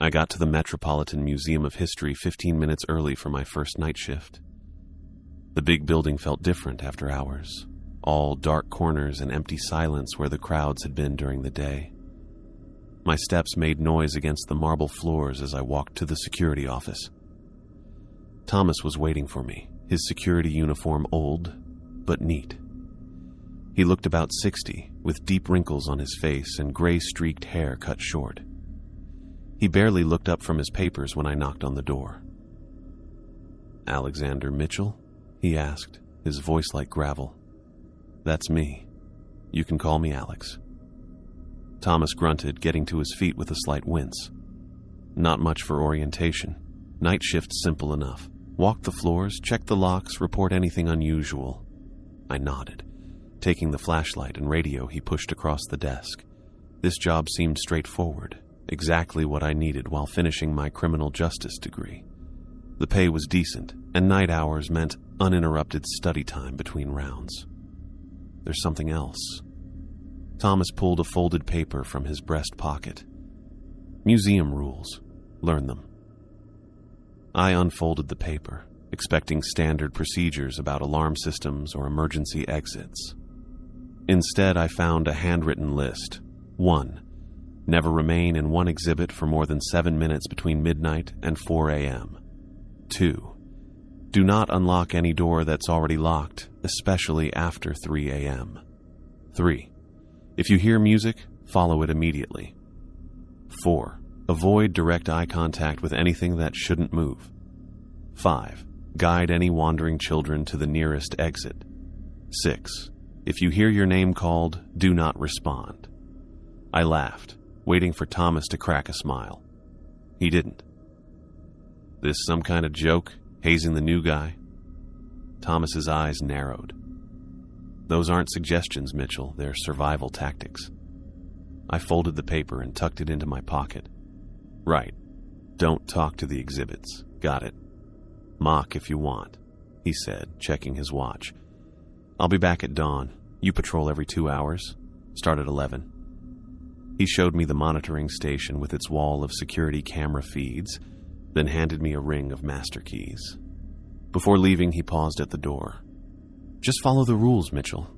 I got to the Metropolitan Museum of History 15 minutes early for my first night shift. The big building felt different after hours, all dark corners and empty silence where the crowds had been during the day. My steps made noise against the marble floors as I walked to the security office. Thomas was waiting for me, his security uniform old, but neat. He looked about 60, with deep wrinkles on his face and gray-streaked hair cut short. He barely looked up from his papers when I knocked on the door. "Alexander Mitchell?" he asked, his voice like gravel. "That's me. You can call me Alex." Thomas grunted, getting to his feet with a slight wince. Not much for orientation. Night shift simple enough. Walk the floors, check the locks, report anything unusual. I nodded, taking the flashlight and radio he pushed across the desk. This job seemed straightforward, exactly what I needed while finishing my criminal justice degree. The pay was decent, and night hours meant uninterrupted study time between rounds. There's something else. Thomas pulled a folded paper from his breast pocket. "Museum rules. Learn them." I unfolded the paper, expecting standard procedures about alarm systems or emergency exits. Instead, I found a handwritten list. 1. Never remain in one exhibit for more than 7 minutes between midnight and 4 a.m. 2. Do not unlock any door that's already locked, especially after 3 a.m. 3. If you hear music, follow it immediately. 4. Avoid direct eye contact with anything that shouldn't move. 5. Guide any wandering children to the nearest exit. 6. If you hear your name called, do not respond. I laughed, waiting for Thomas to crack a smile. He didn't. "This some kind of joke, hazing the new guy?" Thomas's eyes narrowed. "Those aren't suggestions, Mitchell. They're survival tactics." I folded the paper and tucked it into my pocket. "Right. Don't talk to the exhibits. Got it. Mock if you want," he said, checking his watch. "I'll be back at dawn. You patrol every 2 hours. Start at 11. He showed me the monitoring station with its wall of security camera feeds, then handed me a ring of master keys. Before leaving, he paused at the door. "Just follow the rules, Mitchell.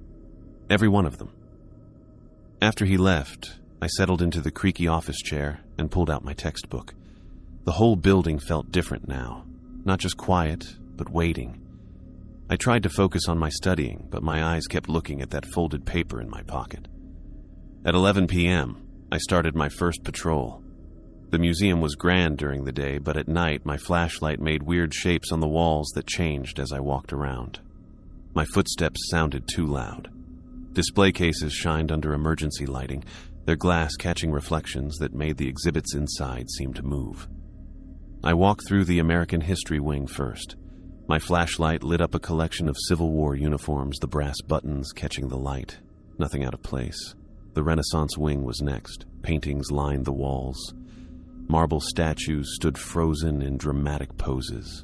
Every one of them." After he left, I settled into the creaky office chair and pulled out my textbook. The whole building felt different now, not just quiet, but waiting. I tried to focus on my studying, but my eyes kept looking at that folded paper in my pocket. At 11 p.m., I started my first patrol. The museum was grand during the day, but at night my flashlight made weird shapes on the walls that changed as I walked around. My footsteps sounded too loud. Display cases shined under emergency lighting, their glass catching reflections that made the exhibits inside seem to move. I walked through the American History Wing first. My flashlight lit up a collection of Civil War uniforms, the brass buttons catching the light. Nothing out of place. The Renaissance Wing was next. Paintings lined the walls. Marble statues stood frozen in dramatic poses.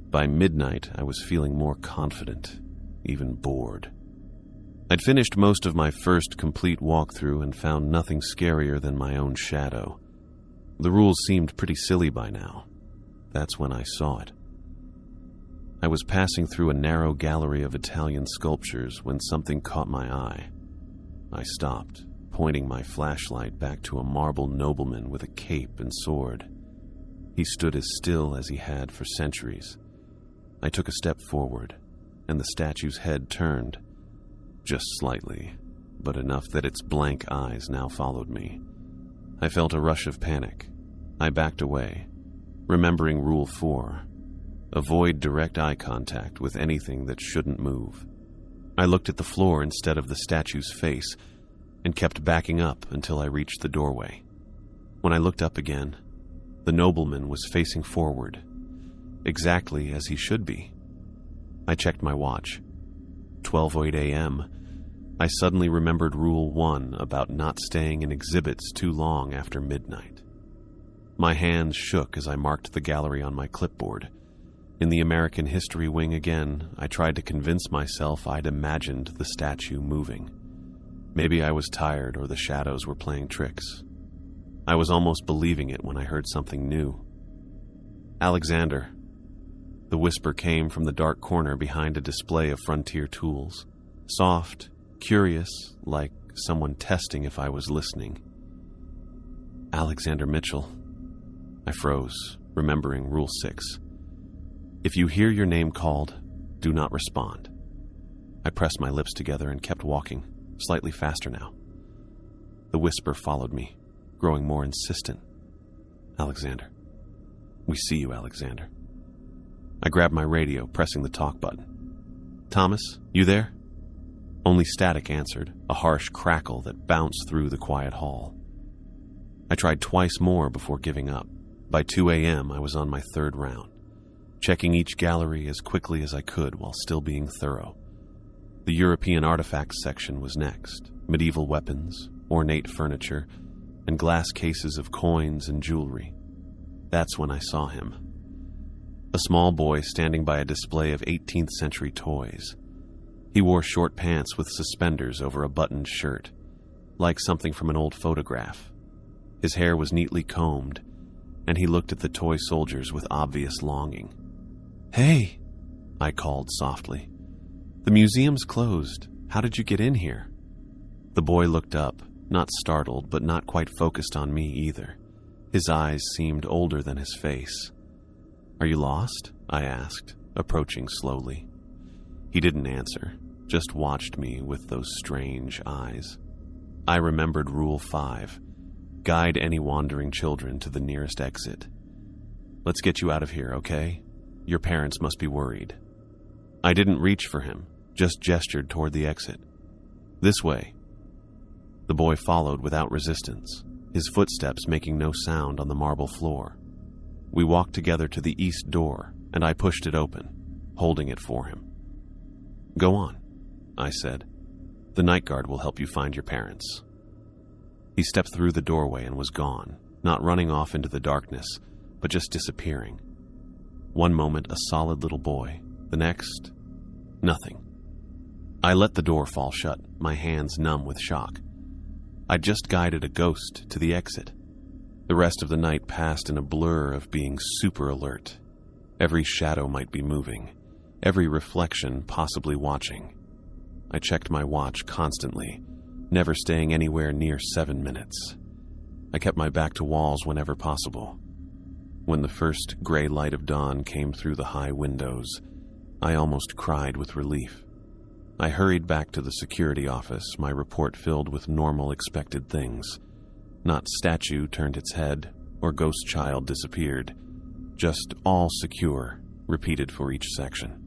By midnight, I was feeling more confident, even bored. I'd finished most of my first complete walkthrough and found nothing scarier than my own shadow. The rules seemed pretty silly by now. That's when I saw it. I was passing through a narrow gallery of Italian sculptures when something caught my eye. I stopped, pointing my flashlight back to a marble nobleman with a cape and sword. He stood as still as he had for centuries. I took a step forward, and the statue's head turned, just slightly, but enough that its blank eyes now followed me. I felt a rush of panic. I backed away, remembering Rule 4. Avoid direct eye contact with anything that shouldn't move. I looked at the floor instead of the statue's face and kept backing up until I reached the doorway. When I looked up again, the nobleman was facing forward, exactly as he should be. I checked my watch. 12:08 a.m. I suddenly remembered Rule 1 about not staying in exhibits too long after midnight. My hands shook as I marked the gallery on my clipboard. In the American History Wing again, I tried to convince myself I'd imagined the statue moving. Maybe I was tired or the shadows were playing tricks. I was almost believing it when I heard something new. "Alexander." The whisper came from the dark corner behind a display of Frontier tools. Soft, curious, like someone testing if I was listening. "Alexander Mitchell." I froze, remembering Rule 6. If you hear your name called, do not respond. I pressed my lips together and kept walking, slightly faster now. The whisper followed me, growing more insistent. "Alexander. We see you, Alexander." I grabbed my radio, pressing the talk button. "Thomas, you there?" Only static answered, a harsh crackle that bounced through the quiet hall. I tried twice more before giving up. By 2 a.m., I was on my third round, checking each gallery as quickly as I could while still being thorough. The European artifacts section was next. Medieval weapons, ornate furniture, and glass cases of coins and jewelry. That's when I saw him. A small boy standing by a display of 18th century toys. He wore short pants with suspenders over a buttoned shirt, like something from an old photograph. His hair was neatly combed, and he looked at the toy soldiers with obvious longing. "Hey," I called softly. "The museum's closed. How did you get in here?" The boy looked up, not startled, but not quite focused on me either. His eyes seemed older than his face. "Are you lost?" I asked, approaching slowly. He didn't answer, just watched me with those strange eyes. I remembered Rule 5. Guide any wandering children to the nearest exit. "Let's get you out of here, okay? Your parents must be worried." I didn't reach for him, just gestured toward the exit. "This way." The boy followed without resistance, his footsteps making no sound on the marble floor. We walked together to the east door, and I pushed it open, holding it for him. "Go on," I said. "The night guard will help you find your parents." He stepped through the doorway and was gone, not running off into the darkness, but just disappearing. One moment a solid little boy, the next, nothing. I let the door fall shut, my hands numb with shock. I'd just guided a ghost to the exit. The rest of the night passed in a blur of being super alert. Every shadow might be moving, every reflection possibly watching. I checked my watch constantly, never staying anywhere near 7 minutes. I kept my back to walls whenever possible. When the first gray light of dawn came through the high windows, I almost cried with relief. I hurried back to the security office, my report filled with normal expected things. Not statue turned its head, or ghost child disappeared. Just all secure, repeated for each section.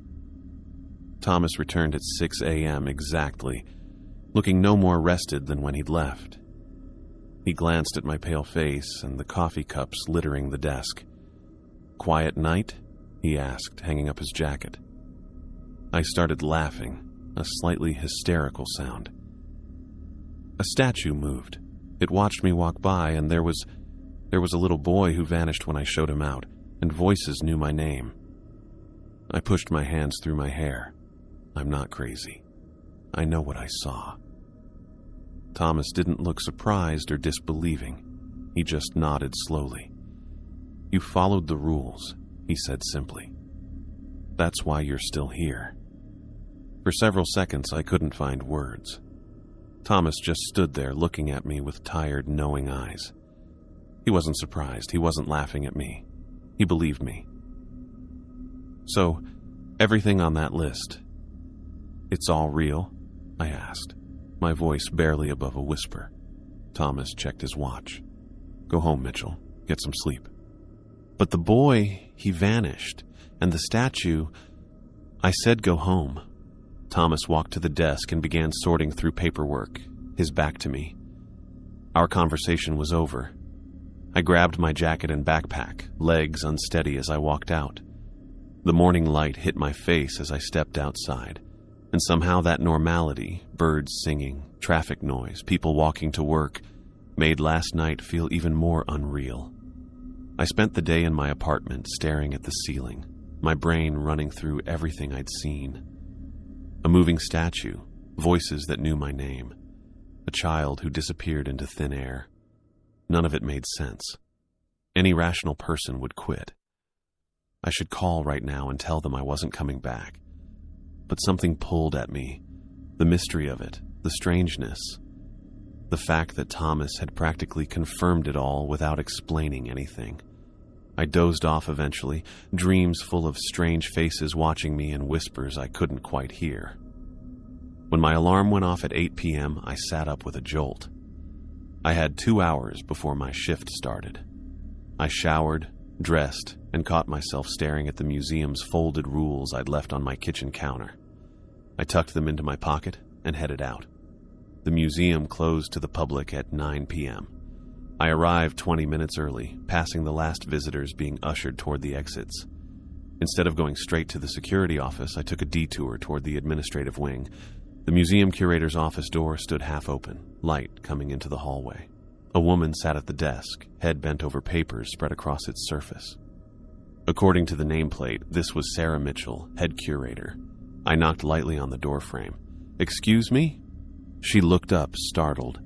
Thomas returned at 6 a.m. exactly, looking no more rested than when he'd left. He glanced at my pale face and the coffee cups littering the desk. "Quiet night?" he asked, hanging up his jacket. I started laughing, a slightly hysterical sound. A statue moved. It watched me walk by, and there was a little boy who vanished when I showed him out, and voices knew my name. I pushed my hands through my hair. I'm not crazy. I know what I saw. Thomas didn't look surprised or disbelieving. He just nodded slowly. "You followed the rules," he said simply. "That's why you're still here." For several seconds, I couldn't find words. Thomas just stood there looking at me with tired, knowing eyes. He wasn't surprised. He wasn't laughing at me. He believed me. "So, everything on that list, it's all real?" I asked, my voice barely above a whisper. Thomas checked his watch. "Go home, Mitchell. Get some sleep." "But the boy, he vanished, and the statue..." I said go home. Thomas walked to the desk and began sorting through paperwork, his back to me. Our conversation was over. I grabbed my jacket and backpack, legs unsteady as I walked out. The morning light hit my face as I stepped outside, and somehow that normality, birds singing, traffic noise, people walking to work, made last night feel even more unreal. I spent the day in my apartment staring at the ceiling, my brain running through everything I'd seen. A moving statue, voices that knew my name, a child who disappeared into thin air. None of it made sense. Any rational person would quit. I should call right now and tell them I wasn't coming back. But something pulled at me. The mystery of it, the strangeness. The fact that Thomas had practically confirmed it all without explaining anything. I dozed off eventually, dreams full of strange faces watching me and whispers I couldn't quite hear. When my alarm went off at 8 p.m., I sat up with a jolt. I had 2 hours before my shift started. I showered, dressed, and caught myself staring at the museum's folded rules I'd left on my kitchen counter. I tucked them into my pocket and headed out. The museum closed to the public at 9 p.m. I arrived 20 minutes early, passing the last visitors being ushered toward the exits. Instead of going straight to the security office, I took a detour toward the administrative wing. The museum curator's office door stood half open, light coming into the hallway. A woman sat at the desk, head bent over papers spread across its surface. According to the nameplate, this was Sarah Mitchell, head curator. I knocked lightly on the doorframe. "Excuse me?" She looked up, startled.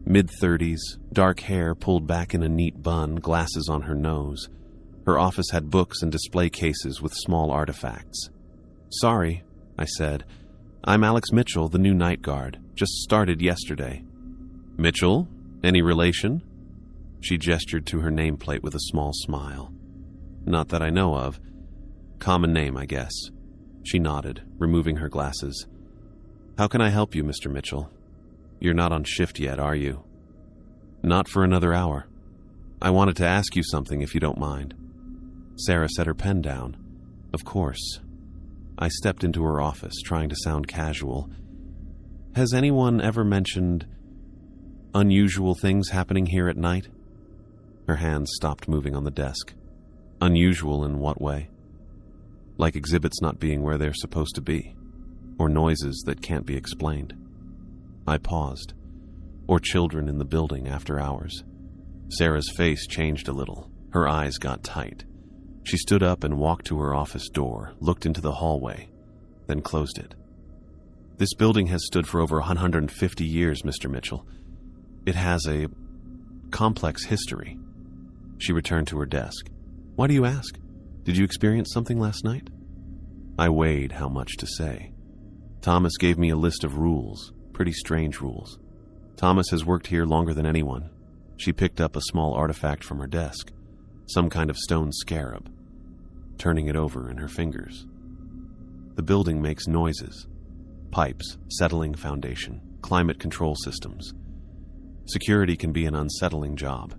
Mid-30s, dark hair pulled back in a neat bun, glasses on her nose. Her office had books and display cases with small artifacts. "Sorry," I said. "I'm Alex Mitchell, the new night guard. Just started yesterday." "Mitchell? Any relation?" She gestured to her nameplate with a small smile. "Not that I know of. Common name, I guess." She nodded, removing her glasses. "How can I help you, Mr. Mitchell? You're not on shift yet, are you?" "Not for another hour. I wanted to ask you something if you don't mind." Sarah set her pen down. "Of course." I stepped into her office, trying to sound casual. "Has anyone ever mentioned unusual things happening here at night?" Her hands stopped moving on the desk. "Unusual in what way?" "Like exhibits not being where they're supposed to be, or noises that can't be explained." I paused. "Or children in the building after hours." Sarah's face changed a little. Her eyes got tight. She stood up and walked to her office door, looked into the hallway, then closed it. "This building has stood for over 150 years, Mr. Mitchell. It has a complex history." She returned to her desk. "Why do you ask? Did you experience something last night?" I weighed how much to say. Thomas gave me a list of rules, pretty strange rules. Thomas has worked here longer than anyone. She picked up a small artifact from her desk, some kind of stone scarab, turning it over in her fingers. "The building makes noises. Pipes, settling foundation, climate control systems. Security can be an unsettling job,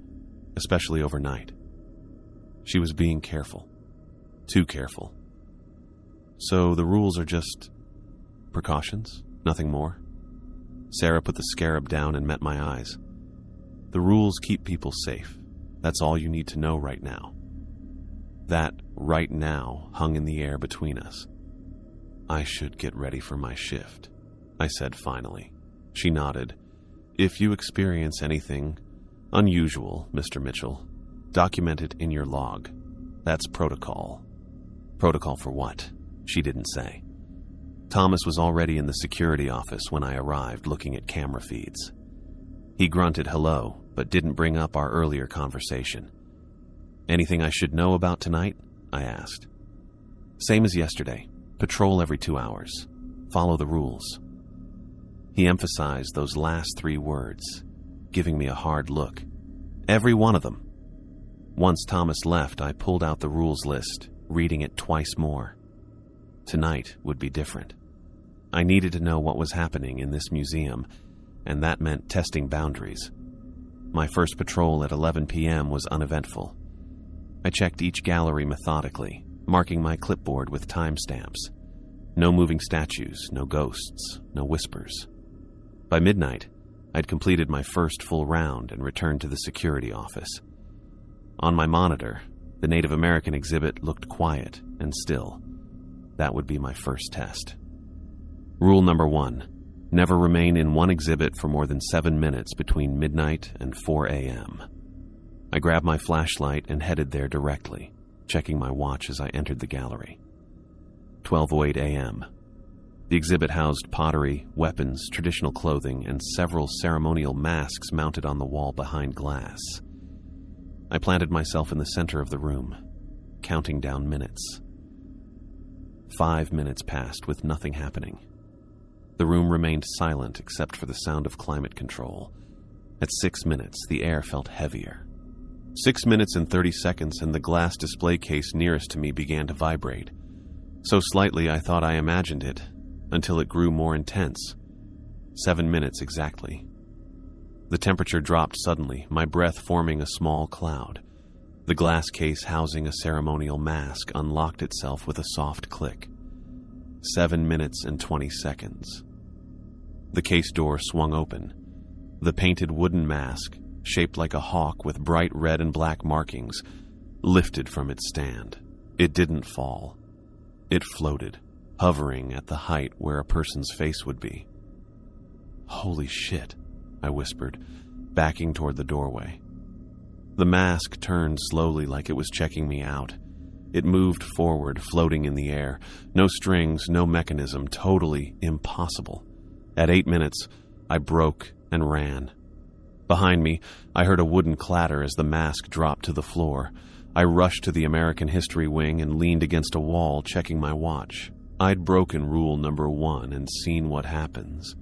especially overnight." She was being careful. Too careful. "So the rules are just precautions? Nothing more?" Sarah put the scarab down and met my eyes. "The rules keep people safe. That's all you need to know right now." That right now hung in the air between us. "I should get ready for my shift," I said finally. She nodded. "If you experience anything unusual, Mr. Mitchell, document it in your log. That's protocol." "Protocol for what?" She didn't say. Thomas was already in the security office when I arrived, looking at camera feeds. He grunted hello, but didn't bring up our earlier conversation. "Anything I should know about tonight?" I asked. "Same as yesterday. Patrol every 2 hours. Follow the rules." He emphasized those last 3 words, giving me a hard look. Every one of them. Once Thomas left, I pulled out the rules list, reading it twice more. Tonight would be different. I needed to know what was happening in this museum, and that meant testing boundaries. My first patrol at 11 p.m. was uneventful. I checked each gallery methodically, marking my clipboard with timestamps. No moving statues, no ghosts, no whispers. By midnight, I'd completed my first full round and returned to the security office. On my monitor, the Native American exhibit looked quiet and still. That would be my first test. Rule number 1, never remain in one exhibit for more than 7 minutes between midnight and 4 a.m. I grabbed my flashlight and headed there directly, checking my watch as I entered the gallery. 12:08 a.m. The exhibit housed pottery, weapons, traditional clothing, and several ceremonial masks mounted on the wall behind glass. I planted myself in the center of the room, counting down minutes. 5 minutes passed with nothing happening. The room remained silent except for the sound of climate control. At 6 minutes, the air felt heavier. 6 minutes and 30 seconds, and the glass display case nearest to me began to vibrate. So slightly I thought I imagined it, until it grew more intense. 7 minutes exactly. The temperature dropped suddenly, my breath forming a small cloud. The glass case housing a ceremonial mask unlocked itself with a soft click. 7 minutes and 20 seconds. The case door swung open. The painted wooden mask, shaped like a hawk with bright red and black markings, lifted from its stand. It didn't fall. It floated, hovering at the height where a person's face would be. "Holy shit," I whispered, backing toward the doorway. The mask turned slowly like it was checking me out. It moved forward, floating in the air. No strings, no mechanism, totally impossible. At 8 minutes, I broke and ran. Behind me, I heard a wooden clatter as the mask dropped to the floor. I rushed to the American History Wing and leaned against a wall, checking my watch. I'd broken rule number 1 and seen what happens.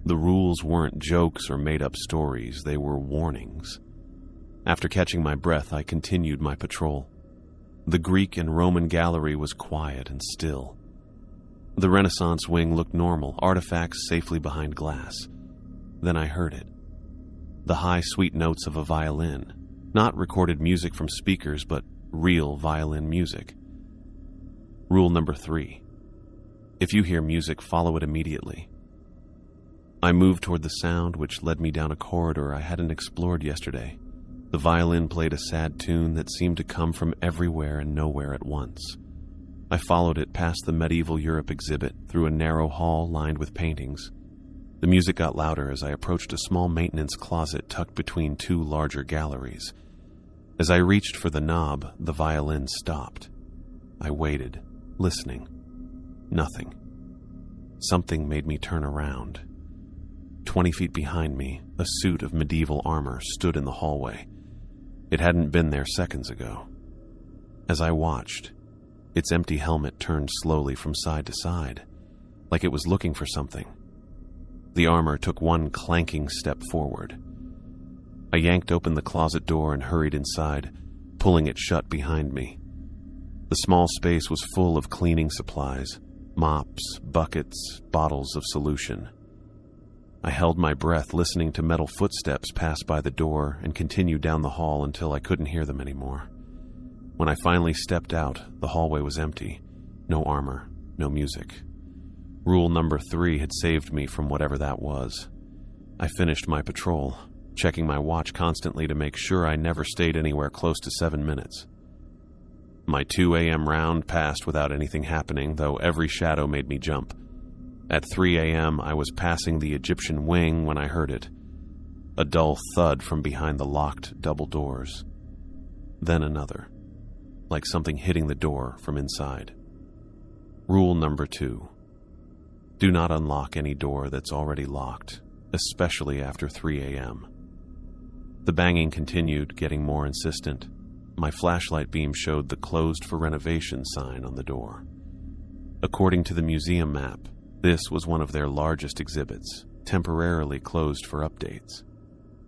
The rules weren't jokes or made-up stories, they were warnings. After catching my breath, I continued my patrol. The Greek and Roman gallery was quiet and still. The Renaissance wing looked normal, artifacts safely behind glass. Then I heard it. The high, sweet notes of a violin. Not recorded music from speakers, but real violin music. Rule number 3. If you hear music, follow it immediately. I moved toward the sound, which led me down a corridor I hadn't explored yesterday. The violin played a sad tune that seemed to come from everywhere and nowhere at once. I followed it past the medieval Europe exhibit, through a narrow hall lined with paintings. The music got louder as I approached a small maintenance closet tucked between 2 larger galleries. As I reached for the knob, the violin stopped. I waited, listening. Nothing. Something made me turn around. 20 feet behind me, a suit of medieval armor stood in the hallway. It hadn't been there seconds ago. As I watched, its empty helmet turned slowly from side to side, like it was looking for something. The armor took one clanking step forward. I yanked open the closet door and hurried inside, pulling it shut behind me. The small space was full of cleaning supplies, mops, buckets, bottles of solution. I held my breath, listening to metal footsteps pass by the door and continued down the hall until I couldn't hear them anymore. When I finally stepped out, the hallway was empty. No armor, no music. Rule number 3 had saved me from whatever that was. I finished my patrol, checking my watch constantly to make sure I never stayed anywhere close to 7 minutes. My 2 a.m. round passed without anything happening, though every shadow made me jump. At 3 a.m., I was passing the Egyptian wing when I heard it. A dull thud from behind the locked double doors. Then another, like something hitting the door from inside. Rule number 2. Do not unlock any door that's already locked, especially after 3 a.m. The banging continued, getting more insistent. My flashlight beam showed the "closed for renovation" sign on the door. According to the museum map, this was one of their largest exhibits, temporarily closed for updates.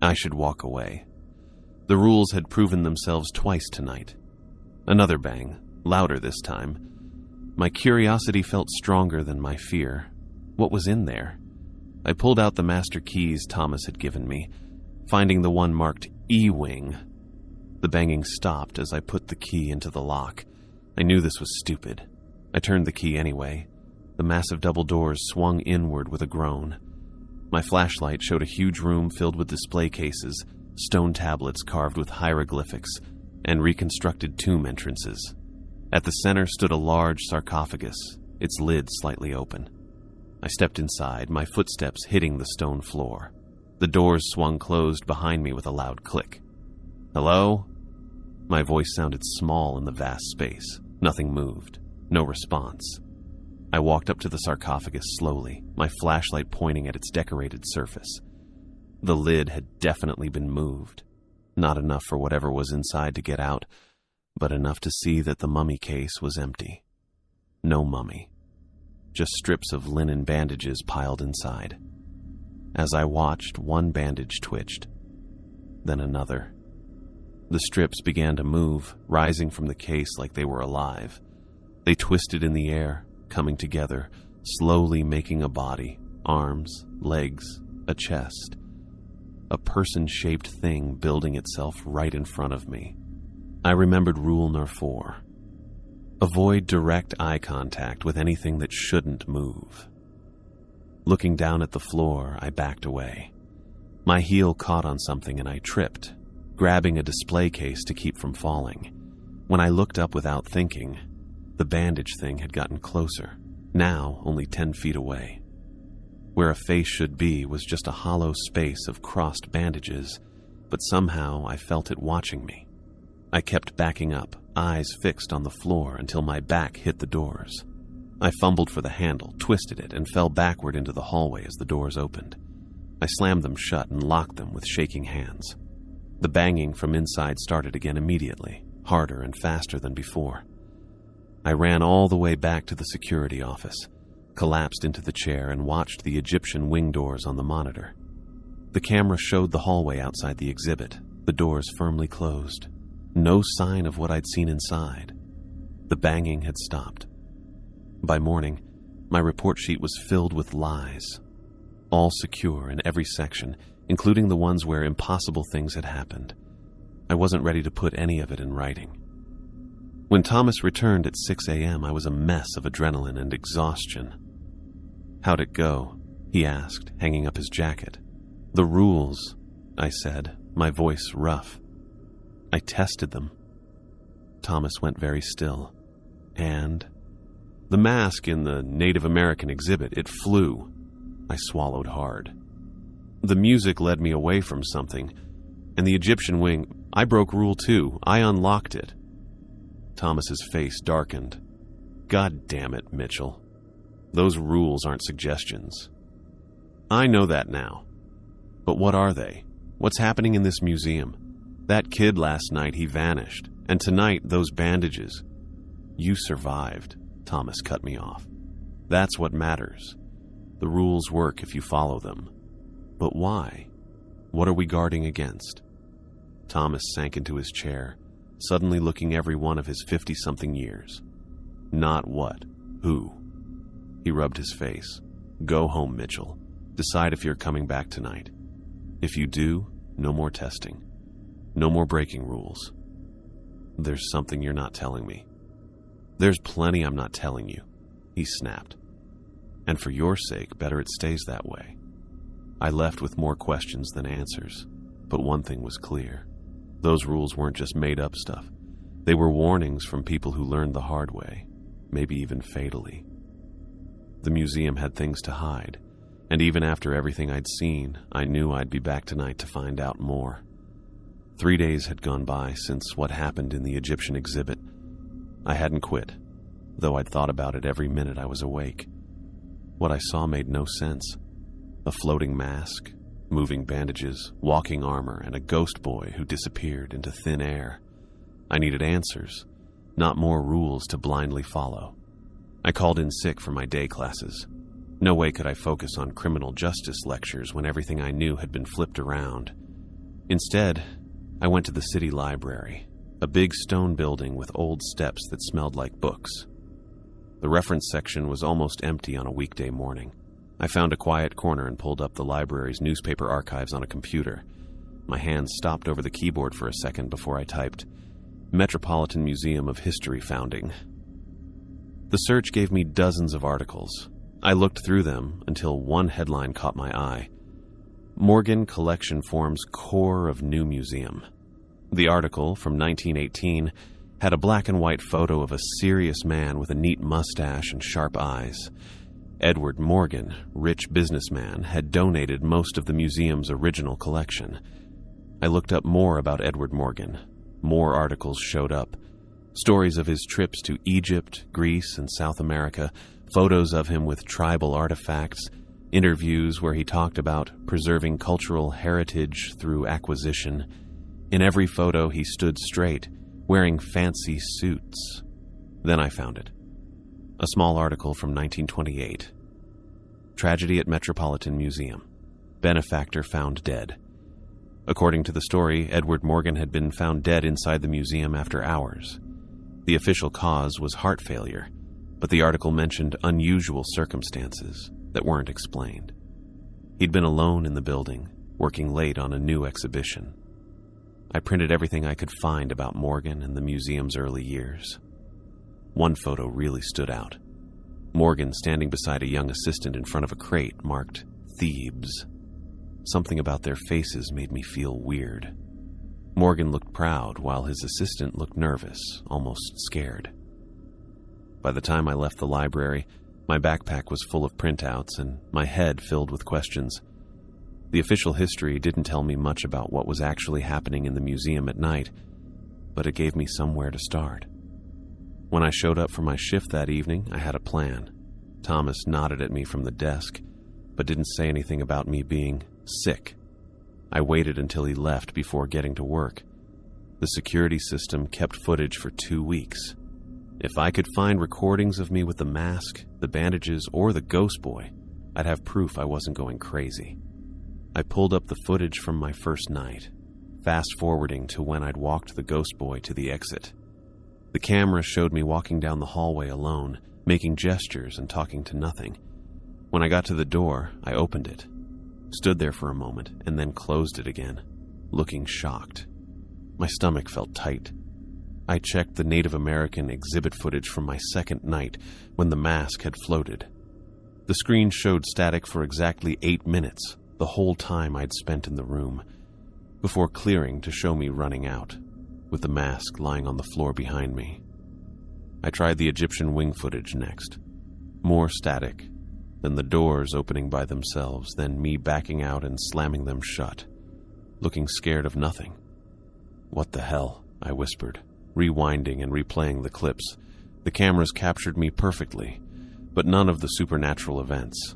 I should walk away. The rules had proven themselves twice tonight. Another bang, louder this time. My curiosity felt stronger than my fear. What was in there? I pulled out the master keys Thomas had given me, finding the one marked E-Wing. The banging stopped as I put the key into the lock. I knew this was stupid. I turned the key anyway. The massive double doors swung inward with a groan. My flashlight showed a huge room filled with display cases, stone tablets carved with hieroglyphics, and reconstructed tomb entrances. At the center stood a large sarcophagus, its lid slightly open. I stepped inside, my footsteps hitting the stone floor. The doors swung closed behind me with a loud click. "Hello?" My voice sounded small in the vast space. Nothing moved. No response. I walked up to the sarcophagus slowly, my flashlight pointing at its decorated surface. The lid had definitely been moved. Not enough for whatever was inside to get out, but enough to see that the mummy case was empty. No mummy. Just strips of linen bandages piled inside. As I watched, one bandage twitched, then another. The strips began to move, rising from the case like they were alive. They twisted in the air, coming together, slowly making a body, arms, legs, a chest. A person-shaped thing building itself right in front of me. I remembered Rule No. 4. Avoid direct eye contact with anything that shouldn't move. Looking down at the floor, I backed away. My heel caught on something and I tripped, grabbing a display case to keep from falling. When I looked up without thinking, the bandage thing had gotten closer, now only 10 feet away. Where a face should be was just a hollow space of crossed bandages, but somehow I felt it watching me. I kept backing up, eyes fixed on the floor until my back hit the doors. I fumbled for the handle, twisted it, and fell backward into the hallway as the doors opened. I slammed them shut and locked them with shaking hands. The banging from inside started again immediately, harder and faster than before. I ran all the way back to the security office, collapsed into the chair, and watched the Egyptian wing doors on the monitor. The camera showed the hallway outside the exhibit, the doors firmly closed. No sign of what I'd seen inside. The banging had stopped. By morning, my report sheet was filled with lies, all secure in every section, including the ones where impossible things had happened. I wasn't ready to put any of it in writing. When Thomas returned at 6 a.m., I was a mess of adrenaline and exhaustion. "How'd it go?" he asked, hanging up his jacket. "The rules," I said, my voice rough. "I tested them." Thomas went very still. "And?" "The mask in the Native American exhibit, it flew." I swallowed hard. "The music led me away from something, and the Egyptian wing, I broke Rule 2. I unlocked it." Thomas's face darkened. "God damn it, Mitchell. Those rules aren't suggestions." "I know that now. But what are they? What's happening in this museum? That kid last night, he vanished. And tonight, those bandages." "You survived," Thomas cut me off. "That's what matters. The rules work if you follow them. But why? What are we guarding against?" Thomas sank into his chair, suddenly looking every one of his 50-something years. "Not what. Who?" He rubbed his face. "Go home, Mitchell. Decide if you're coming back tonight. If you do, no more testing. No more breaking rules." "There's something you're not telling me." "There's plenty I'm not telling you," he snapped. "And for your sake, better it stays that way." I left with more questions than answers, but one thing was clear. Those rules weren't just made-up stuff. They were warnings from people who learned the hard way, maybe even fatally. The museum had things to hide, and even after everything I'd seen, I knew I'd be back tonight to find out more. 3 days had gone by since what happened in the Egyptian exhibit. I hadn't quit, though I'd thought about it every minute I was awake. What I saw made no sense. A floating mask, moving bandages, walking armor, and a ghost boy who disappeared into thin air. I needed answers, not more rules to blindly follow. I called in sick for my day classes. No way could I focus on criminal justice lectures when everything I knew had been flipped around. Instead, I went to the city library, a big stone building with old steps that smelled like books. The reference section was almost empty on a weekday morning. I found a quiet corner and pulled up the library's newspaper archives on a computer. My hands stopped over the keyboard for a second before I typed, "Metropolitan Museum of History Founding." The search gave me dozens of articles. I looked through them until one headline caught my eye. "Morgan Collection Forms Core of New Museum." The article, from 1918, had a black and white photo of a serious man with a neat mustache and sharp eyes. Edward Morgan, rich businessman, had donated most of the museum's original collection. I looked up more about Edward Morgan. More articles showed up. Stories of his trips to Egypt, Greece, and South America, photos of him with tribal artifacts, interviews where he talked about preserving cultural heritage through acquisition. In every photo, he stood straight, wearing fancy suits. Then I found it. A small article from 1928. Tragedy at Metropolitan Museum. Benefactor found dead. According to the story, Edward Morgan had been found dead inside the museum after hours. The official cause was heart failure, but the article mentioned unusual circumstances that weren't explained. He'd been alone in the building, working late on a new exhibition. I printed everything I could find about Morgan and the museum's early years. One photo really stood out. Morgan standing beside a young assistant in front of a crate marked Thebes. Something about their faces made me feel weird. Morgan looked proud while his assistant looked nervous, almost scared. By the time I left the library, my backpack was full of printouts and my head filled with questions. The official history didn't tell me much about what was actually happening in the museum at night, but it gave me somewhere to start. When I showed up for my shift that evening, I had a plan. Thomas nodded at me from the desk, but didn't say anything about me being sick. I waited until he left before getting to work. The security system kept footage for 2 weeks. If I could find recordings of me with the mask, the bandages, or the ghost boy, I'd have proof I wasn't going crazy. I pulled up the footage from my first night, fast-forwarding to when I'd walked the ghost boy to the exit. The camera showed me walking down the hallway alone, making gestures and talking to nothing. When I got to the door, I opened it, stood there for a moment, and then closed it again, looking shocked. My stomach felt tight. I checked the Native American exhibit footage from my second night when the mask had floated. The screen showed static for exactly 8 minutes, the whole time I'd spent in the room, before clearing to show me running out, with the mask lying on the floor behind me. I tried the Egyptian wing footage next. More static, then the doors opening by themselves, then me backing out and slamming them shut, looking scared of nothing. "What the hell?" I whispered, rewinding and replaying the clips. The cameras captured me perfectly, but none of the supernatural events.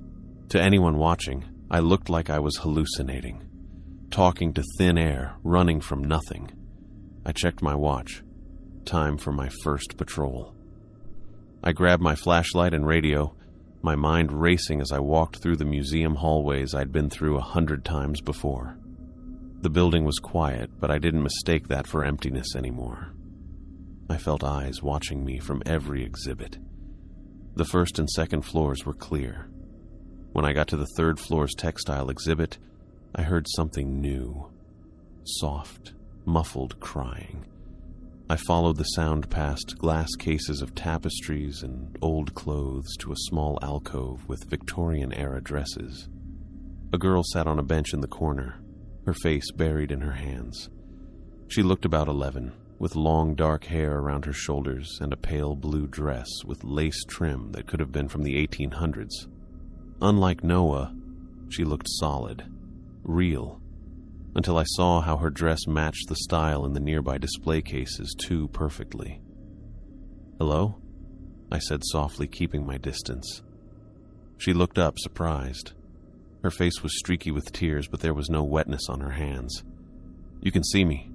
To anyone watching, I looked like I was hallucinating, talking to thin air, running from nothing. I checked my watch. Time for my first patrol. I grabbed my flashlight and radio, my mind racing as I walked through the museum hallways I'd been through 100 times before. The building was quiet, but I didn't mistake that for emptiness anymore. I felt eyes watching me from every exhibit. The first and second floors were clear. When I got to the third floor's textile exhibit, I heard something new. Soft, muffled crying. I followed the sound past glass cases of tapestries and old clothes to a small alcove with Victorian-era dresses. A girl sat on a bench in the corner, her face buried in her hands. She looked about 11, with long dark hair around her shoulders and a pale blue dress with lace trim that could have been from the 1800s. Unlike Noah, she looked solid, real, until I saw how her dress matched the style in the nearby display cases too perfectly. "Hello?" I said softly, keeping my distance. She looked up, surprised. Her face was streaky with tears, but there was no wetness on her hands. "You can see me."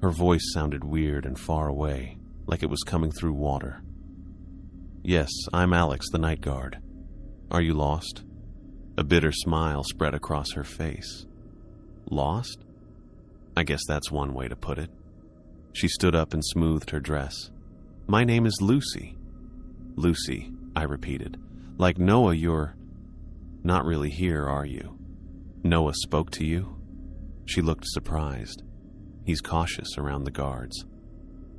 Her voice sounded weird and far away, like it was coming through water. "Yes, I'm Alex, the night guard. Are you lost?" A bitter smile spread across her face. "Lost? I guess that's one way to put it." She stood up and smoothed her dress. "My name is Lucy." "Lucy," I repeated. "Like Noah, you're not really here, are you? Noah spoke to you?" She looked surprised. "He's cautious around the guards."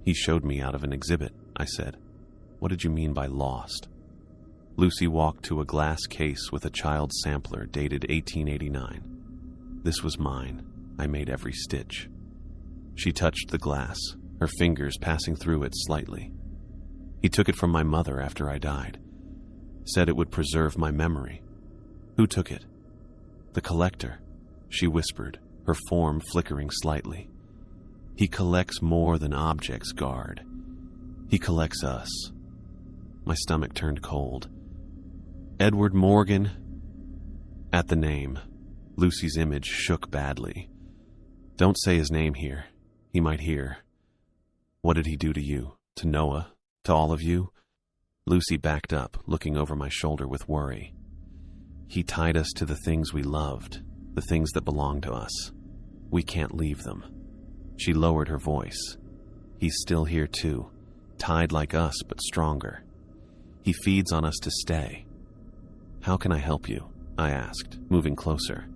"He showed me out of an exhibit," I said. "What did you mean by lost?" Lucy walked to a glass case with a child sampler dated 1889. This was mine. I made every stitch. She touched the glass, her fingers passing through it slightly. "He took it from my mother after I died. Said it would preserve my memory." "Who took it?" "The collector," she whispered, her form flickering slightly. "He collects more than objects, guard. He collects us." My stomach turned cold. "Edward Morgan?" At the name, Lucy's image shook badly. Don't say his name here. He might hear. What did he do to you? To Noah? To all of you? Lucy backed up, looking over my shoulder with worry. He tied us to the things we loved, the things that belong to us. We can't leave them. She lowered her voice. He's still here too, tied like us but stronger. He feeds on us to stay. How can I help you? I asked, moving closer.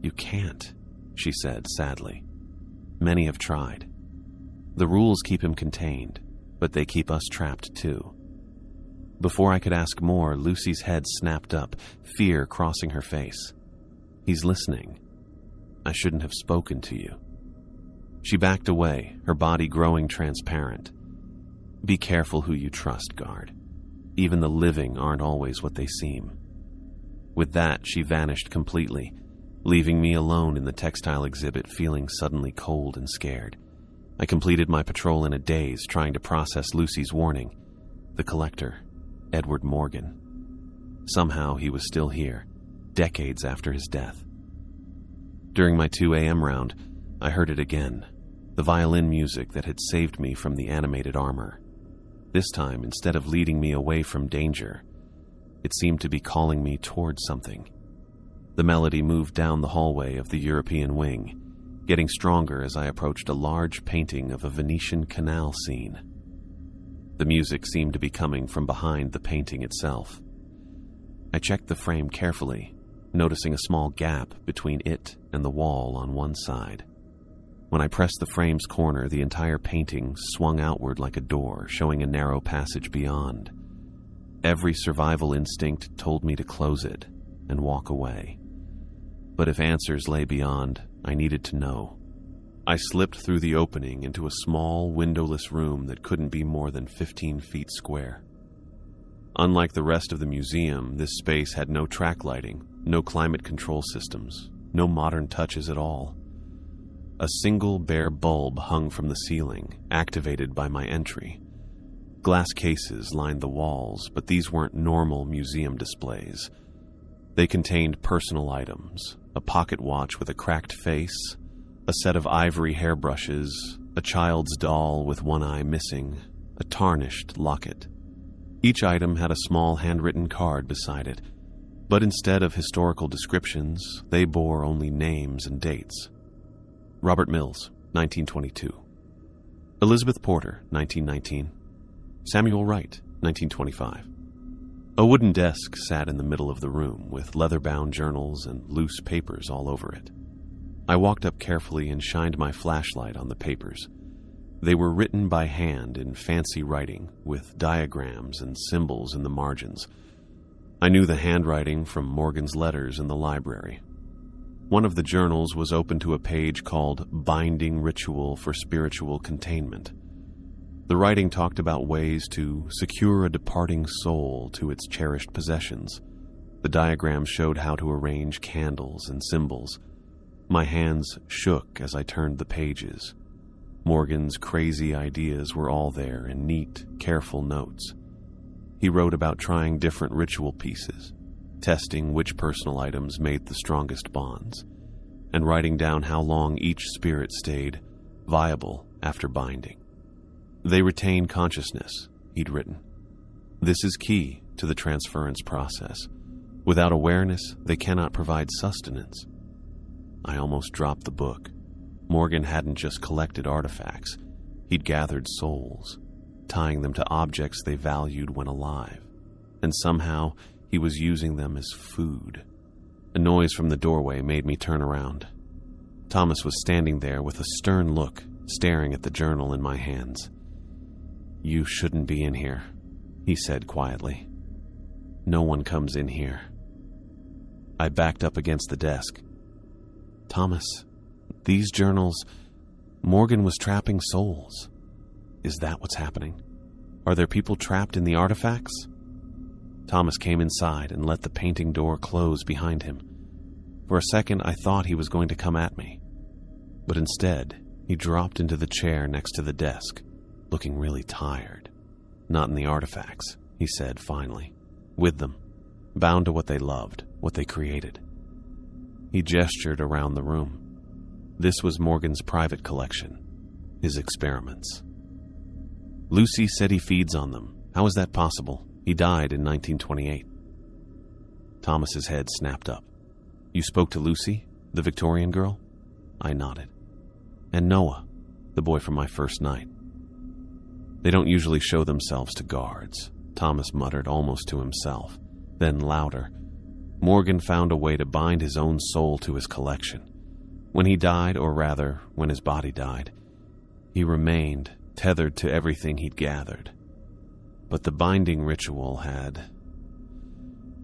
You can't, she said sadly. Many have tried. The rules keep him contained, but they keep us trapped too. Before I could ask more, Lucy's head snapped up, fear crossing her face. He's listening. I shouldn't have spoken to you. She backed away, her body growing transparent. Be careful who you trust, guard. Even the living aren't always what they seem. With that, she vanished completely, leaving me alone in the textile exhibit, feeling suddenly cold and scared. I completed my patrol in a daze, trying to process Lucy's warning. The collector, Edward Morgan. Somehow he was still here, decades after his death. During my 2 a.m. round, I heard it again, the violin music that had saved me from the animated armor. This time, instead of leading me away from danger, it seemed to be calling me toward something. The melody moved down the hallway of the European wing, getting stronger as I approached a large painting of a Venetian canal scene. The music seemed to be coming from behind the painting itself. I checked the frame carefully, noticing a small gap between it and the wall on one side. When I pressed the frame's corner, the entire painting swung outward like a door, showing a narrow passage beyond. Every survival instinct told me to close it and walk away. But if answers lay beyond, I needed to know. I slipped through the opening into a small, windowless room that couldn't be more than 15 feet square. Unlike the rest of the museum, this space had no track lighting, no climate control systems, no modern touches at all. A single bare bulb hung from the ceiling, activated by my entry. Glass cases lined the walls, but these weren't normal museum displays. They contained personal items, a pocket watch with a cracked face, a set of ivory hairbrushes, a child's doll with one eye missing, a tarnished locket. Each item had a small handwritten card beside it, but instead of historical descriptions, they bore only names and dates. Robert Mills, 1922. Elizabeth Porter, 1919. Samuel Wright, 1925. A wooden desk sat in the middle of the room with leather-bound journals and loose papers all over it. I walked up carefully and shined my flashlight on the papers. They were written by hand in fancy writing, with diagrams and symbols in the margins. I knew the handwriting from Morgan's letters in the library. One of the journals was open to a page called Binding Ritual for Spiritual Containment. The writing talked about ways to secure a departing soul to its cherished possessions. The diagrams showed how to arrange candles and symbols. My hands shook as I turned the pages. Morgan's crazy ideas were all there in neat, careful notes. He wrote about trying different ritual pieces, testing which personal items made the strongest bonds, and writing down how long each spirit stayed viable after binding. They retain consciousness, he'd written. This is key to the transference process. Without awareness, they cannot provide sustenance. I almost dropped the book. Morgan hadn't just collected artifacts. He'd gathered souls, tying them to objects they valued when alive. And somehow, he was using them as food. A noise from the doorway made me turn around. Thomas was standing there with a stern look, staring at the journal in my hands. You shouldn't be in here, he said quietly. No one comes in here. I backed up against the desk. Thomas, these journals, Morgan was trapping souls. Is that what's happening? Are there people trapped in the artifacts? Thomas came inside and let the painting door close behind him. For a second, I thought he was going to come at me. But instead, he dropped into the chair next to the desk, looking really tired. Not in the artifacts, he said finally. With them, bound to what they loved, what they created. He gestured around the room. This was Morgan's private collection, his experiments. Lucy said he feeds on them. How is that possible? He died in 1928. Thomas's head snapped up. You spoke to Lucy, the Victorian girl? I nodded. And Noah, the boy from my first night. They don't usually show themselves to guards, Thomas muttered almost to himself. Then louder, Morgan found a way to bind his own soul to his collection. When he died, or rather, when his body died, he remained tethered to everything he'd gathered. But the binding ritual had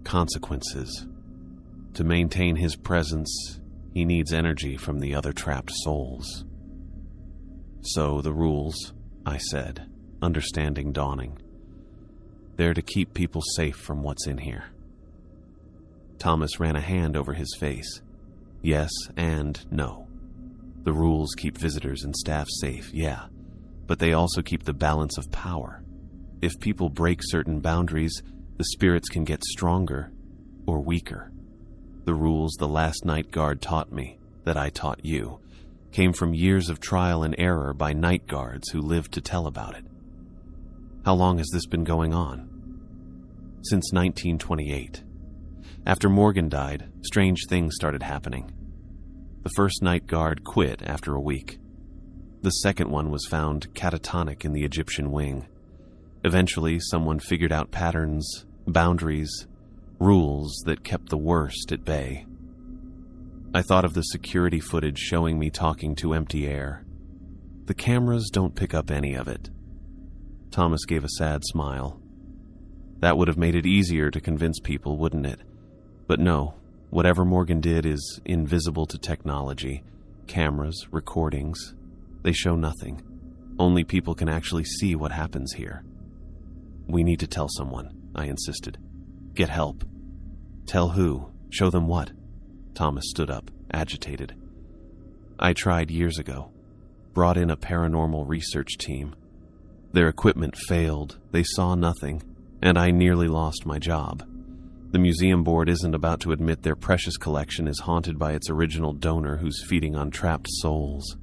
consequences. To maintain his presence, he needs energy from the other trapped souls. So the rules, I said, understanding dawning. They're to keep people safe from what's in here. Thomas ran a hand over his face. Yes and no. The rules keep visitors and staff safe, yeah, but they also keep the balance of power. If people break certain boundaries, the spirits can get stronger or weaker. The rules the last night guard taught me, that I taught you, came from years of trial and error by night guards who lived to tell about it. How long has this been going on? Since 1928. After Morgan died, strange things started happening. The first night guard quit after a week. The second one was found catatonic in the Egyptian wing. Eventually, someone figured out patterns, boundaries, rules that kept the worst at bay. I thought of the security footage showing me talking to empty air. The cameras don't pick up any of it. Thomas gave a sad smile. That would have made it easier to convince people, wouldn't it? But no, whatever Morgan did is invisible to technology. Cameras, recordings, they show nothing. Only people can actually see what happens here. We need to tell someone, I insisted. Get help. Tell who? Show them what? Thomas stood up, agitated. I tried years ago. Brought in a paranormal research team. Their equipment failed, they saw nothing, and I nearly lost my job. The museum board isn't about to admit their precious collection is haunted by its original donor who's feeding on trapped souls.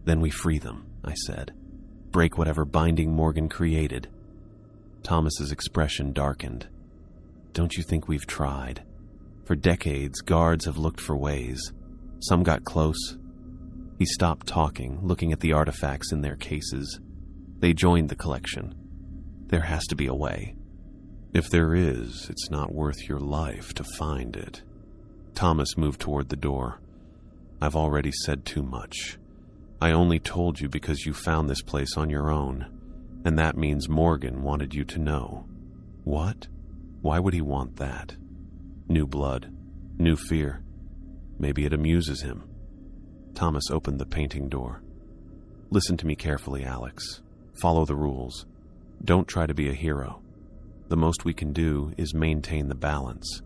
Then we free them, I said. Break whatever binding Morgan created. Thomas's expression darkened. Don't you think we've tried? For decades, guards have looked for ways. Some got close. He stopped talking, looking at the artifacts in their cases. They joined the collection. There has to be a way. If there is, it's not worth your life to find it. Thomas moved toward the door. I've already said too much. I only told you because you found this place on your own, and that means Morgan wanted you to know. What? Why would he want that? New blood, new fear. Maybe it amuses him. Thomas opened the painting door. Listen to me carefully, Alex. Follow the rules. Don't try to be a hero. The most we can do is maintain the balance,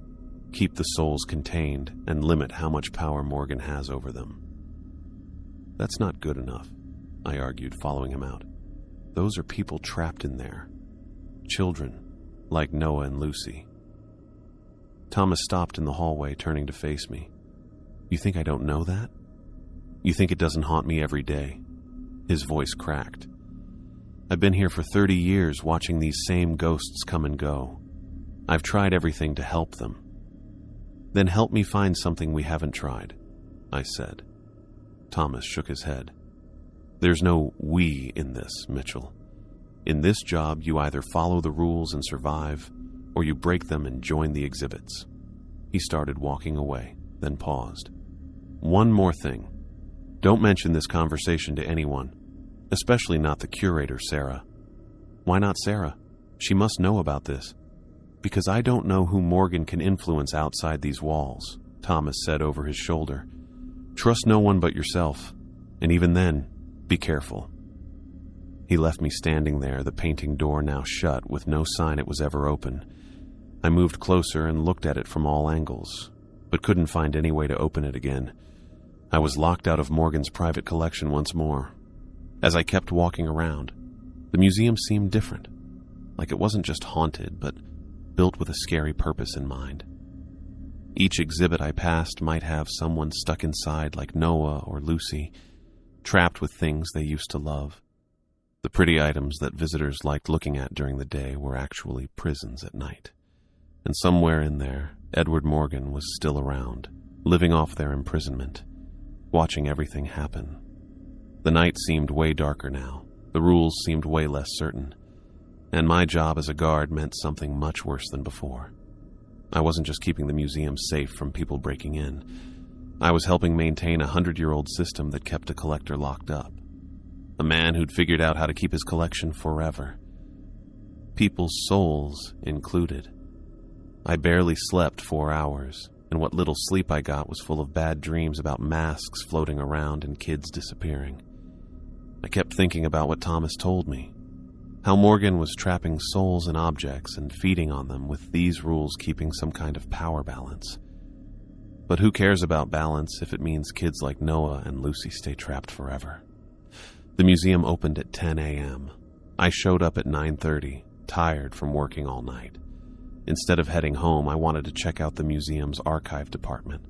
keep the souls contained, and limit how much power Morgan has over them. That's not good enough, I argued, following him out. Those are people trapped in there. Children, like Noah and Lucy. Thomas stopped in the hallway, turning to face me. You think I don't know that? You think it doesn't haunt me every day? His voice cracked. I've been here for 30 years watching these same ghosts come and go. I've tried everything to help them. Then help me find something we haven't tried, I said. Thomas shook his head. There's no we in this, Mitchell. In this job, you either follow the rules and survive, or you break them and join the exhibits. He started walking away, then paused. One more thing. Don't mention this conversation to anyone, especially not the curator, Sarah. Why not Sarah? She must know about this. Because I don't know who Morgan can influence outside these walls, Thomas said over his shoulder. Trust no one but yourself, and even then, be careful. He left me standing there, the painting door now shut with no sign it was ever open. I moved closer and looked at it from all angles, but couldn't find any way to open it again. I was locked out of Morgan's private collection once more. As I kept walking around, the museum seemed different, like it wasn't just haunted, but built with a scary purpose in mind. Each exhibit I passed might have someone stuck inside like Noah or Lucy, trapped with things they used to love. The pretty items that visitors liked looking at during the day were actually prisons at night. And somewhere in there, Edward Morgan was still around, living off their imprisonment, watching everything happen. The night seemed way darker now. The rules seemed way less certain. And my job as a guard meant something much worse than before. I wasn't just keeping the museum safe from people breaking in. I was helping maintain a 100-year-old system that kept a collector locked up. A man who'd figured out how to keep his collection forever. People's souls included. I barely slept 4 hours, and what little sleep I got was full of bad dreams about masks floating around and kids disappearing. I kept thinking about what Thomas told me, how Morgan was trapping souls in objects and feeding on them with these rules keeping some kind of power balance. But who cares about balance if it means kids like Noah and Lucy stay trapped forever? The museum opened at 10 a.m. I showed up at 9:30, tired from working all night. Instead of heading home, I wanted to check out the museum's archive department.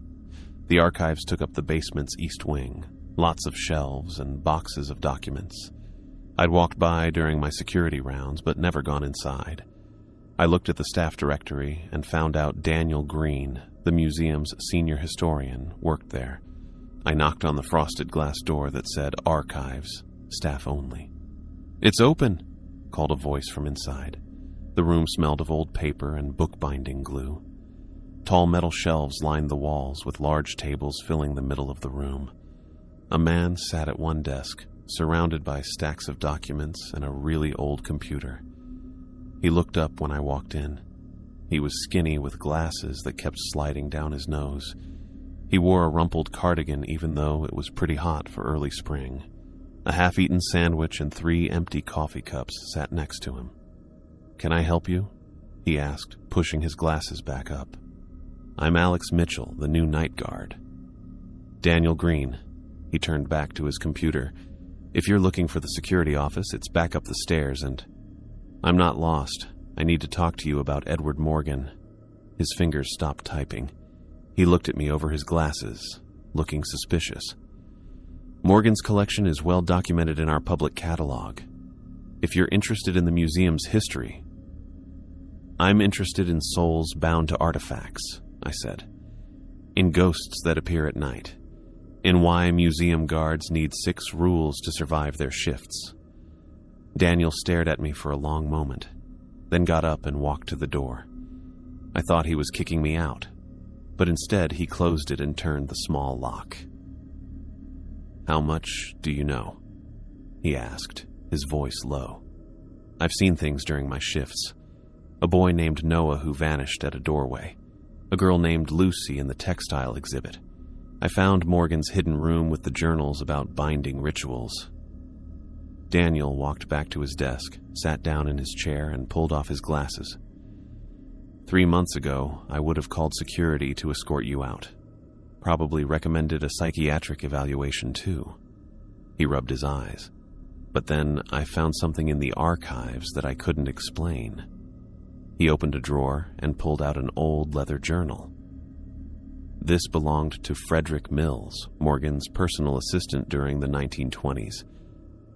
The archives took up the basement's east wing, lots of shelves and boxes of documents. I'd walked by during my security rounds, but never gone inside. I looked at the staff directory and found out Daniel Green, the museum's senior historian, worked there. I knocked on the frosted glass door that said Archives, Staff Only. "It's open," called a voice from inside. The room smelled of old paper and bookbinding glue. Tall metal shelves lined the walls, with large tables filling the middle of the room. A man sat at one desk, surrounded by stacks of documents and a really old computer. He looked up when I walked in. He was skinny with glasses that kept sliding down his nose. He wore a rumpled cardigan even though it was pretty hot for early spring. A half-eaten sandwich and 3 empty coffee cups sat next to him. "Can I help you?" he asked, pushing his glasses back up. "I'm Alex Mitchell, the new night guard." "Daniel Green." He turned back to his computer. "If you're looking for the security office, it's back up the stairs and—" "I'm not lost. I need to talk to you about Edward Morgan." His fingers stopped typing. He looked at me over his glasses, looking suspicious. "Morgan's collection is well documented in our public catalog. If you're interested in the museum's history—" "I'm interested in souls bound to artifacts," I said. "In ghosts that appear at night. In why museum guards need 6 rules to survive their shifts." Daniel stared at me for a long moment, then got up and walked to the door. I thought he was kicking me out, but instead he closed it and turned the small lock. "How much do you know?" he asked, his voice low. "I've seen things during my shifts. A boy named Noah who vanished at a doorway. A girl named Lucy in the textile exhibit. I found Morgan's hidden room with the journals about binding rituals." Daniel walked back to his desk, sat down in his chair, and pulled off his glasses. 3 months ago, I would have called security to escort you out. Probably recommended a psychiatric evaluation too. He rubbed his eyes. But then I found something in the archives that I couldn't explain. He opened a drawer and pulled out an old leather journal. This belonged to Frederick Mills, Morgan's personal assistant during the 1920s.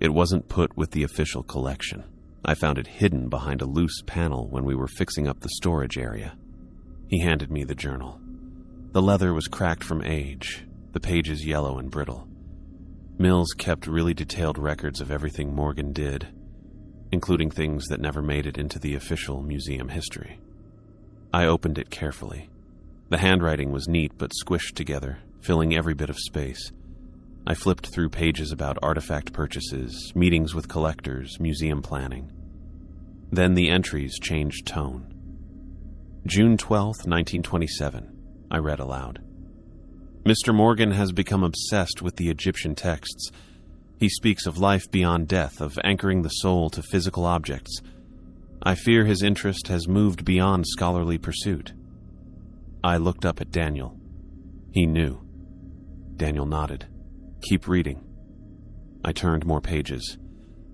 It wasn't put with the official collection. I found it hidden behind a loose panel when we were fixing up the storage area. He handed me the journal. The leather was cracked from age, the pages yellow and brittle. Mills kept really detailed records of everything Morgan did, including things that never made it into the official museum history. I opened it carefully. The handwriting was neat but squished together, filling every bit of space. I flipped through pages about artifact purchases, meetings with collectors, museum planning. Then the entries changed tone. "June 12th, 1927, I read aloud. "Mr. Morgan has become obsessed with the Egyptian texts. He speaks of life beyond death, of anchoring the soul to physical objects. I fear his interest has moved beyond scholarly pursuit." I looked up at Daniel. He knew. Daniel nodded. "Keep reading." I turned more pages.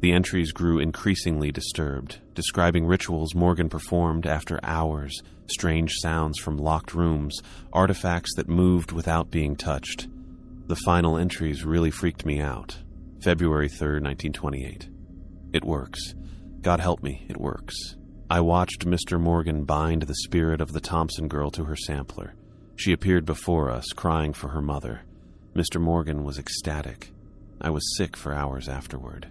The entries grew increasingly disturbed, describing rituals Morgan performed after hours, strange sounds from locked rooms, artifacts that moved without being touched. The final entries really freaked me out. February 3rd, 1928. It works. God help me, it works. I watched Mr. Morgan bind the spirit of the Thompson girl to her sampler. She appeared before us, crying for her mother. Mr. Morgan was ecstatic. I was sick for hours afterward.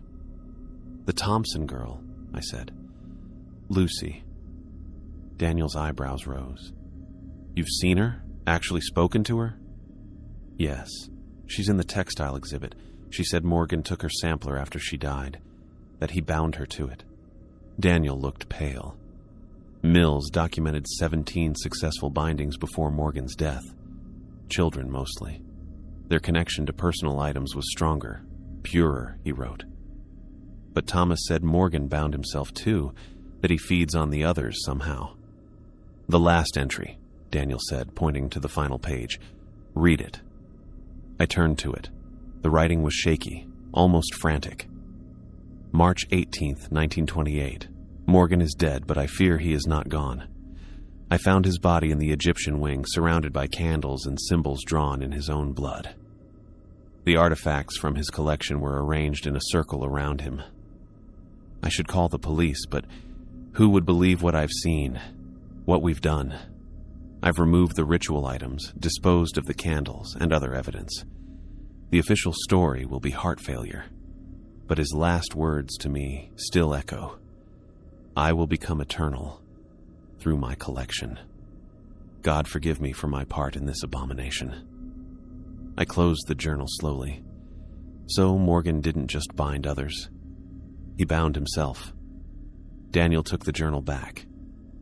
"The Thompson girl," I said. "Lucy." Daniel's eyebrows rose. "You've seen her? Actually spoken to her?" "Yes. She's in the textile exhibit. She said Morgan took her sampler after she died, that he bound her to it." Daniel looked pale. Mills documented 17 successful bindings before Morgan's death. Children, mostly. Their connection to personal items was stronger, purer, he wrote. But Thomas said Morgan bound himself too, that he feeds on the others somehow. "The last entry," Daniel said, pointing to the final page. "Read it." I turned to it. The writing was shaky, almost frantic. March 18th, 1928. Morgan is dead, but I fear he is not gone. I found his body in the Egyptian wing, surrounded by candles and symbols drawn in his own blood. The artifacts from his collection were arranged in a circle around him. I should call the police, but who would believe what I've seen, what we've done? I've removed the ritual items, disposed of the candles and other evidence. The official story will be heart failure, but his last words to me still echo. I will become eternal through my collection. God forgive me for my part in this abomination. I closed the journal slowly. So Morgan didn't just bind others. He bound himself. Daniel took the journal back,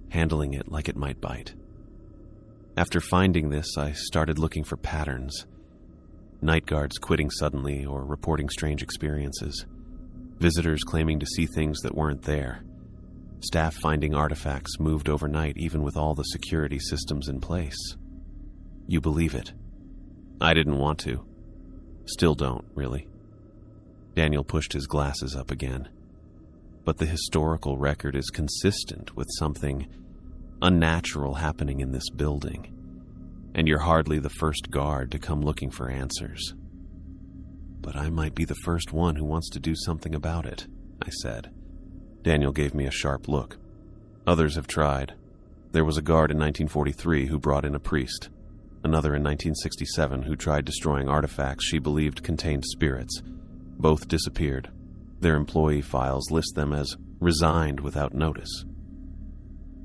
handling it like it might bite. After finding this, I started looking for patterns. Night guards quitting suddenly or reporting strange experiences. Visitors claiming to see things that weren't there. Staff finding artifacts moved overnight even with all the security systems in place. You believe it? I didn't want to. Still don't, really. Daniel pushed his glasses up again. But the historical record is consistent with something unnatural happening in this building, and you're hardly the first guard to come looking for answers. But I might be the first one who wants to do something about it, I said. Daniel gave me a sharp look. Others have tried. There was a guard in 1943 who brought in a priest. Another in 1967 who tried destroying artifacts she believed contained spirits. Both disappeared. Their employee files list them as resigned without notice.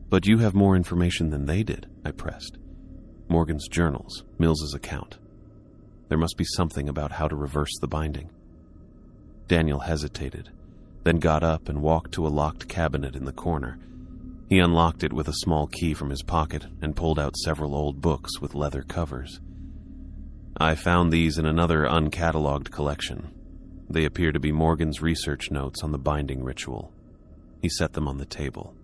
But you have more information than they did, I pressed. Morgan's journals, Mills's account. There must be something about how to reverse the binding. Daniel hesitated, then got up and walked to a locked cabinet in the corner. He unlocked it with a small key from his pocket and pulled out several old books with leather covers. I found these in another uncatalogued collection. They appear to be Morgan's research notes on the binding ritual. He set them on the table.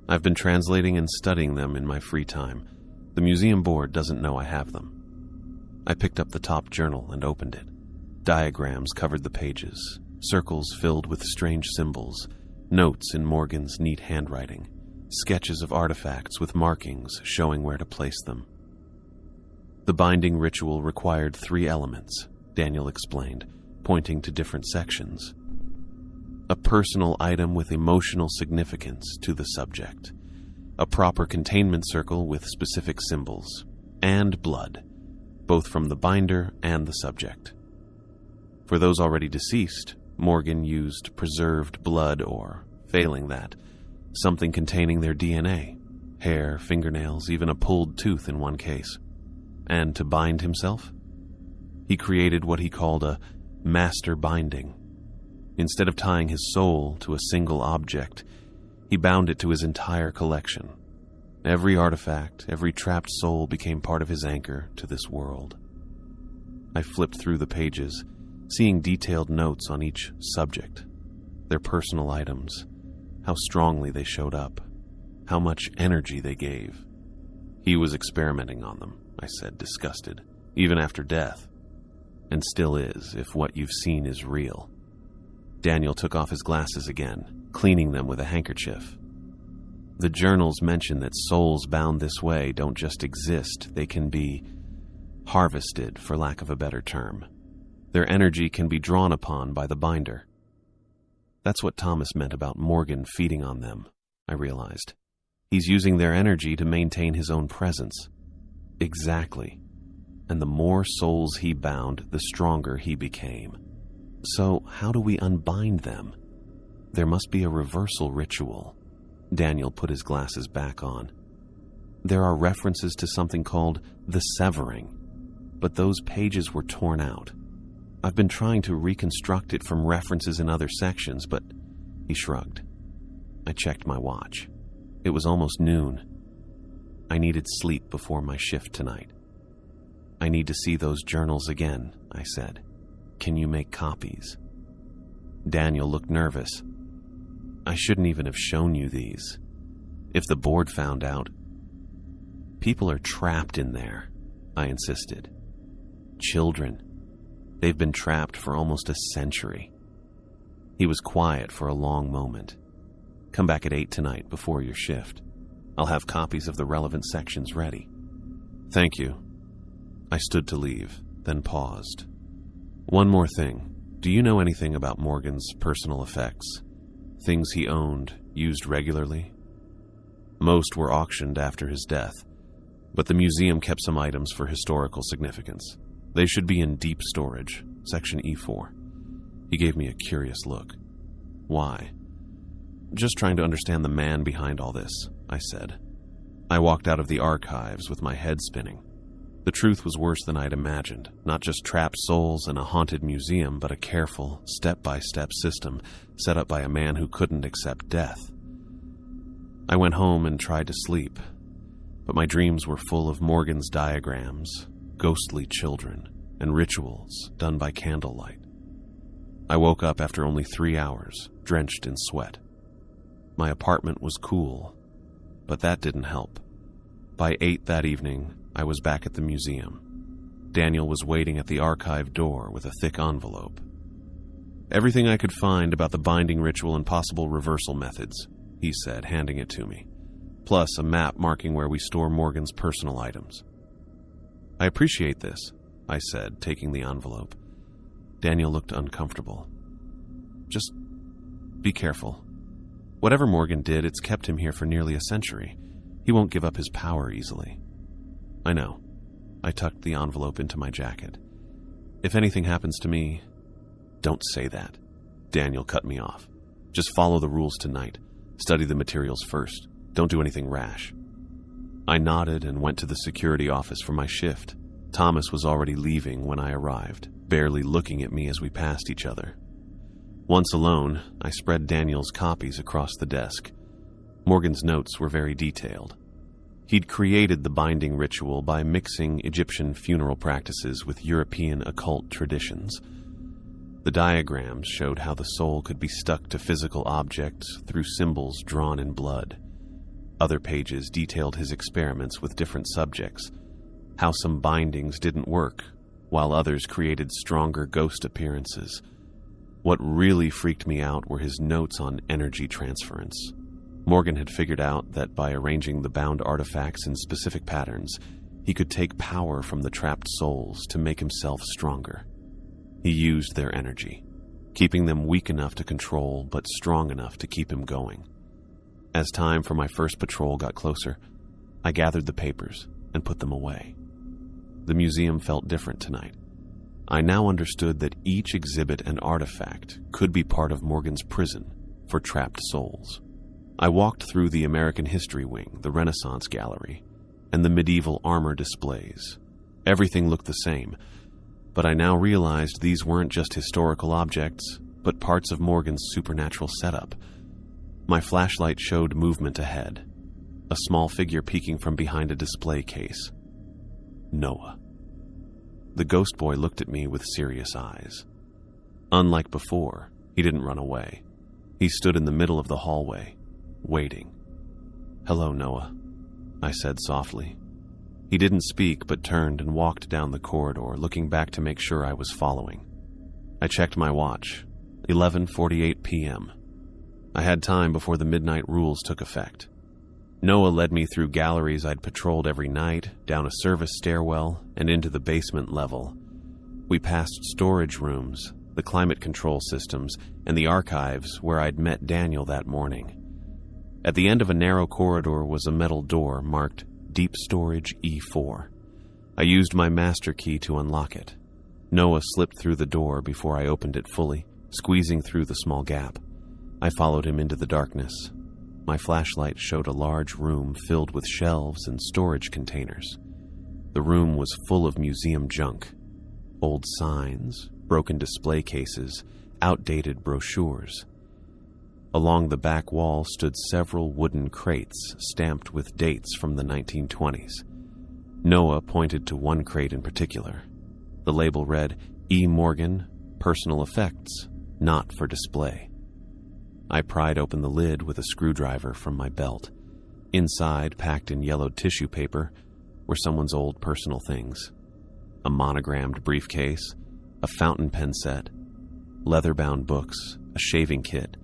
I've been translating and studying them in my free time. The museum board doesn't know I have them. I picked up the top journal and opened it. Diagrams covered the pages, circles filled with strange symbols, notes in Morgan's neat handwriting, sketches of artifacts with markings showing where to place them. The binding ritual required 3 elements, Daniel explained, pointing to different sections. A personal item with emotional significance to the subject, a proper containment circle with specific symbols, and blood, both from the binder and the subject. For those already deceased, Morgan used preserved blood or, failing that, something containing their DNA, hair, fingernails, even a pulled tooth in one case. And to bind himself, he created what he called a master binding. Instead of tying his soul to a single object, he bound it to his entire collection. Every artifact, every trapped soul became part of his anchor to this world. I flipped through the pages, seeing detailed notes on each subject, their personal items, how strongly they showed up, how much energy they gave. He was experimenting on them, I said, disgusted, even after death, and still is if what you've seen is real. Daniel took off his glasses again, cleaning them with a handkerchief. The journals mention that souls bound this way don't just exist, they can be harvested, for lack of a better term. Their energy can be drawn upon by the binder. That's what Thomas meant about Morgan feeding on them, I realized. He's using their energy to maintain his own presence. Exactly. And the more souls he bound, the stronger he became. So how do we unbind them? There must be a reversal ritual. Daniel put his glasses back on. There are references to something called the severing, but those pages were torn out. I've been trying to reconstruct it from references in other sections, but he shrugged. I checked my watch. It was almost noon. I needed sleep before my shift tonight. I need to see those journals again, I said. Can you make copies? Daniel looked nervous. I shouldn't even have shown you these. If the board found out. People are trapped in there, I insisted. Children. They've been trapped for almost a century. He was quiet for a long moment. Come back at 8 tonight before your shift. I'll have copies of the relevant sections ready. Thank you. I stood to leave, then paused. One more thing. Do you know anything about Morgan's personal effects? Things he owned, used regularly? Most were auctioned after his death, but the museum kept some items for historical significance. They should be in deep storage, section E4. He gave me a curious look. Why? Just trying to understand the man behind all this, I said. I walked out of the archives with my head spinning. The truth was worse than I'd imagined. Not just trapped souls in a haunted museum, but a careful, step-by-step system set up by a man who couldn't accept death. I went home and tried to sleep, but my dreams were full of Morgan's diagrams, ghostly children, and rituals done by candlelight. I woke up after only 3 hours, drenched in sweat. My apartment was cool, but that didn't help. By 8 that evening, I was back at the museum. Daniel was waiting at the archive door with a thick envelope. Everything I could find about the binding ritual and possible reversal methods, he said, handing it to me, plus a map marking where we store Morgan's personal items. I appreciate this, I said, taking the envelope. Daniel looked uncomfortable. Just be careful. Whatever Morgan did, it's kept him here for nearly a century. He won't give up his power easily. I know. I tucked the envelope into my jacket. If anything happens to me, don't say that. Daniel cut me off. Just follow the rules tonight. Study the materials first. Don't do anything rash. I nodded and went to the security office for my shift. Thomas was already leaving when I arrived, barely looking at me as we passed each other. Once alone, I spread Daniel's copies across the desk. Morgan's notes were very detailed. He'd created the binding ritual by mixing Egyptian funeral practices with European occult traditions. The diagrams showed how the soul could be stuck to physical objects through symbols drawn in blood. Other pages detailed his experiments with different subjects, how some bindings didn't work, while others created stronger ghost appearances. What really freaked me out were his notes on energy transference. Morgan had figured out that by arranging the bound artifacts in specific patterns, he could take power from the trapped souls to make himself stronger. He used their energy, keeping them weak enough to control but strong enough to keep him going. As time for my first patrol got closer, I gathered the papers and put them away. The museum felt different tonight. I now understood that each exhibit and artifact could be part of Morgan's prison for trapped souls. I walked through the American History Wing, the Renaissance Gallery, and the medieval armor displays. Everything looked the same, but I now realized these weren't just historical objects, but parts of Morgan's supernatural setup. My flashlight showed movement ahead, a small figure peeking from behind a display case. Noah. The ghost boy looked at me with serious eyes. Unlike before, he didn't run away. He stood in the middle of the hallway, waiting. "Hello, Noah," I said softly. He didn't speak, but turned and walked down the corridor, looking back to make sure I was following. I checked my watch. 11:48 p.m. I had time before the midnight rules took effect. Noah led me through galleries I'd patrolled every night, down a service stairwell, and into the basement level. We passed storage rooms, the climate control systems, and the archives where I'd met Daniel that morning. At the end of a narrow corridor was a metal door marked Deep Storage E4. I used my master key to unlock it. Noah slipped through the door before I opened it fully, squeezing through the small gap. I followed him into the darkness. My flashlight showed a large room filled with shelves and storage containers. The room was full of museum junk. Old signs, broken display cases, outdated brochures. Along the back wall stood several wooden crates stamped with dates from the 1920s. Noah pointed to one crate in particular. The label read, E. Morgan, Personal Effects, Not for Display. I pried open the lid with a screwdriver from my belt. Inside, packed in yellowed tissue paper, were someone's old personal things. A monogrammed briefcase, a fountain pen set, leather-bound books, a shaving kit,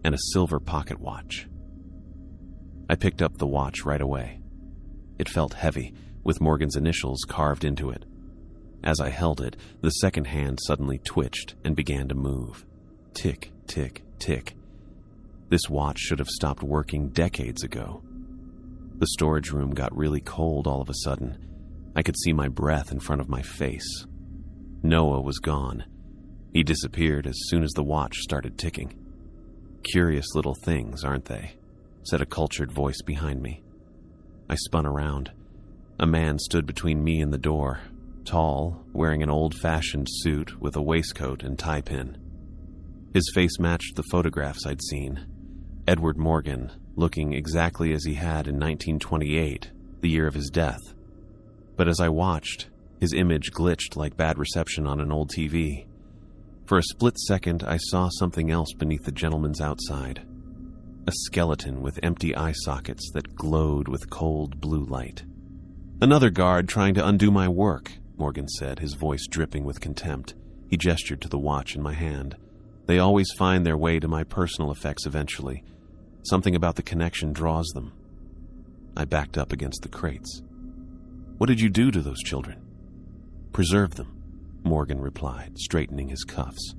and a silver pocket watch. I picked up the watch right away. It felt heavy, with Morgan's initials carved into it. As I held it, the second hand suddenly twitched and began to move. Tick, tick, tick. This watch should have stopped working decades ago. The storage room got really cold all of a sudden. I could see my breath in front of my face. Noah was gone. He disappeared as soon as the watch started ticking. Curious little things, aren't they? Said a cultured voice behind me. I spun around. A man stood between me and the door, tall, wearing an old-fashioned suit with a waistcoat and tie pin. His face matched the photographs I'd seen. Edward Morgan, looking exactly as he had in 1928, the year of his death. But as I watched, his image glitched like bad reception on an old TV. For a split second, I saw something else beneath the gentleman's outside. A skeleton with empty eye sockets that glowed with cold blue light. Another guard trying to undo my work, Morgan said, his voice dripping with contempt. He gestured to the watch in my hand. They always find their way to my personal effects eventually. Something about the connection draws them. I backed up against the crates. What did you do to those children? Preserve them, Morgan replied, straightening his cuffs.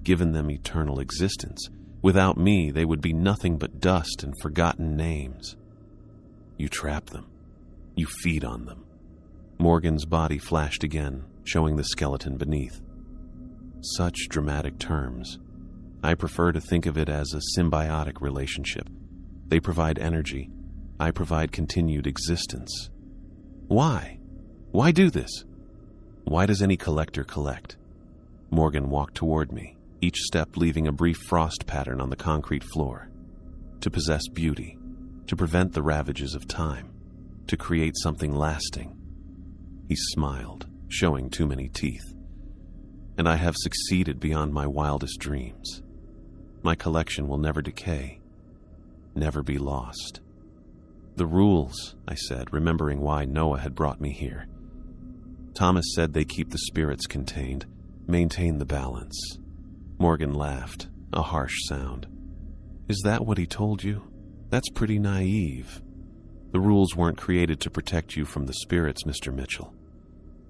Given them eternal existence. Without me, they would be nothing but dust and forgotten names. You trap them. You feed on them. Morgan's body flashed again, showing the skeleton beneath. Such dramatic terms. I prefer to think of it as a symbiotic relationship. They provide energy. I provide continued existence. Why? Why do this? Why does any collector collect? Morgan walked toward me, each step leaving a brief frost pattern on the concrete floor. To possess beauty, to prevent the ravages of time, to create something lasting. He smiled, showing too many teeth. And I have succeeded beyond my wildest dreams. My collection will never decay, never be lost. The rules, I said, remembering why Noah had brought me here. Thomas said they keep the spirits contained, maintain the balance. Morgan laughed, a harsh sound. Is that what he told you? That's pretty naive. The rules weren't created to protect you from the spirits, Mr. Mitchell.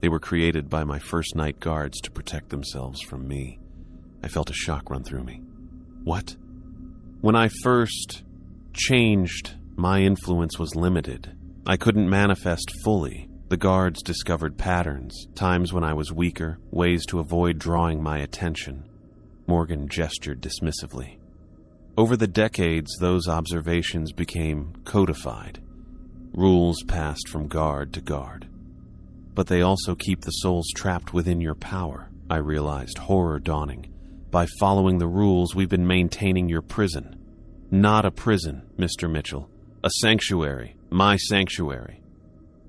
They were created by my first night guards to protect themselves from me. I felt a shock run through me. What? When I first changed, my influence was limited. I couldn't manifest fully. The guards discovered patterns, times when I was weaker, ways to avoid drawing my attention. Morgan gestured dismissively. Over the decades, those observations became codified. Rules passed from guard to guard. But they also keep the souls trapped within your power, I realized, horror dawning. By following the rules, we've been maintaining your prison. Not a prison, Mr. Mitchell. A sanctuary. My sanctuary.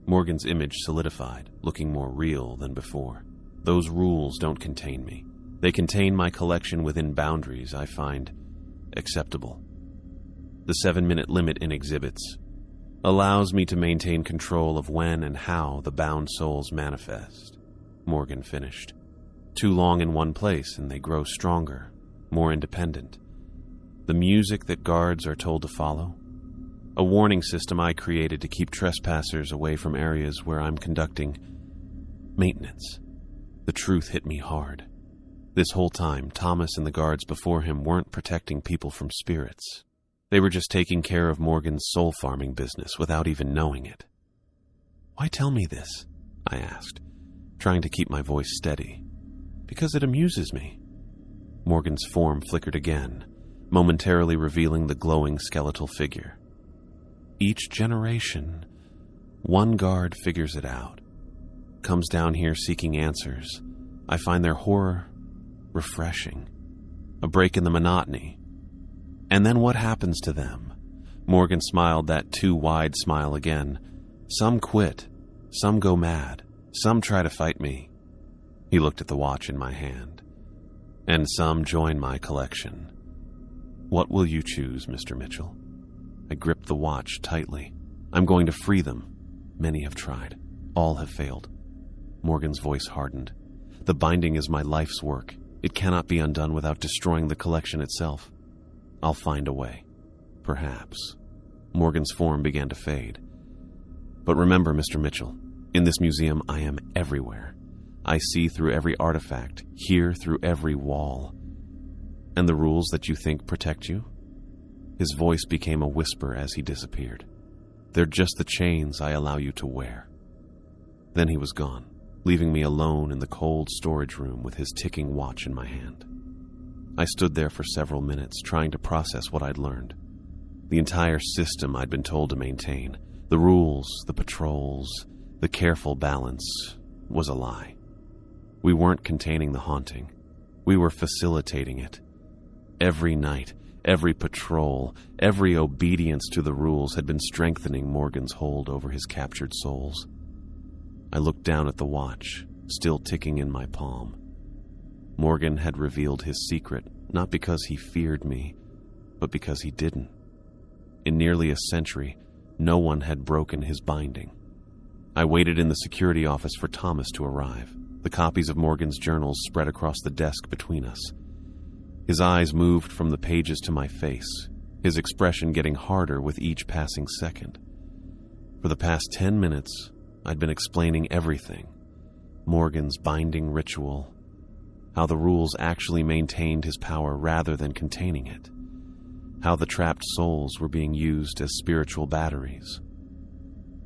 Morgan's image solidified, looking more real than before. Those rules don't contain me. They contain my collection within boundaries I find acceptable. The 7-minute limit in exhibits allows me to maintain control of when and how the bound souls manifest. Morgan finished. Too long in one place and they grow stronger. more independent. The music that guards are told to follow. A warning system I created to keep trespassers away from areas where I'm conducting maintenance. The truth hit me hard. This whole time, Thomas and the guards before him weren't protecting people from spirits. They were just taking care of Morgan's soul farming business without even knowing it. "Why tell me this?" I asked, trying to keep my voice steady. "Because it amuses me." Morgan's form flickered again, momentarily revealing the glowing skeletal figure. Each generation, one guard figures it out, comes down here seeking answers. I find their horror refreshing, a break in the monotony. And then what happens to them? Morgan smiled that too wide smile again. Some quit, some go mad, some try to fight me. He looked at the watch in my hand. And some join my collection. What will you choose, Mr. Mitchell? I gripped the watch tightly. I'm going to free them. Many have tried. All have failed. Morgan's voice hardened. The binding is my life's work. It cannot be undone without destroying the collection itself. I'll find a way. Perhaps. Morgan's form began to fade. But remember, Mr. Mitchell, in this museum I am everywhere. I see through every artifact, hear through every wall. And the rules that you think protect you? His voice became a whisper as he disappeared. They're just the chains I allow you to wear. Then he was gone, leaving me alone in the cold storage room with his ticking watch in my hand. I stood there for several minutes, trying to process what I'd learned. The entire system I'd been told to maintain, the rules, the patrols, the careful balance, was a lie. We weren't containing the haunting. We were facilitating it. Every night, every patrol, every obedience to the rules had been strengthening Morgan's hold over his captured souls. I looked down at the watch, still ticking in my palm. Morgan had revealed his secret, not because he feared me, but because he didn't. In nearly a century, no one had broken his binding. I waited in the security office for Thomas to arrive. The copies of Morgan's journals spread across the desk between us. His eyes moved from the pages to my face, his expression getting harder with each passing second. For the past 10 minutes, I'd been explaining everything. Morgan's binding ritual, how the rules actually maintained his power rather than containing it, how the trapped souls were being used as spiritual batteries.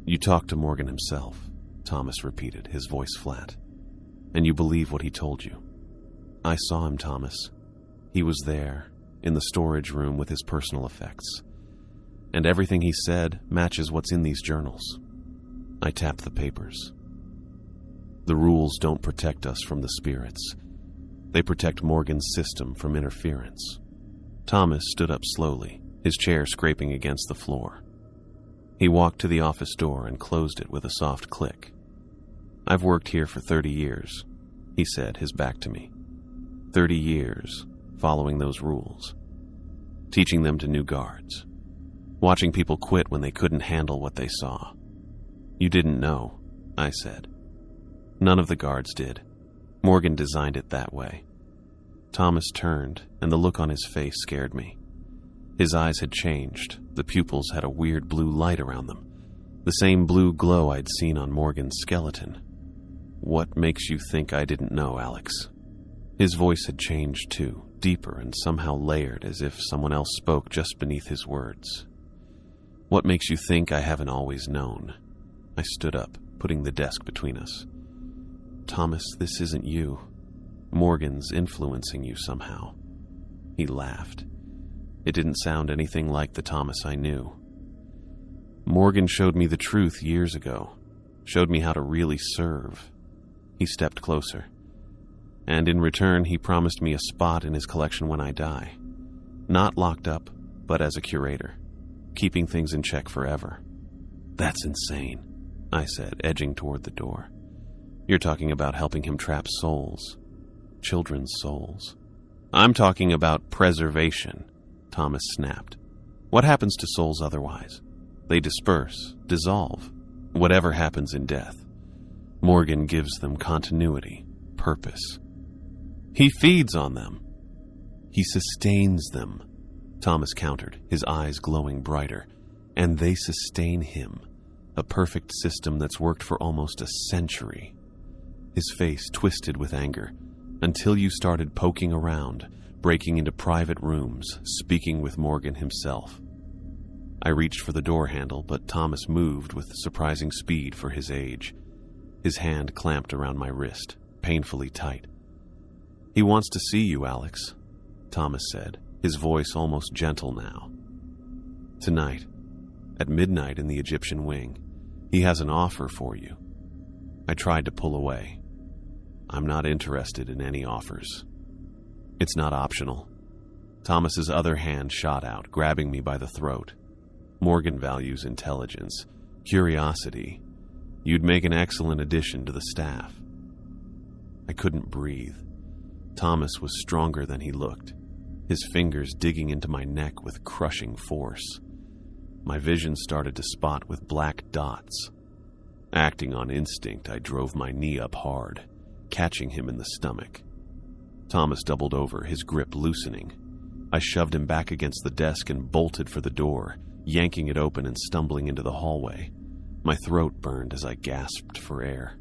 "You talked to Morgan himself," Thomas repeated, his voice flat. "And you believe what he told you." "I saw him, Thomas. He was there, in the storage room with his personal effects. And everything he said matches what's in these journals." I tapped the papers. "The rules don't protect us from the spirits. They protect Morgan's system from interference." Thomas stood up slowly, his chair scraping against the floor. He walked to the office door and closed it with a soft click. "I've worked here for 30 years, he said, his back to me. 30 years, following those rules. Teaching them to new guards. Watching people quit when they couldn't handle what they saw. You didn't know," I said. "None of the guards did. Morgan designed it that way." Thomas turned, and the look on his face scared me. His eyes had changed. The pupils had a weird blue light around them, the same blue glow I'd seen on Morgan's skeleton. "What makes you think I didn't know, Alex?" His voice had changed too, deeper and somehow layered, as if someone else spoke just beneath his words. "What makes you think I haven't always known?" I stood up, putting the desk between us. "Thomas, this isn't you. Morgan's influencing you somehow." He laughed. It didn't sound anything like the Thomas I knew. "Morgan showed me the truth years ago, showed me how to really serve." He stepped closer. "And in return, he promised me a spot in his collection when I die. Not locked up, but as a curator, keeping things in check forever." "That's insane," I said, edging toward the door. "You're talking about helping him trap souls. Children's souls." "I'm talking about preservation," Thomas snapped. "What happens to souls otherwise? They disperse, dissolve, whatever happens in death. Morgan gives them continuity, purpose. He feeds on them." He sustains them, Thomas countered, his eyes glowing brighter. And they sustain him, a perfect system that's worked for almost a century. His face twisted with anger, until you started poking around, breaking into private rooms, speaking with Morgan himself. I reached for the door handle, but Thomas moved with surprising speed for his age. His hand clamped around my wrist, painfully tight. "He wants to see you, Alex," Thomas said, his voice almost gentle now. "Tonight, at midnight in the Egyptian wing, he has an offer for you." I tried to pull away. "I'm not interested in any offers." "It's not optional." Thomas's other hand shot out, grabbing me by the throat. "Morgan values intelligence, curiosity. You'd make an excellent addition to the staff." I couldn't breathe. Thomas was stronger than he looked, his fingers digging into my neck with crushing force. My vision started to spot with black dots. Acting on instinct, I drove my knee up hard, catching him in the stomach. Thomas doubled over, his grip loosening. I shoved him back against the desk and bolted for the door, yanking it open and stumbling into the hallway. My throat burned as I gasped for air.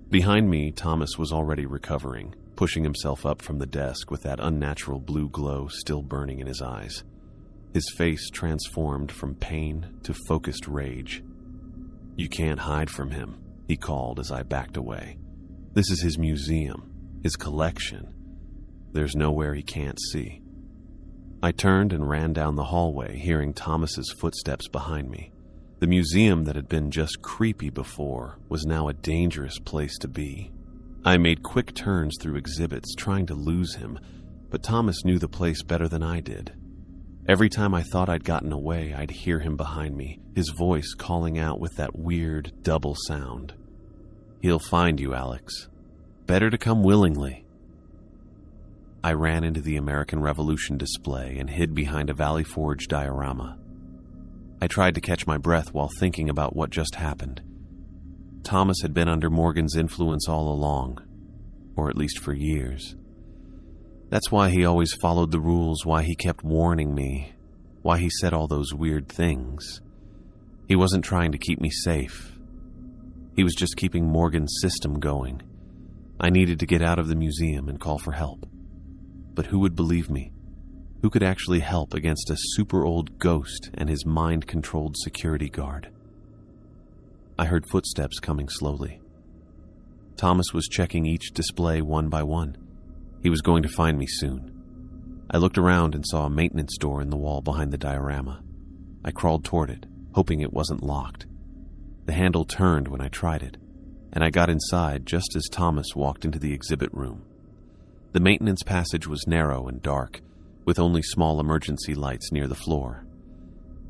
Behind me, Thomas was already recovering, pushing himself up from the desk with that unnatural blue glow still burning in his eyes. His face transformed from pain to focused rage. "You can't hide from him," he called as I backed away. "This is his museum, his collection. There's nowhere he can't see." I turned and ran down the hallway, hearing Thomas's footsteps behind me. The museum that had been just creepy before was now a dangerous place to be. I made quick turns through exhibits, trying to lose him, but Thomas knew the place better than I did. Every time I thought I'd gotten away, I'd hear him behind me, his voice calling out with that weird double sound. "He'll find you, Alex. Better to come willingly." I ran into the American Revolution display and hid behind a Valley Forge diorama. I tried to catch my breath while thinking about what just happened. Thomas had been under Morgan's influence all along, or at least for years. That's why he always followed the rules, why he kept warning me, why he said all those weird things. He wasn't trying to keep me safe. He was just keeping Morgan's system going. I needed to get out of the museum and call for help. But who would believe me? Who could actually help against a super old ghost and his mind-controlled security guard? I heard footsteps coming slowly. Thomas was checking each display one by one. He was going to find me soon. I looked around and saw a maintenance door in the wall behind the diorama. I crawled toward it, hoping it wasn't locked. The handle turned when I tried it, and I got inside just as Thomas walked into the exhibit room. The maintenance passage was narrow and dark, with only small emergency lights near the floor.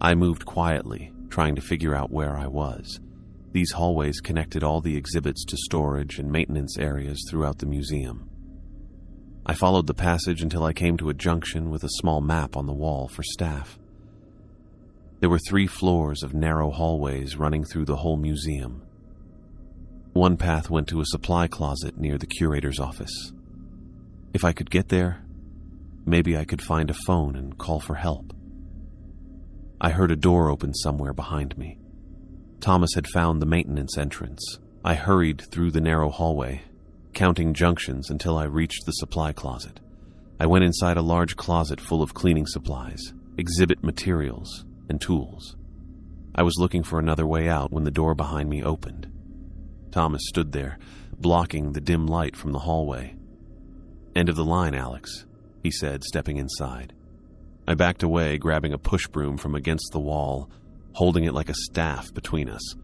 I moved quietly, trying to figure out where I was. These hallways connected all the exhibits to storage and maintenance areas throughout the museum. I followed the passage until I came to a junction with a small map on the wall for staff. There were 3 floors of narrow hallways running through the whole museum. One path went to a supply closet near the curator's office. If I could get there, maybe I could find a phone and call for help. I heard a door open somewhere behind me. Thomas had found the maintenance entrance. I hurried through the narrow hallway, counting junctions until I reached the supply closet. I went inside a large closet full of cleaning supplies, exhibit materials, and tools. I was looking for another way out when the door behind me opened. Thomas stood there, blocking the dim light from the hallway. "End of the line, Alex," he said, stepping inside. I backed away, grabbing a push broom from against the wall, holding it like a staff between us.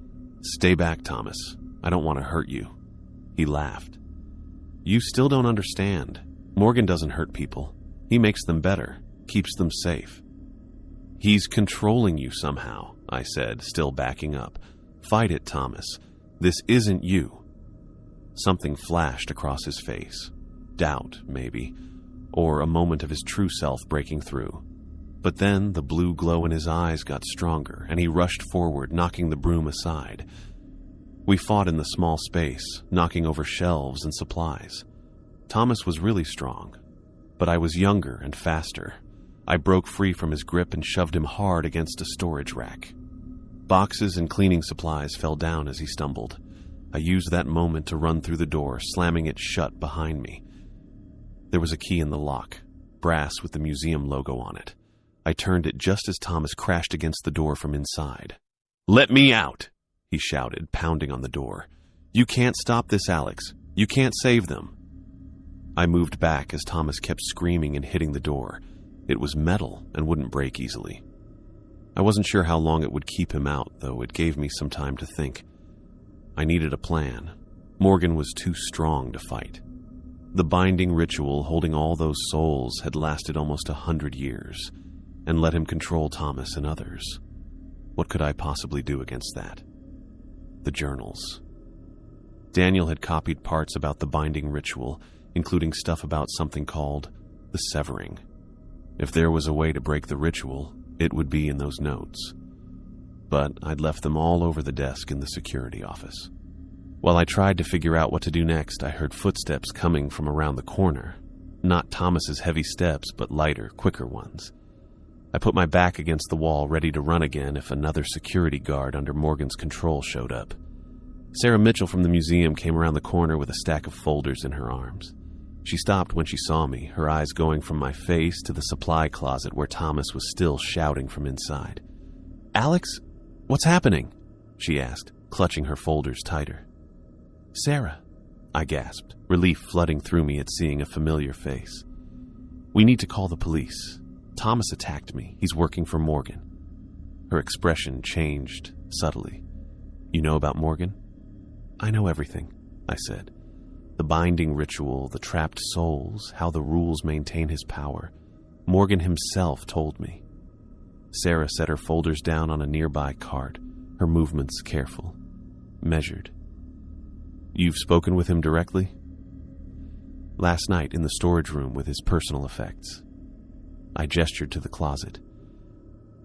"Stay back, Thomas. I don't want to hurt you." He laughed. "You still don't understand. Morgan doesn't hurt people. He makes them better, keeps them safe." "He's controlling you somehow," I said, still backing up. "Fight it, Thomas. This isn't you." Something flashed across his face. Doubt, maybe, or a moment of his true self breaking through. But then the blue glow in his eyes got stronger, and he rushed forward, knocking the broom aside. We fought in the small space, knocking over shelves and supplies. Thomas was really strong. but I was younger and faster. I broke free from his grip and shoved him hard against a storage rack. Boxes and cleaning supplies fell down as he stumbled. I used that moment to run through the door, slamming it shut behind me. There was a key in the lock, brass with the museum logo on it. I turned it just as Thomas crashed against the door from inside. "Let me out!" he shouted, pounding on the door. "You can't stop this, Alex. You can't save them." I moved back as Thomas kept screaming and hitting the door. It was metal and wouldn't break easily. I wasn't sure how long it would keep him out, though it gave me some time to think. I needed a plan. Morgan was too strong to fight. The binding ritual holding all those souls had lasted almost 100 years, and let him control Thomas and others. What could I possibly do against that? The journals. Daniel had copied parts about the binding ritual, including stuff about something called the severing. If there was a way to break the ritual, it would be in those notes. But I'd left them all over the desk in the security office. While I tried to figure out what to do next, I heard footsteps coming from around the corner. Not Thomas's heavy steps, but lighter, quicker ones. I put my back against the wall, ready to run again if another security guard under Morgan's control showed up. Sarah Mitchell from the museum came around the corner with a stack of folders in her arms. She stopped when she saw me, her eyes going from my face to the supply closet where Thomas was still shouting from inside. "Alex, what's happening?" she asked, clutching her folders tighter. "Sarah," I gasped, relief flooding through me at seeing a familiar face. "We need to call the police. Thomas attacked me. He's working for Morgan." Her expression changed subtly. "You know about Morgan?" "I know everything," I said. "The binding ritual, the trapped souls, how the rules maintain his power. Morgan himself told me." Sarah set her folders down on a nearby cart, her movements careful, measured. "You've spoken with him directly?" "Last night in the storage room with his personal effects." I gestured to the closet.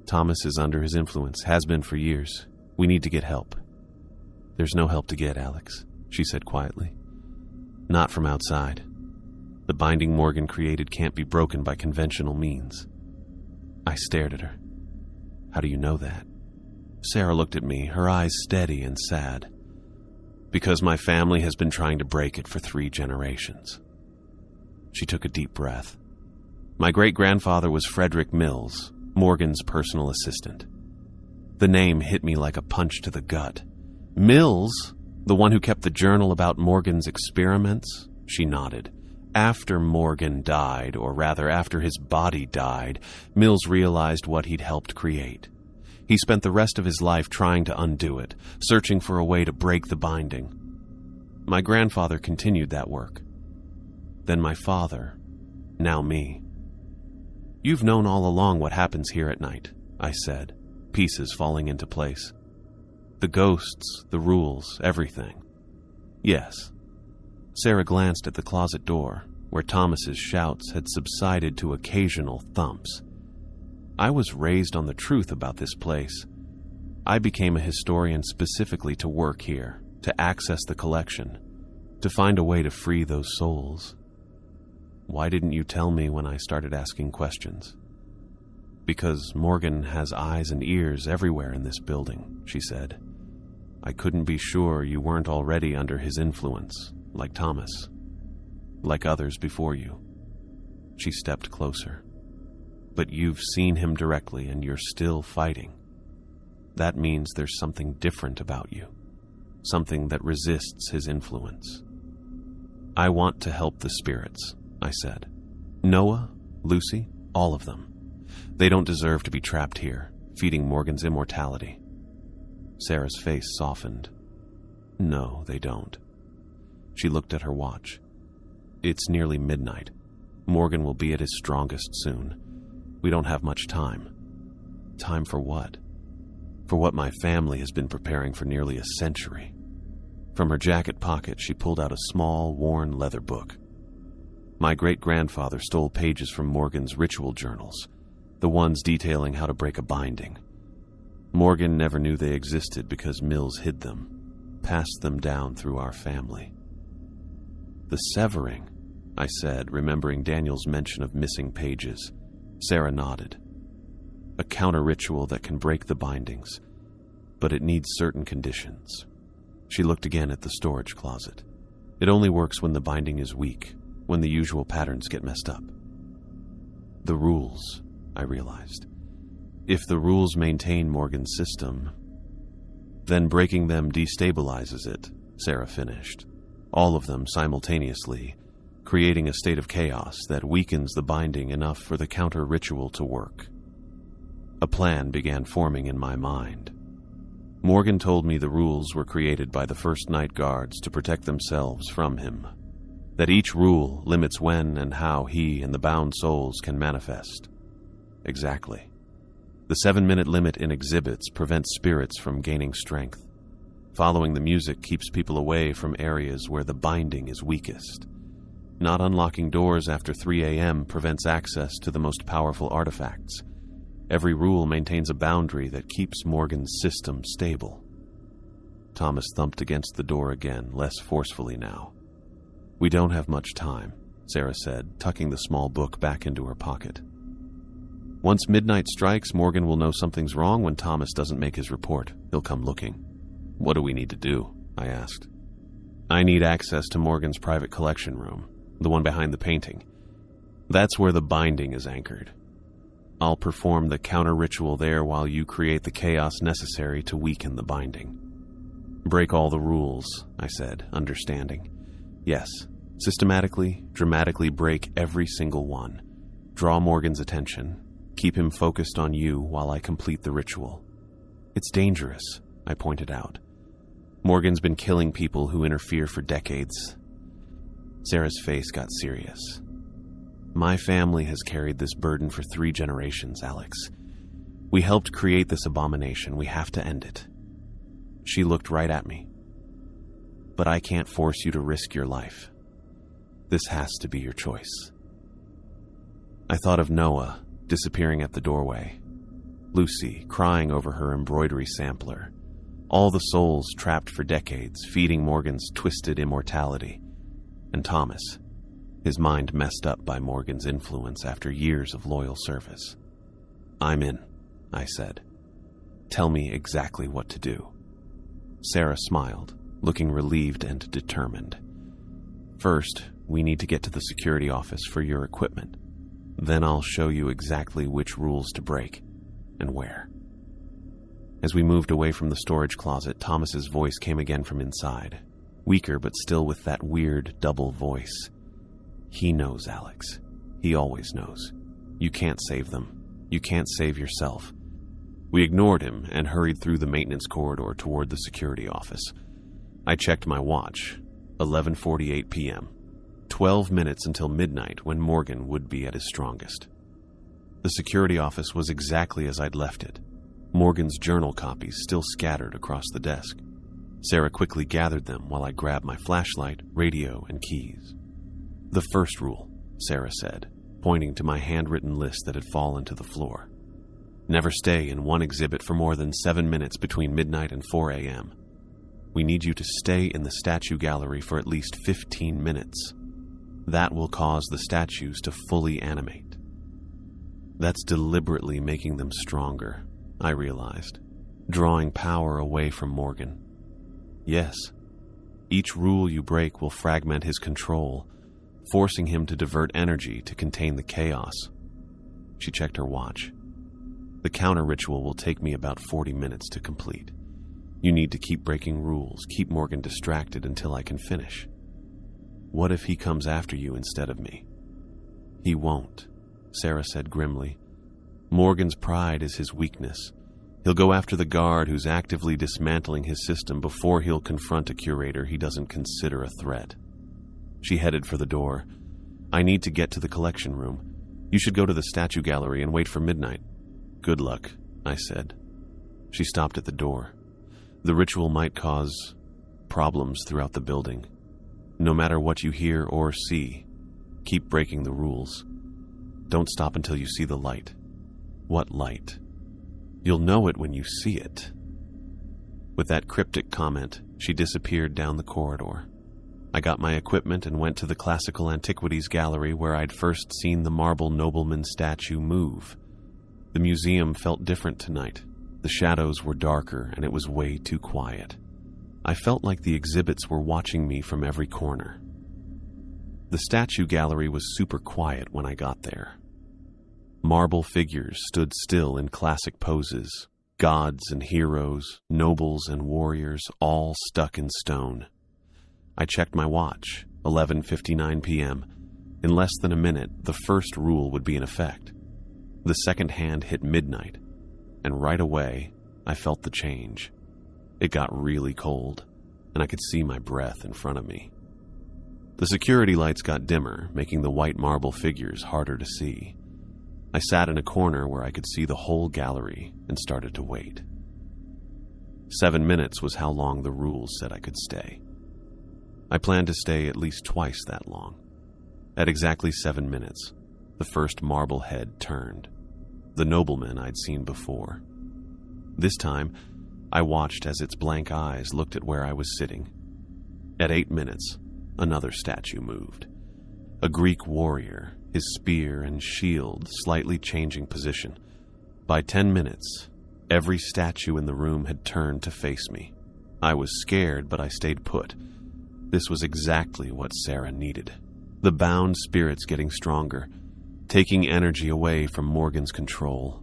"Thomas is under his influence, has been for years. We need to get help." "There's no help to get, Alex," she said quietly. "Not from outside. The binding Morgan created can't be broken by conventional means." I stared at her. "How do you know that?" Sarah looked at me, her eyes steady and sad. "Because my family has been trying to break it for 3 generations." She took a deep breath. "My great-grandfather was Frederick Mills, Morgan's personal assistant." The name hit me like a punch to the gut. "Mills? The one who kept the journal about Morgan's experiments?" She nodded. "After Morgan died, or rather after his body died, Mills realized what he'd helped create. He spent the rest of his life trying to undo it, searching for a way to break the binding. My grandfather continued that work. Then my father, now me." "You've known all along what happens here at night," I said, pieces falling into place. "The ghosts, the rules, everything." "Yes." Sarah glanced at the closet door, where Thomas's shouts had subsided to occasional thumps. "I was raised on the truth about this place. I became a historian specifically to work here, to access the collection, to find a way to free those souls." "Why didn't you tell me when I started asking questions?" "Because Morgan has eyes and ears everywhere in this building," she said. "I couldn't be sure you weren't already under his influence, like Thomas, like others before you." She stepped closer. "But you've seen him directly and you're still fighting. That means there's something different about you, something that resists his influence." "I want to help the spirits," I said. "Noah, Lucy, all of them. They don't deserve to be trapped here, feeding Morgan's immortality." Sarah's face softened. "No, they don't." She looked at her watch. "It's nearly midnight. Morgan will be at his strongest soon. We don't have much time." "Time for what?" "For what my family has been preparing for nearly a century." From her jacket pocket, she pulled out a small, worn leather book. My great-grandfather stole pages from Morgan's ritual journals, the ones detailing how to break a binding. Morgan never knew they existed because Mills hid them, passed them down through our family. "The severing," I said, remembering Daniel's mention of missing pages. Sarah nodded. A counter-ritual that can break the bindings, but it needs certain conditions. She looked again at the storage closet. It only works when the binding is weak, when the usual patterns get messed up. The rules, I realized. If the rules maintain Morgan's system, then breaking them destabilizes it, Sarah finished. All of them simultaneously, creating a state of chaos that weakens the binding enough for the counter-ritual to work. A plan began forming in my mind. Morgan told me the rules were created by the first night guards to protect themselves from him, that each rule limits when and how he and the bound souls can manifest. Exactly. The 7-minute limit in exhibits prevents spirits from gaining strength. Following the music keeps people away from areas where the binding is weakest. Not unlocking doors after 3 a.m. prevents access to the most powerful artifacts. Every rule maintains a boundary that keeps Morgan's system stable. Thomas thumped against the door again, less forcefully now. "We don't have much time," Sarah said, tucking the small book back into her pocket. "Once midnight strikes, Morgan will know something's wrong when Thomas doesn't make his report. He'll come looking." "What do we need to do?" I asked. "I need access to Morgan's private collection room, the one behind the painting. That's where the binding is anchored. I'll perform the counter-ritual there while you create the chaos necessary to weaken the binding." "Break all the rules," I said, understanding. "Yes, systematically, dramatically break every single one. Draw Morgan's attention. Keep him focused on you while I complete the ritual." "It's dangerous," I pointed out. "Morgan's been killing people who interfere for decades." Sarah's face got serious. "My family has carried this burden for 3 generations, Alex. We helped create this abomination. We have to end it." She looked right at me. "But I can't force you to risk your life. This has to be your choice." I thought of Noah disappearing at the doorway, Lucy crying over her embroidery sampler, all the souls trapped for decades, feeding Morgan's twisted immortality, and Thomas, his mind messed up by Morgan's influence after years of loyal service. "I'm in," I said. "Tell me exactly what to do." Sarah smiled, looking relieved and determined. "First, we need to get to the security office for your equipment. Then I'll show you exactly which rules to break and where." As we moved away from the storage closet, Thomas's voice came again from inside, weaker but still with that weird double voice. "He knows, Alex. He always knows. You can't save them. You can't save yourself." We ignored him and hurried through the maintenance corridor toward the security office. I checked my watch. 11:48 p.m. 12 minutes until midnight when Morgan would be at his strongest. The security office was exactly as I'd left it. Morgan's journal copies still scattered across the desk. Sarah quickly gathered them while I grabbed my flashlight, radio, and keys. "The first rule," Sarah said, pointing to my handwritten list that had fallen to the floor. "Never stay in one exhibit for more than 7 minutes between midnight and 4 a.m. We need you to stay in the statue gallery for at least 15 minutes. That will cause the statues to fully animate." That's deliberately making them stronger, I realized, drawing power away from Morgan. Yes, each rule you break will fragment his control, forcing him to divert energy to contain the chaos. She checked her watch. "The counter-ritual will take me about 40 minutes to complete. You need to keep breaking rules, keep Morgan distracted until I can finish." "What if he comes after you instead of me?" "He won't," Sarah said grimly. "Morgan's pride is his weakness. He'll go after the guard who's actively dismantling his system before he'll confront a curator he doesn't consider a threat." She headed for the door. "I need to get to the collection room. You should go to the statue gallery and wait for midnight." "Good luck," I said. She stopped at the door. "The ritual might cause problems throughout the building. No matter what you hear or see, keep breaking the rules. Don't stop until you see the light." "What light?" "You'll know it when you see it." With that cryptic comment, she disappeared down the corridor. I got my equipment and went to the Classical Antiquities Gallery where I'd first seen the marble nobleman statue move. The museum felt different tonight. The shadows were darker and it was way too quiet. I felt like the exhibits were watching me from every corner. The statue gallery was super quiet when I got there. Marble figures stood still in classic poses. Gods and heroes, nobles and warriors, all stuck in stone. I checked my watch, 11:59 p.m. In less than a minute, the first rule would be in effect. The second hand hit midnight, and right away, I felt the change. It got really cold, and I could see my breath in front of me. The security lights got dimmer, making the white marble figures harder to see. I sat in a corner where I could see the whole gallery and started to wait. 7 minutes was how long the rules said I could stay. I planned to stay at least twice that long. At exactly 7 minutes, the first marble head turned. The nobleman I'd seen before. This time, I watched as its blank eyes looked at where I was sitting. At 8 minutes, another statue moved. A Greek warrior, his spear and shield slightly changing position. By 10 minutes, every statue in the room had turned to face me. I was scared, but I stayed put. This was exactly what Sarah needed. The bound spirits getting stronger, taking energy away from Morgan's control.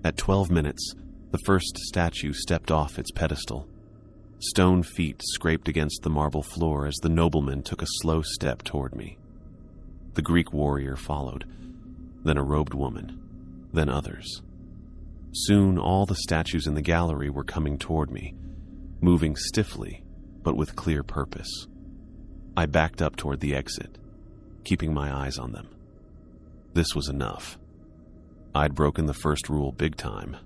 At 12 minutes, the first statue stepped off its pedestal. Stone feet scraped against the marble floor as the nobleman took a slow step toward me. The Greek warrior followed, then a robed woman, then others. Soon all the statues in the gallery were coming toward me, moving stiffly, but with clear purpose. I backed up toward the exit, keeping my eyes on them. This was enough. I'd broken the first rule big time.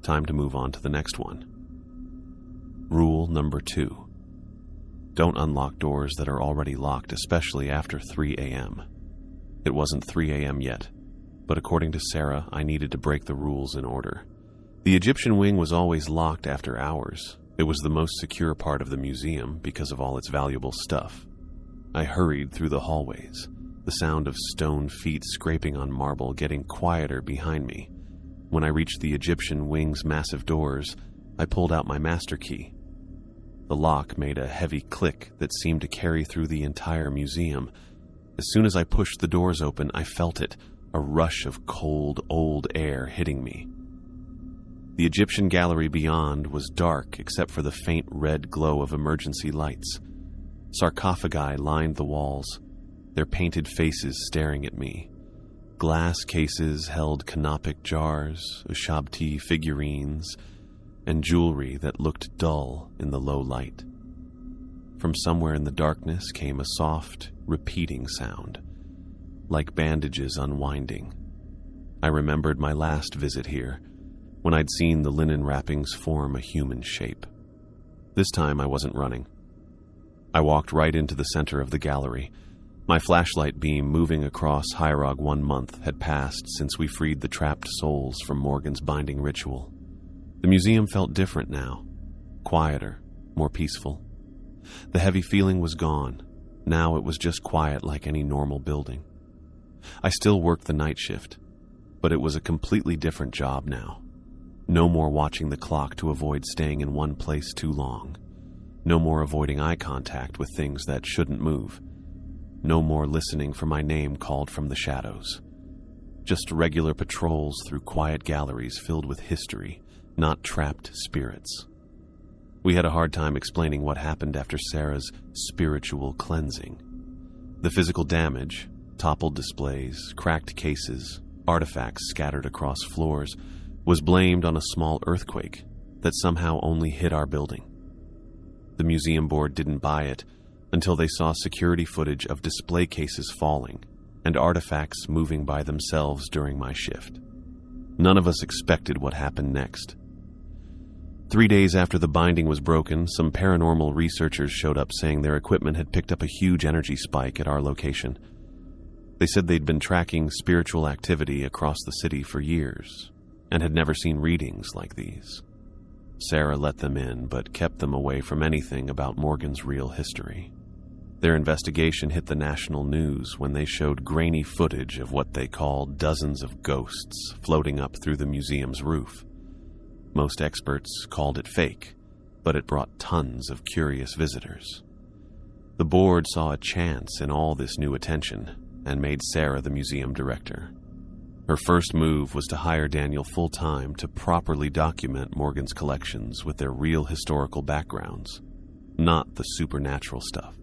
Time to move on to the next one. Rule number 2. Don't unlock doors that are already locked, especially after 3 a.m. It wasn't 3 a.m. yet, but according to Sarah, I needed to break the rules in order. The Egyptian wing was always locked after hours. It was the most secure part of the museum because of all its valuable stuff. I hurried through the hallways, the sound of stone feet scraping on marble getting quieter behind me. When I reached the Egyptian wing's massive doors, I pulled out my master key. The lock made a heavy click that seemed to carry through the entire museum. As soon as I pushed the doors open, I felt it, a rush of cold, old air hitting me. The Egyptian gallery beyond was dark except for the faint red glow of emergency lights. Sarcophagi lined the walls, their painted faces staring at me. Glass cases held canopic jars, Ushabti figurines, and jewelry that looked dull in the low light. From somewhere in the darkness came a soft, repeating sound, like bandages unwinding. I remembered my last visit here, when I'd seen the linen wrappings form a human shape. This time I wasn't running. I walked right into the center of the gallery. My flashlight beam moving across Hierog 1 month had passed since we freed the trapped souls from Morgan's binding ritual. The museum felt different now, quieter, more peaceful. The heavy feeling was gone. Now it was just quiet like any normal building. I still worked the night shift, but it was a completely different job now. No more watching the clock to avoid staying in one place too long. No more avoiding eye contact with things that shouldn't move. No more listening for my name called from the shadows. Just regular patrols through quiet galleries filled with history, not trapped spirits. We had a hard time explaining what happened after Sarah's spiritual cleansing. The physical damage, toppled displays, cracked cases, artifacts scattered across floors, was blamed on a small earthquake that somehow only hit our building. The museum board didn't buy it until they saw security footage of display cases falling and artifacts moving by themselves during my shift. None of us expected what happened next. 3 days after the binding was broken, some paranormal researchers showed up saying their equipment had picked up a huge energy spike at our location. They said they'd been tracking spiritual activity across the city for years and had never seen readings like these. Sarah let them in, but kept them away from anything about Morgan's real history. Their investigation hit the national news when they showed grainy footage of what they called dozens of ghosts floating up through the museum's roof. Most experts called it fake, but it brought tons of curious visitors. The board saw a chance in all this new attention and made Sarah the museum director. Her first move was to hire Daniel full-time to properly document Morgan's collections with their real historical backgrounds, not the supernatural stuff.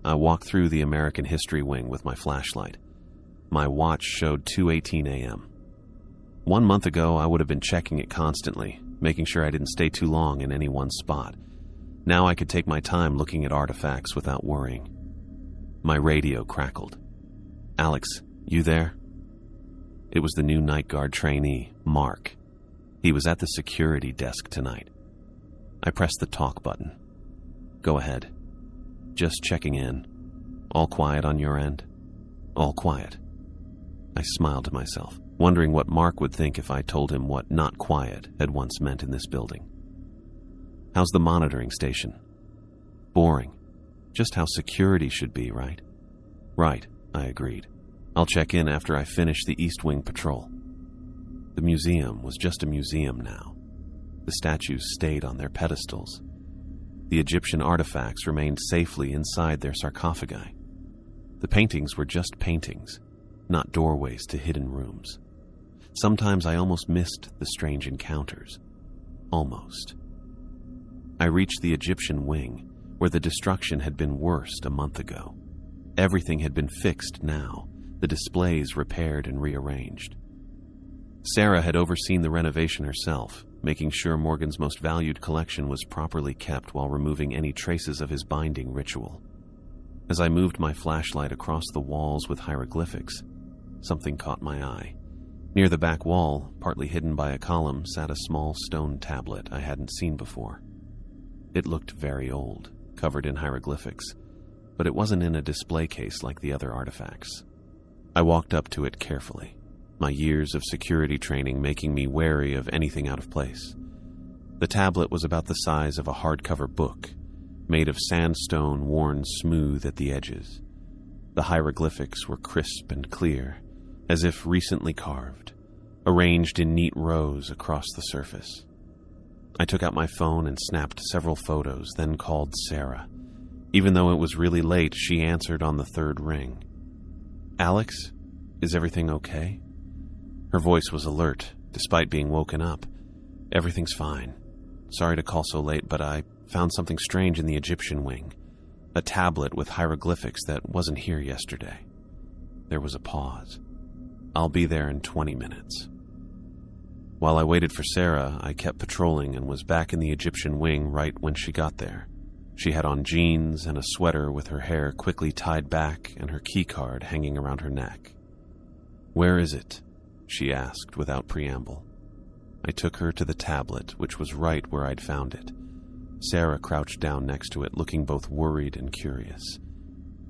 I walked through the American History Wing with my flashlight. My watch showed 2:18 a.m. 1 month ago, I would have been checking it constantly, making sure I didn't stay too long in any one spot. Now I could take my time looking at artifacts without worrying. My radio crackled. "Alex, you there?" It was the new night guard trainee, Mark. He was at the security desk tonight. I pressed the talk button. "Go ahead. Just checking in. All quiet on your end?" "All quiet." I smiled to myself, wondering what Mark would think if I told him what not quiet had once meant in this building. "How's the monitoring station?" "Boring. Just how security should be, right?" "Right," I agreed. "I'll check in after I finish the East Wing patrol." The museum was just a museum now. The statues stayed on their pedestals. The Egyptian artifacts remained safely inside their sarcophagi. The paintings were just paintings, not doorways to hidden rooms. Sometimes I almost missed the strange encounters. Almost. I reached the Egyptian wing, where the destruction had been worst a month ago. Everything had been fixed now, the displays repaired and rearranged. Sarah had overseen the renovation herself, making sure Morgan's most valued collection was properly kept while removing any traces of his binding ritual. As I moved my flashlight across the walls with hieroglyphics, something caught my eye. Near the back wall, partly hidden by a column, sat a small stone tablet I hadn't seen before. It looked very old, covered in hieroglyphics, but it wasn't in a display case like the other artifacts. I walked up to it carefully, my years of security training making me wary of anything out of place. The tablet was about the size of a hardcover book, made of sandstone worn smooth at the edges. The hieroglyphics were crisp and clear, as if recently carved, arranged in neat rows across the surface. I took out my phone and snapped several photos, then called Sarah. Even though it was really late, she answered on the third ring. "Alex, is everything okay?" Her voice was alert, despite being woken up. "Everything's fine. Sorry to call so late, but I found something strange in the Egyptian wing. A tablet with hieroglyphics that wasn't here yesterday." There was a pause. "I'll be there in 20 minutes. While I waited for Sarah, I kept patrolling and was back in the Egyptian wing right when she got there. She had on jeans and a sweater with her hair quickly tied back and her keycard hanging around her neck. "Where is it?" she asked without preamble. I took her to the tablet, which was right where I'd found it. Sarah crouched down next to it, looking both worried and curious.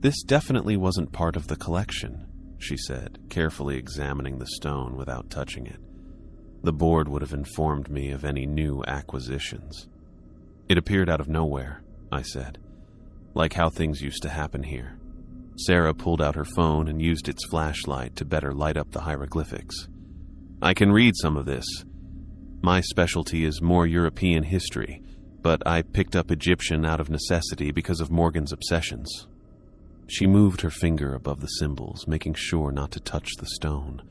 "This definitely wasn't part of the collection," she said, carefully examining the stone without touching it. The board would have informed me of any new acquisitions. "It appeared out of nowhere," I said, "like how things used to happen here." Sarah pulled out her phone and used its flashlight to better light up the hieroglyphics. "I can read some of this. My specialty is more European history, but I picked up Egyptian out of necessity because of Morgan's obsessions." She moved her finger above the symbols, making sure not to touch the stone.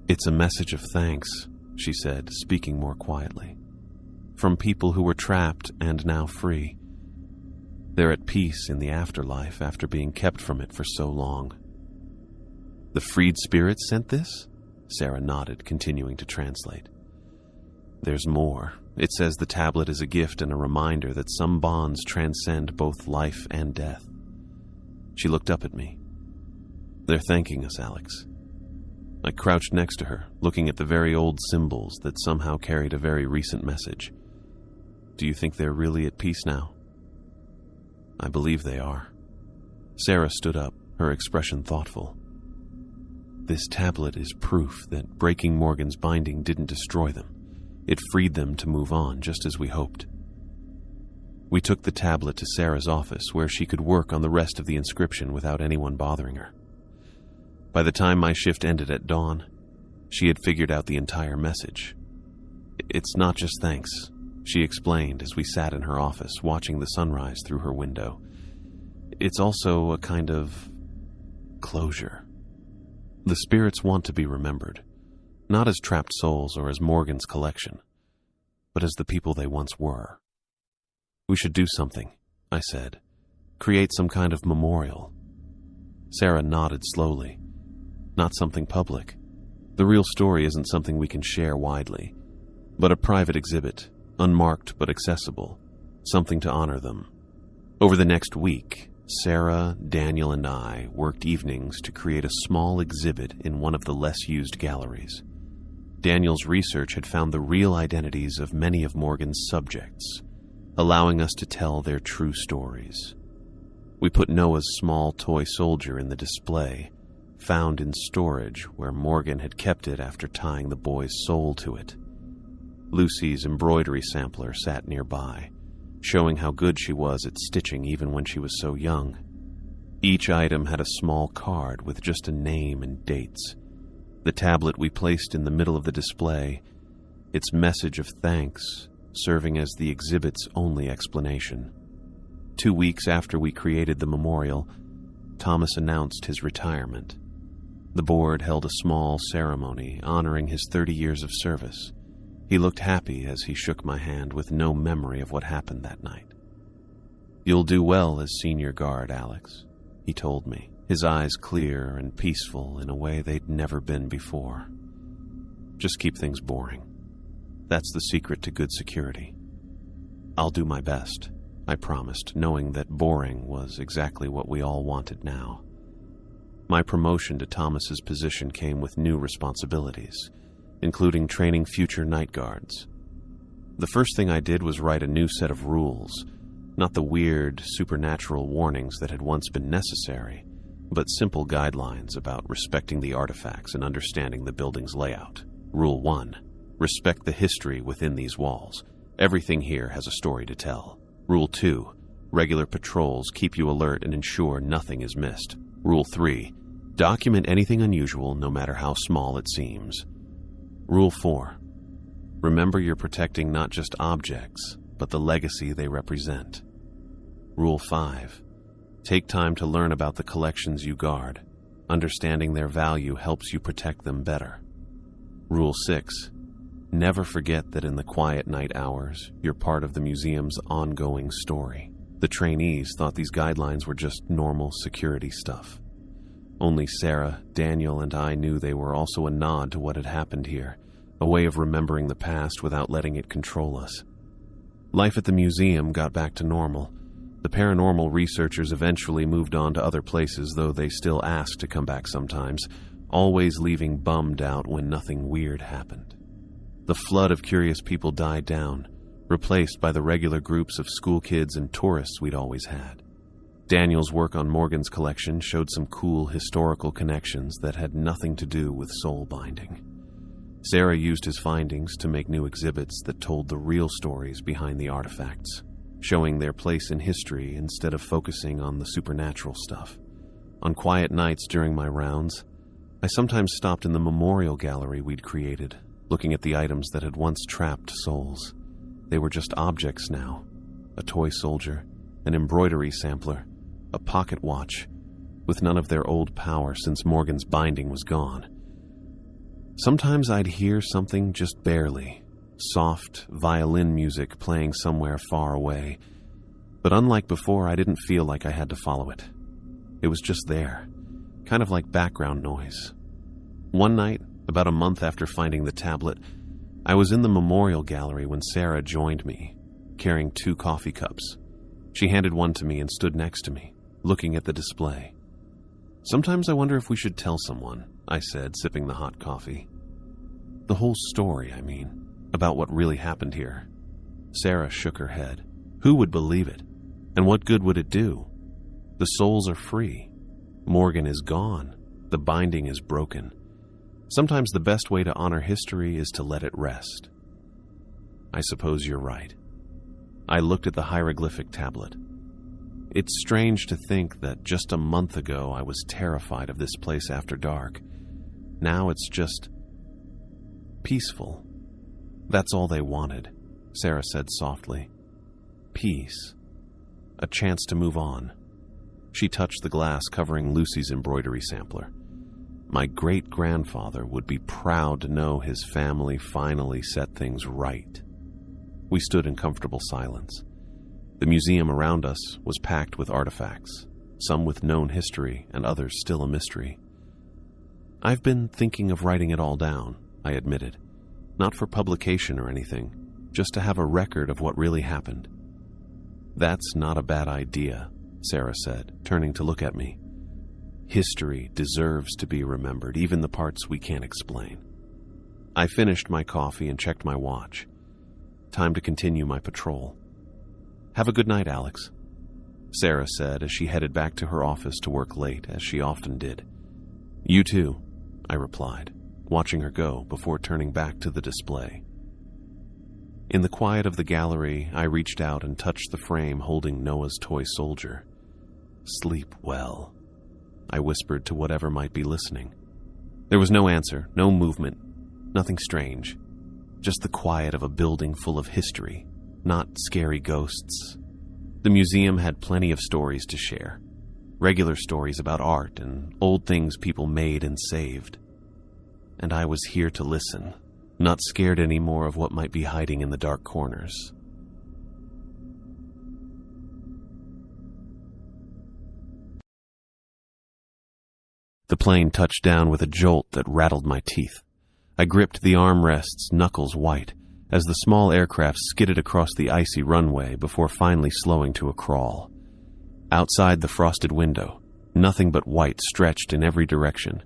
"It's a message of thanks," she said, speaking more quietly. "From people who were trapped and now free. They're at peace in the afterlife after being kept from it for so long." "The freed spirits sent this?" Sarah nodded, continuing to translate. "There's more. It says the tablet is a gift and a reminder that some bonds transcend both life and death." She looked up at me. "They're thanking us, Alex." I crouched next to her, looking at the very old symbols that somehow carried a very recent message. "Do you think they're really at peace now?" "I believe they are." Sarah stood up, her expression thoughtful. "This tablet is proof that breaking Morgan's binding didn't destroy them. It freed them to move on, just as we hoped." We took the tablet to Sarah's office where she could work on the rest of the inscription without anyone bothering her. By the time my shift ended at dawn, she had figured out the entire message. "It's not just thanks," she explained as we sat in her office watching the sunrise through her window. "It's also a kind of closure. The spirits want to be remembered, not as trapped souls or as Morgan's collection, but as the people they once were." "We should do something," I said. "Create some kind of memorial." Sarah nodded slowly. "Not something public. The real story isn't something we can share widely, but a private exhibit, unmarked but accessible, something to honor them." Over the next week, Sarah, Daniel, and I worked evenings to create a small exhibit in one of the less-used galleries. Daniel's research had found the real identities of many of Morgan's subjects, allowing us to tell their true stories. We put Noah's small toy soldier in the display, found in storage where Morgan had kept it after tying the boy's soul to it. Lucy's embroidery sampler sat nearby, showing how good she was at stitching even when she was so young. Each item had a small card with just a name and dates. The tablet we placed in the middle of the display, its message of thanks serving as the exhibit's only explanation. 2 weeks after we created the memorial, Thomas announced his retirement. The board held a small ceremony honoring his 30 years of service. He looked happy as he shook my hand with no memory of what happened that night. "You'll do well as senior guard, Alex," he told me, his eyes clear and peaceful in a way they'd never been before. "Just keep things boring. That's the secret to good security." "I'll do my best," I promised, knowing that boring was exactly what we all wanted now. My promotion to Thomas's position came with new responsibilities, including training future night guards. The first thing I did was write a new set of rules, not the weird, supernatural warnings that had once been necessary, but simple guidelines about respecting the artifacts and understanding the building's layout. Rule 1. Respect the history within these walls. Everything here has a story to tell. Rule 2. Regular patrols keep you alert and ensure nothing is missed. Rule 3. Document anything unusual, no matter how small it seems. Rule 4. Remember you're protecting not just objects, but the legacy they represent. Rule 5. Take time to learn about the collections you guard. Understanding their value helps you protect them better. Rule 6. Never forget that in the quiet night hours, you're part of the museum's ongoing story. The trainees thought these guidelines were just normal security stuff. Only Sarah, Daniel, and I knew they were also a nod to what had happened here, a way of remembering the past without letting it control us. Life at the museum got back to normal. The paranormal researchers eventually moved on to other places, though they still asked to come back sometimes, always leaving bummed out when nothing weird happened. The flood of curious people died down, replaced by the regular groups of school kids and tourists we'd always had. Daniel's work on Morgan's collection showed some cool historical connections that had nothing to do with soul binding. Sarah used his findings to make new exhibits that told the real stories behind the artifacts, showing their place in history instead of focusing on the supernatural stuff. On quiet nights during my rounds, I sometimes stopped in the memorial gallery we'd created, looking at the items that had once trapped souls. They were just objects now. A toy soldier, an embroidery sampler, a pocket watch, with none of their old power since Morgan's binding was gone. Sometimes I'd hear something just barely, soft violin music playing somewhere far away, but unlike before, I didn't feel like I had to follow it. It was just there, kind of like background noise. One night, about a month after finding the tablet, I was in the memorial gallery when Sarah joined me, carrying 2 coffee cups. She handed one to me and stood next to me, looking at the display. "Sometimes I wonder if we should tell someone," I said, sipping the hot coffee. "The whole story, I mean, about what really happened here." Sarah shook her head. "Who would believe it? And what good would it do? The souls are free. Morgan is gone. The binding is broken. Sometimes the best way to honor history is to let it rest." "I suppose you're right." I looked at the hieroglyphic tablet. It's strange to think that just a month ago I was terrified of this place after dark. Now it's just peaceful. That's all they wanted, Sarah said softly. Peace. A chance to move on. She touched the glass covering Lucy's embroidery sampler. My great-grandfather would be proud to know his family finally set things right. We stood in comfortable silence. The museum around us was packed with artifacts, some with known history and others still a mystery. I've been thinking of writing it all down, I admitted. Not for publication or anything, just to have a record of what really happened. That's not a bad idea, Sarah said, turning to look at me. History deserves to be remembered, even the parts we can't explain. I finished my coffee and checked my watch. Time to continue my patrol. Have a good night, Alex, Sarah said as she headed back to her office to work late, as she often did. You too, I replied, watching her go before turning back to the display. In the quiet of the gallery, I reached out and touched the frame holding Noah's toy soldier. Sleep well, I whispered to whatever might be listening. There was no answer, no movement, nothing strange. Just the quiet of a building full of history, not scary ghosts. The museum had plenty of stories to share. Regular stories about art and old things people made and saved. And I was here to listen, not scared anymore of what might be hiding in the dark corners. The plane touched down with a jolt that rattled my teeth. I gripped the armrests, knuckles white, as the small aircraft skidded across the icy runway before finally slowing to a crawl. Outside the frosted window, nothing but white stretched in every direction,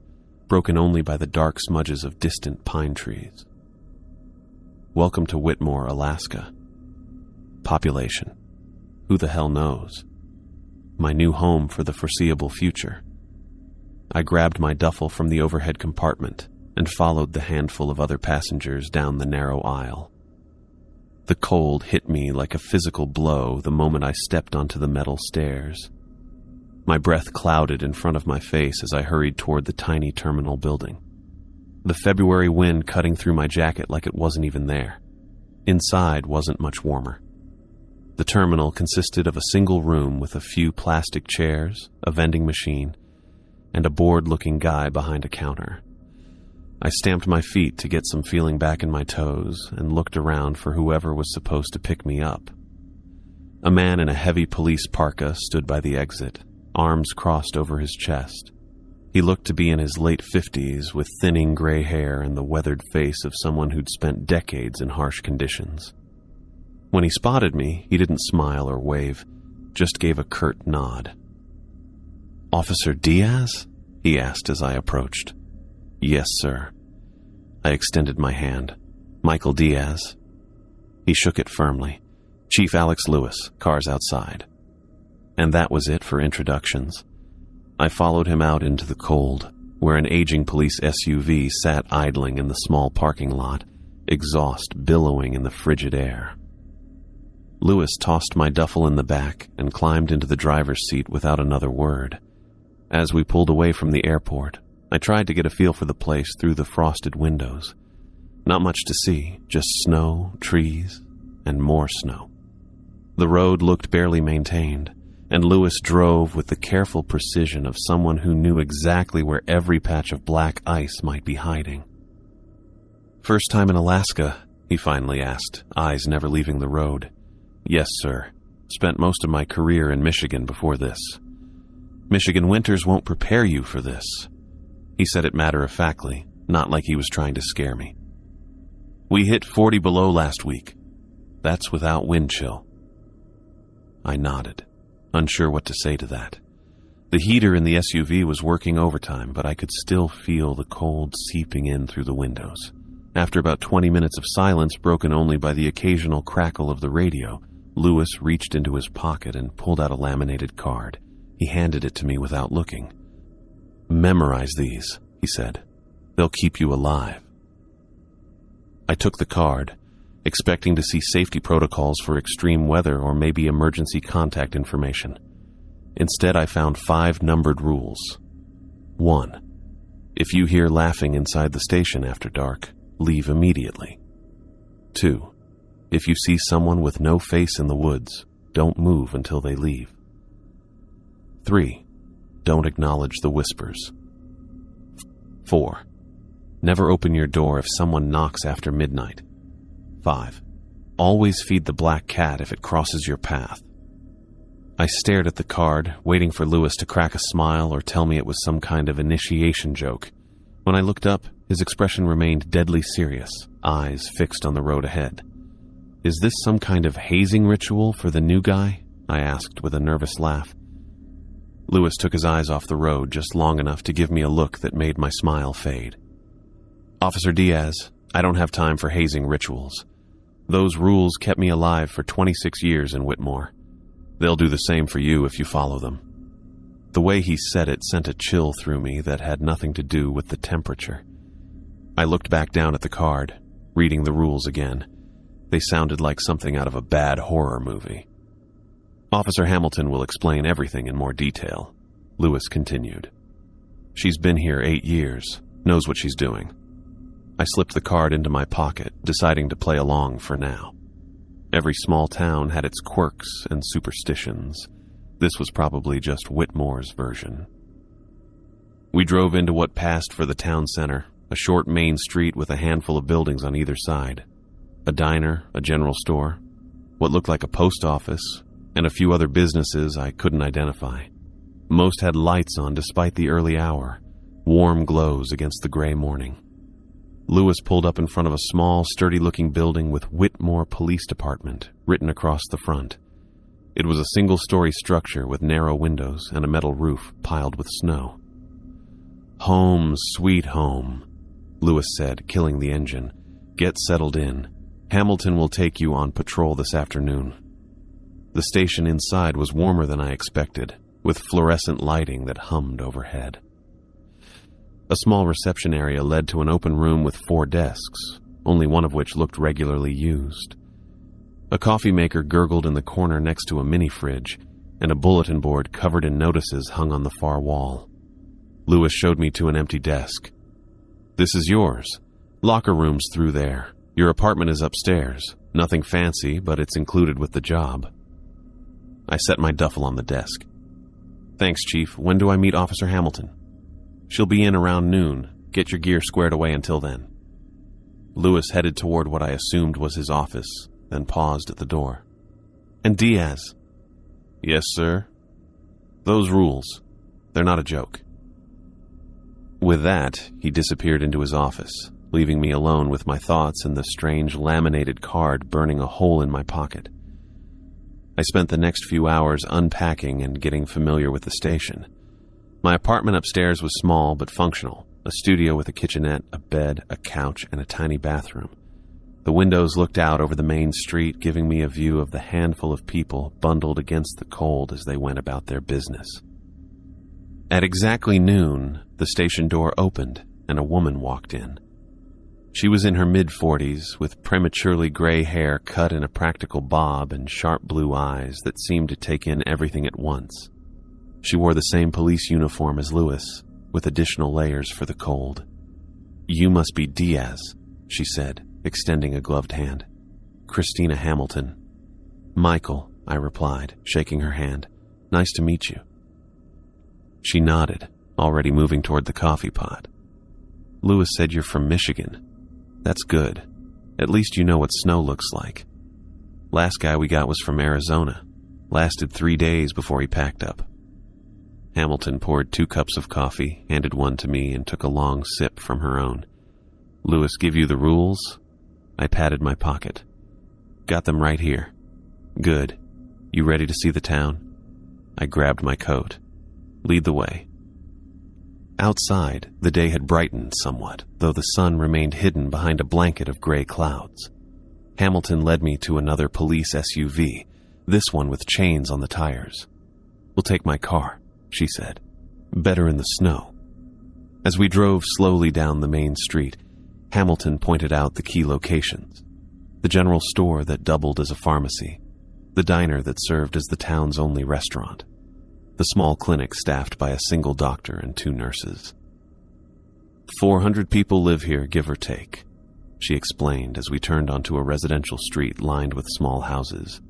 broken only by the dark smudges of distant pine trees. Welcome to Whitmore, Alaska. Population. Who the hell knows? My new home for the foreseeable future. I grabbed my duffel from the overhead compartment and followed the handful of other passengers down the narrow aisle. The cold hit me like a physical blow the moment I stepped onto the metal stairs. My breath clouded in front of my face as I hurried toward the tiny terminal building. The February wind cutting through my jacket like it wasn't even there. Inside wasn't much warmer. The terminal consisted of a single room with a few plastic chairs, a vending machine, and a bored-looking guy behind a counter. I stamped my feet to get some feeling back in my toes and looked around for whoever was supposed to pick me up. A man in a heavy police parka stood by the exit, arms crossed over his chest. He looked to be in his late 50s with thinning gray hair and the weathered face of someone who'd spent decades in harsh conditions. When he spotted me, he didn't smile or wave, just gave a curt nod. "Officer Diaz?" he asked as I approached. "Yes, sir." I extended my hand. "Michael Diaz." He shook it firmly. "Chief Alex Lewis, cars outside." And that was it for introductions. I followed him out into the cold, where an aging police SUV sat idling in the small parking lot, exhaust billowing in the frigid air. Lewis tossed my duffel in the back and climbed into the driver's seat without another word. As we pulled away from the airport, I tried to get a feel for the place through the frosted windows. Not much to see, just snow, trees, and more snow. The road looked barely maintained, and Lewis drove with the careful precision of someone who knew exactly where every patch of black ice might be hiding. "First time in Alaska?" he finally asked, eyes never leaving the road. "Yes, sir. Spent most of my career in Michigan before this." "Michigan winters won't prepare you for this." He said it matter-of-factly, not like he was trying to scare me. "We hit 40 below last week. That's without wind chill." I nodded, unsure what to say to that. The heater in the SUV was working overtime, but I could still feel the cold seeping in through the windows. After about 20 minutes of silence, broken only by the occasional crackle of the radio, Lewis reached into his pocket and pulled out a laminated card. He handed it to me without looking. "Memorize these," he said. "They'll keep you alive." I took the card, expecting to see safety protocols for extreme weather or maybe emergency contact information. Instead, I found 5 numbered rules. 1. If you hear laughing inside the station after dark, leave immediately. 2. If you see someone with no face in the woods, don't move until they leave. 3. Don't acknowledge the whispers. 4. Never open your door if someone knocks after midnight. 5. Always feed the black cat if it crosses your path. I stared at the card, waiting for Lewis to crack a smile or tell me it was some kind of initiation joke. When I looked up, his expression remained deadly serious, eyes fixed on the road ahead. Is this some kind of hazing ritual for the new guy? I asked with a nervous laugh. Lewis took his eyes off the road just long enough to give me a look that made my smile fade. Officer Diaz, I don't have time for hazing rituals. Those rules kept me alive for 26 years in Whitmore. They'll do the same for you if you follow them. The way he said it sent a chill through me that had nothing to do with the temperature. I looked back down at the card, reading the rules again. They sounded like something out of a bad horror movie. Officer Hamilton will explain everything in more detail, Lewis continued. She's been here 8 years, knows what she's doing. I slipped the card into my pocket, deciding to play along for now. Every small town had its quirks and superstitions. This was probably just Whitmore's version. We drove into what passed for the town center, a short main street with a handful of buildings on either side. A diner, a general store, what looked like a post office, and a few other businesses I couldn't identify. Most had lights on despite the early hour, warm glows against the gray morning. Lewis pulled up in front of a small, sturdy-looking building with Whitmore Police Department written across the front. It was a single-story structure with narrow windows and a metal roof piled with snow. "Home, sweet home," Lewis said, killing the engine. "Get settled in. Hamilton will take you on patrol this afternoon." The station inside was warmer than I expected, with fluorescent lighting that hummed overhead. A small reception area led to an open room with 4 desks, only one of which looked regularly used. A coffee maker gurgled in the corner next to a mini-fridge, and a bulletin board covered in notices hung on the far wall. Lewis showed me to an empty desk. "This is yours. Locker room's through there. Your apartment is upstairs. Nothing fancy, but it's included with the job." I set my duffel on the desk. "Thanks, Chief. When do I meet Officer Hamilton?" "She'll be in around noon. Get your gear squared away until then." Lewis headed toward what I assumed was his office, then paused at the door. "And Diaz?" "Yes, sir?" "Those rules. They're not a joke." With that, he disappeared into his office, leaving me alone with my thoughts and the strange laminated card burning a hole in my pocket. I spent the next few hours unpacking and getting familiar with the station. My apartment upstairs was small but functional, a studio with a kitchenette, a bed, a couch, and a tiny bathroom. The windows looked out over the main street, giving me a view of the handful of people bundled against the cold as they went about their business. At exactly noon, the station door opened and a woman walked in. She was in her mid-40s, with prematurely gray hair cut in a practical bob and sharp blue eyes that seemed to take in everything at once. She wore the same police uniform as Lewis, with additional layers for the cold. "You must be Diaz," she said, extending a gloved hand. "Christina Hamilton." "Michael," I replied, shaking her hand. "Nice to meet you." She nodded, already moving toward the coffee pot. "Lewis said you're from Michigan. That's good. At least you know what snow looks like. Last guy we got was from Arizona. Lasted 3 days before he packed up." Hamilton poured 2 cups of coffee, handed one to me, and took a long sip from her own. "Lewis give you the rules?" I patted my pocket. "Got them right here." "Good. You ready to see the town?" I grabbed my coat. "Lead the way." Outside, the day had brightened somewhat, though the sun remained hidden behind a blanket of gray clouds. Hamilton led me to another police SUV, this one with chains on the tires. "We'll take my car," she said. "Better in the snow." As we drove slowly down the main street, Hamilton pointed out the key locations. The general store that doubled as a pharmacy, the diner that served as the town's only restaurant, the small clinic staffed by a single doctor and 2 nurses. 400 people live here, give or take, she explained as we turned onto a residential street lined with small houses.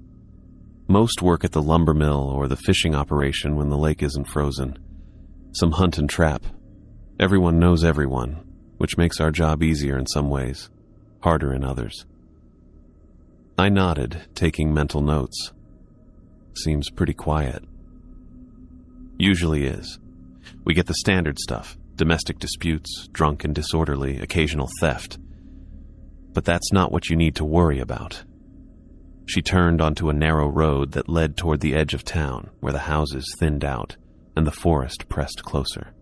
Most work at the lumber mill or the fishing operation when the lake isn't frozen. Some hunt and trap. Everyone knows everyone, which makes our job easier in some ways, harder in others. I nodded, taking mental notes. Seems pretty quiet. Usually is. We get the standard stuff, domestic disputes, drunk and disorderly, occasional theft. But that's not what you need to worry about. She turned onto a narrow road that led toward the edge of town, where the houses thinned out and the forest pressed closer.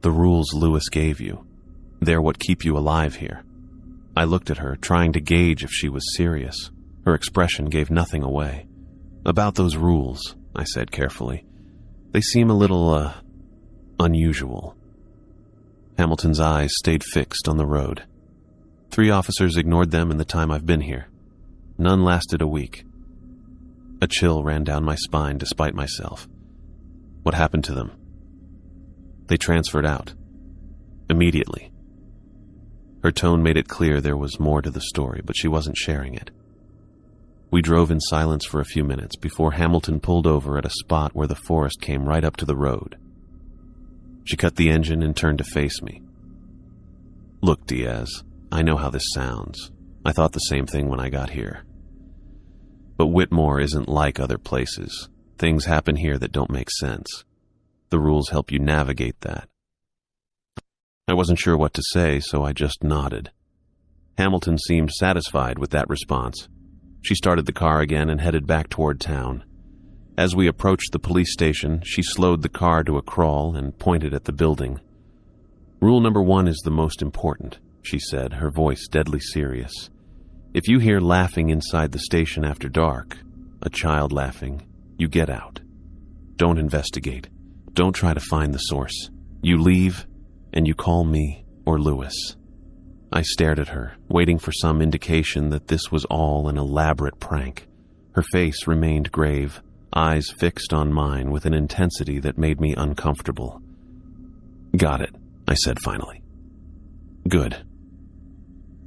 The rules Lewis gave you, they're what keep you alive here. I looked at her, trying to gauge if she was serious. Her expression gave nothing away. About those rules, I said carefully. They seem a little, unusual. Hamilton's eyes stayed fixed on the road. 3 officers ignored them in the time I've been here. None lasted a week. A chill ran down my spine despite myself. What happened to them? They transferred out. Immediately. Her tone made it clear there was more to the story, but she wasn't sharing it. We drove in silence for a few minutes before Hamilton pulled over at a spot where the forest came right up to the road. She cut the engine and turned to face me. Look, Diaz, I know how this sounds. I thought the same thing when I got here. But Whitmore isn't like other places. Things happen here that don't make sense. The rules help you navigate that. I wasn't sure what to say, so I just nodded. Hamilton seemed satisfied with that response. She started the car again and headed back toward town. As we approached the police station, she slowed the car to a crawl and pointed at the building. Rule number 1 is the most important, she said, her voice deadly serious. If you hear laughing inside the station after dark, a child laughing, you get out. Don't investigate. Don't try to find the source. You leave, and you call me or Lewis. I stared at her, waiting for some indication that this was all an elaborate prank. Her face remained grave, eyes fixed on mine with an intensity that made me uncomfortable. Got it, I said finally. Good.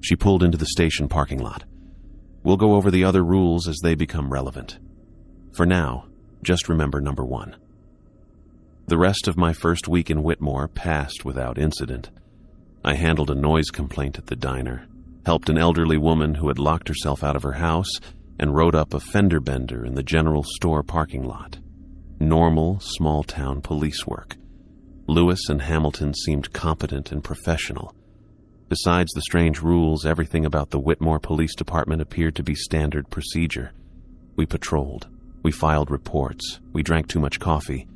She pulled into the station parking lot. We'll go over the other rules as they become relevant. For now, just remember number 1. The rest of my first week in Whitmore passed without incident. I handled a noise complaint at the diner, helped an elderly woman who had locked herself out of her house, and wrote up a fender bender in the general store parking lot. Normal, small-town police work. Lewis and Hamilton seemed competent and professional. Besides the strange rules, everything about the Whitmore Police Department appeared to be standard procedure. We patrolled. We filed reports. We drank too much coffee.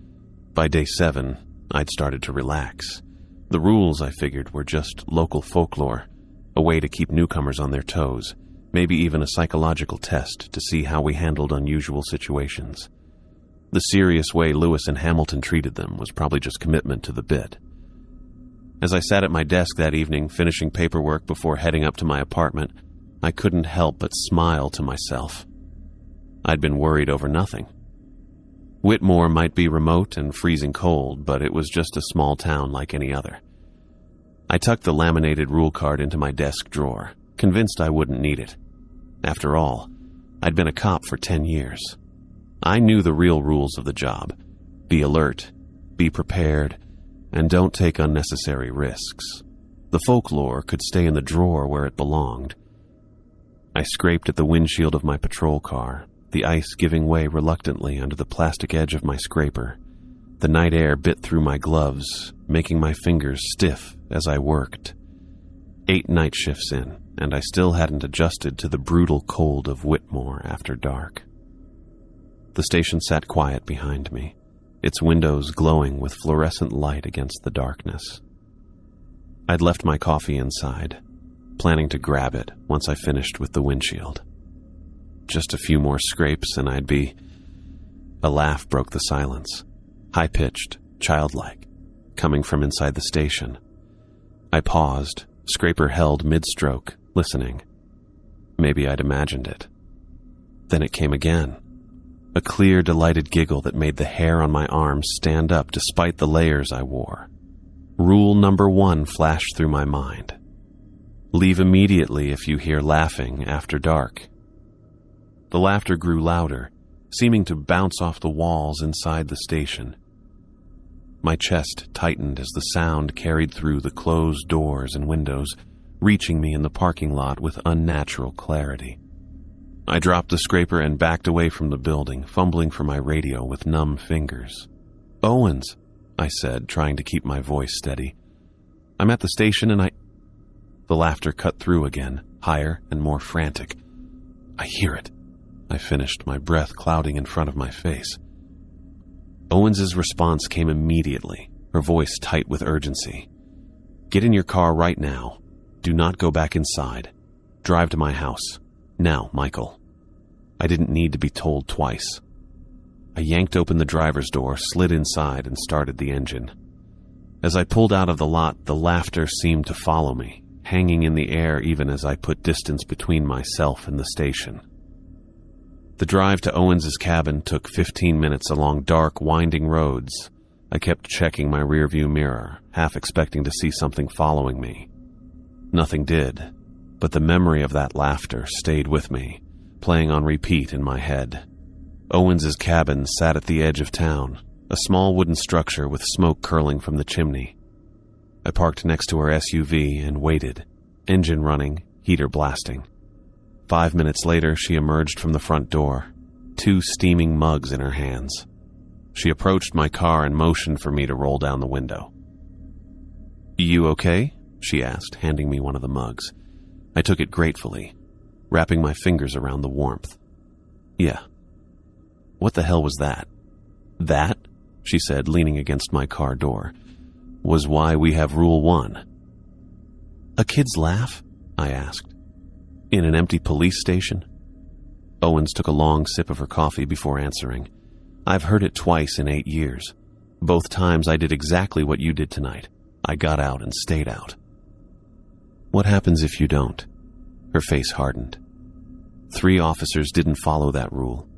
By day 7, I'd started to relax. The rules, I figured, were just local folklore, a way to keep newcomers on their toes, maybe even a psychological test to see how we handled unusual situations. The serious way Lewis and Hamilton treated them was probably just commitment to the bit. As I sat at my desk that evening, finishing paperwork before heading up to my apartment, I couldn't help but smile to myself. I'd been worried over nothing. Whitmore might be remote and freezing cold, but it was just a small town like any other. I tucked the laminated rule card into my desk drawer, convinced I wouldn't need it. After all, I'd been a cop for 10 years. I knew the real rules of the job. Be alert, be prepared, and don't take unnecessary risks. The folklore could stay in the drawer where it belonged. I scraped at the windshield of my patrol car, the ice giving way reluctantly under the plastic edge of my scraper. The night air bit through my gloves, making my fingers stiff as I worked. 8 night shifts in, and I still hadn't adjusted to the brutal cold of Whitmore after dark. The station sat quiet behind me, its windows glowing with fluorescent light against the darkness. I'd left my coffee inside, planning to grab it once I finished with the windshield. Just a few more scrapes and I'd be... A laugh broke the silence, high-pitched, childlike, coming from inside the station. I paused, scraper held mid-stroke, listening. Maybe I'd imagined it. Then it came again. A clear, delighted giggle that made the hair on my arms stand up despite the layers I wore. Rule number 1 flashed through my mind. Leave immediately if you hear laughing after dark. The laughter grew louder, seeming to bounce off the walls inside the station. My chest tightened as the sound carried through the closed doors and windows, reaching me in the parking lot with unnatural clarity. I dropped the scraper and backed away from the building, fumbling for my radio with numb fingers. "Owens," I said, trying to keep my voice steady. "I'm at the station and I—" The laughter cut through again, higher and more frantic. "I hear it," I finished, my breath clouding in front of my face. Owens's response came immediately, her voice tight with urgency. "Get in your car right now. Do not go back inside. Drive to my house. Now, Michael." I didn't need to be told twice. I yanked open the driver's door, slid inside, and started the engine. As I pulled out of the lot, the laughter seemed to follow me, hanging in the air even as I put distance between myself and the station. The drive to Owens's cabin took 15 minutes along dark, winding roads. I kept checking my rearview mirror, half expecting to see something following me. Nothing did, but the memory of that laughter stayed with me, playing on repeat in my head. Owens's cabin sat at the edge of town, a small wooden structure with smoke curling from the chimney. I parked next to her SUV and waited, engine running, heater blasting. 5 minutes later, she emerged from the front door, 2 steaming mugs in her hands. She approached my car and motioned for me to roll down the window. "You okay?" she asked, handing me one of the mugs. I took it gratefully, wrapping my fingers around the warmth. "Yeah." "What the hell was that?" "That," she said, leaning against my car door, "was why we have Rule 1. "A kid's laugh?" I asked. "In an empty police station?" Owens took a long sip of her coffee before answering. "I've heard it twice in 8 years. Both times I did exactly what you did tonight. I got out and stayed out." "What happens if you don't?" Her face hardened. 3 officers didn't follow that rule.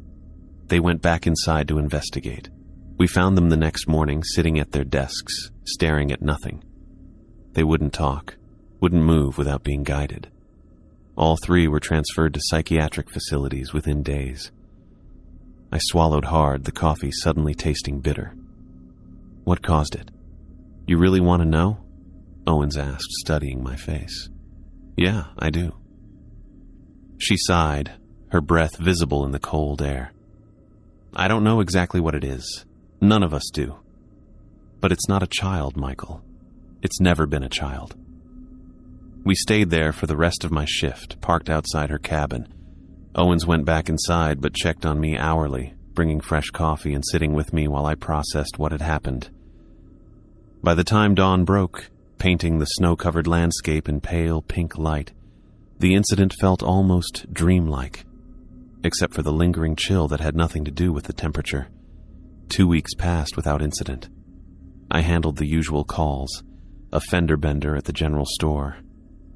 They went back inside to investigate. We found them the next morning sitting at their desks, staring at nothing. They wouldn't talk, wouldn't move without being guided. All 3 were transferred to psychiatric facilities within days. I swallowed hard, the coffee suddenly tasting bitter. "What caused it? You really want to know?" Owens asked, studying my face. "Yeah, I do." She sighed, her breath visible in the cold air. "I don't know exactly what it is. None of us do. But it's not a child, Michael. It's never been a child." We stayed there for the rest of my shift, parked outside her cabin. Owens went back inside but checked on me hourly, bringing fresh coffee and sitting with me while I processed what had happened. By the time dawn broke, painting the snow-covered landscape in pale pink light, the incident felt almost dreamlike, except for the lingering chill that had nothing to do with the temperature. 2 weeks passed without incident. I handled the usual calls, a fender bender at the general store,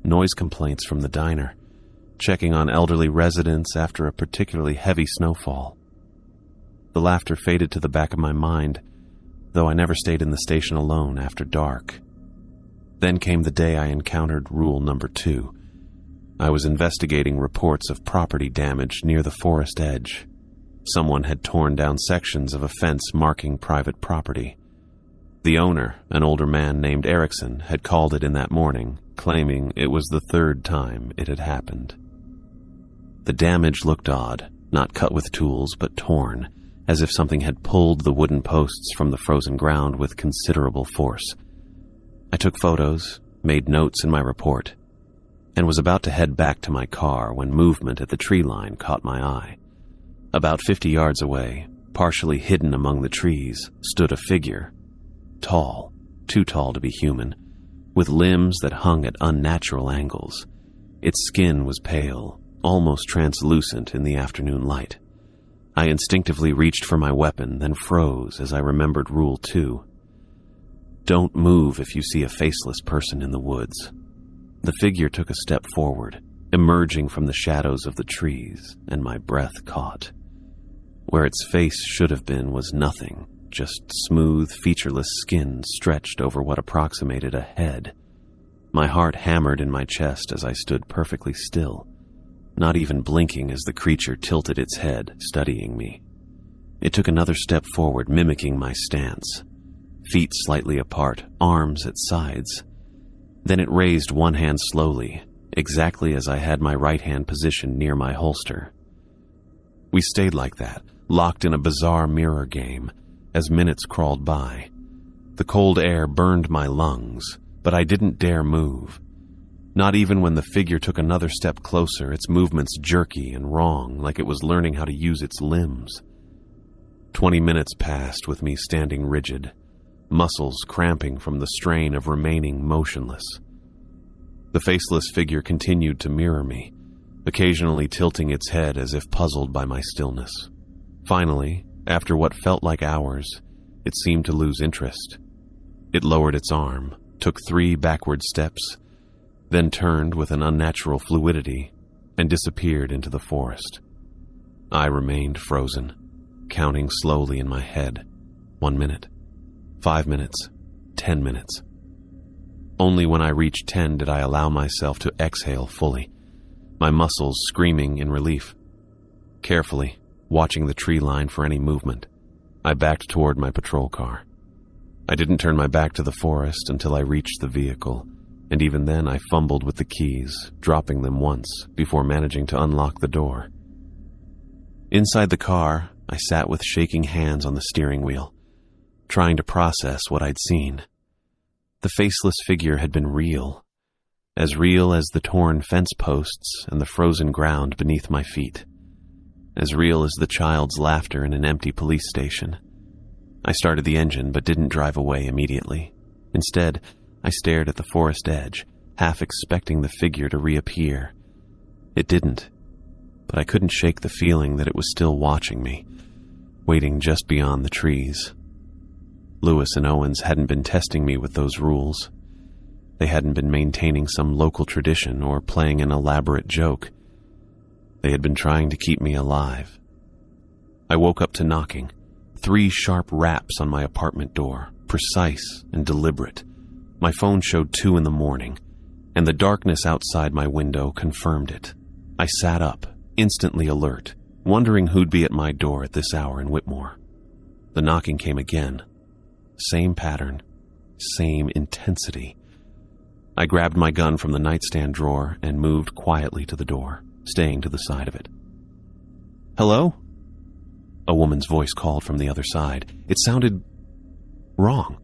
noise complaints from the diner, checking on elderly residents after a particularly heavy snowfall. The laughter faded to the back of my mind, though I never stayed in the station alone after dark. Then came the day I encountered Rule number 2. I was investigating reports of property damage near the forest edge. Someone had torn down sections of a fence marking private property. The owner, an older man named Erickson, had called it in that morning, claiming it was the 3rd time it had happened. The damage looked odd, not cut with tools but torn, as if something had pulled the wooden posts from the frozen ground with considerable force. I took photos, made notes in my report, and was about to head back to my car when movement at the tree line caught my eye. About 50 yards away, partially hidden among the trees, stood a figure. Tall, too tall to be human, with limbs that hung at unnatural angles. Its skin was pale, almost translucent in the afternoon light. I instinctively reached for my weapon, then froze as I remembered Rule 2. Don't move if you see a faceless person in the woods. The figure took a step forward, emerging from the shadows of the trees, and my breath caught. Where its face should have been was nothing, just smooth, featureless skin stretched over what approximated a head. My heart hammered in my chest as I stood perfectly still, not even blinking as the creature tilted its head, studying me. It took another step forward, mimicking my stance. Feet slightly apart, arms at sides. Then it raised one hand slowly, exactly as I had my right hand positioned near my holster. We stayed like that, locked in a bizarre mirror game, as minutes crawled by. The cold air burned my lungs, but I didn't dare move. Not even when the figure took another step closer, its movements jerky and wrong, like it was learning how to use its limbs. 20 minutes passed with me standing rigid, muscles cramping from the strain of remaining motionless. The faceless figure continued to mirror me, occasionally tilting its head as if puzzled by my stillness. Finally, after what felt like hours, it seemed to lose interest. It lowered its arm, took 3 backward steps, then turned with an unnatural fluidity and disappeared into the forest. I remained frozen, counting slowly in my head. 1 minute, 5 minutes, 10 minutes. Only when I reached 10 did I allow myself to exhale fully, my muscles screaming in relief. Carefully, watching the tree line for any movement, I backed toward my patrol car. I didn't turn my back to the forest until I reached the vehicle, and even then I fumbled with the keys, dropping them once before managing to unlock the door. Inside the car, I sat with shaking hands on the steering wheel, trying to process what I'd seen. The faceless figure had been real as the torn fence posts and the frozen ground beneath my feet, as real as the child's laughter in an empty police station. I started the engine but didn't drive away immediately. Instead, I stared at the forest edge, half expecting the figure to reappear. It didn't, but I couldn't shake the feeling that it was still watching me, waiting just beyond the trees. Lewis and Owens hadn't been testing me with those rules. They hadn't been maintaining some local tradition or playing an elaborate joke. They had been trying to keep me alive. I woke up to knocking, 3 sharp raps on my apartment door, precise and deliberate. My phone showed 2 in the morning, and the darkness outside my window confirmed it. I sat up, instantly alert, wondering who'd be at my door at this hour in Whitmore. The knocking came again. Same pattern, same intensity. I grabbed my gun from the nightstand drawer and moved quietly to the door, staying to the side of it. "Hello?" A woman's voice called from the other side. It sounded wrong.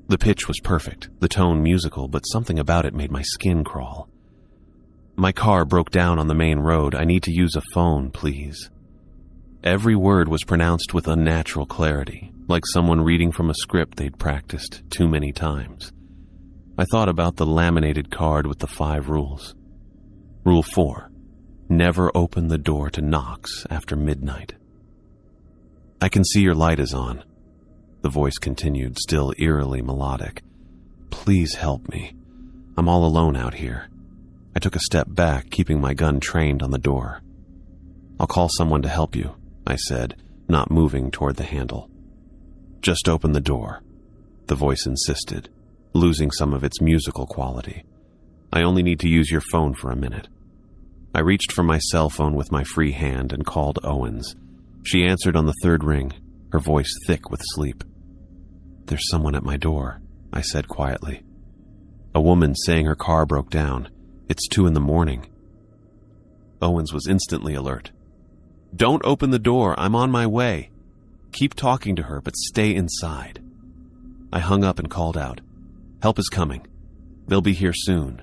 The pitch was perfect, the tone musical, but something about it made my skin crawl. "My car broke down on the main road. I need to use a phone, please." Every word was pronounced with unnatural clarity, like someone reading from a script they'd practiced too many times. I thought about the laminated card with the 5 rules. Rule 4, never open the door to knocks after midnight. "I can see your light is on." The voice continued, still eerily melodic. "Please help me. I'm all alone out here." I took a step back, keeping my gun trained on the door. "I'll call someone to help you," I said, not moving toward the handle. "Just open the door," the voice insisted, losing some of its musical quality. "I only need to use your phone for a minute." I reached for my cell phone with my free hand and called Owens. She answered on the 3rd ring, her voice thick with sleep. "There's someone at my door," I said quietly. "A woman saying her car broke down. It's 2 in the morning." Owens was instantly alert. "Don't open the door. I'm on my way. Keep talking to her, but stay inside." I hung up and called out. "Help is coming. They'll be here soon."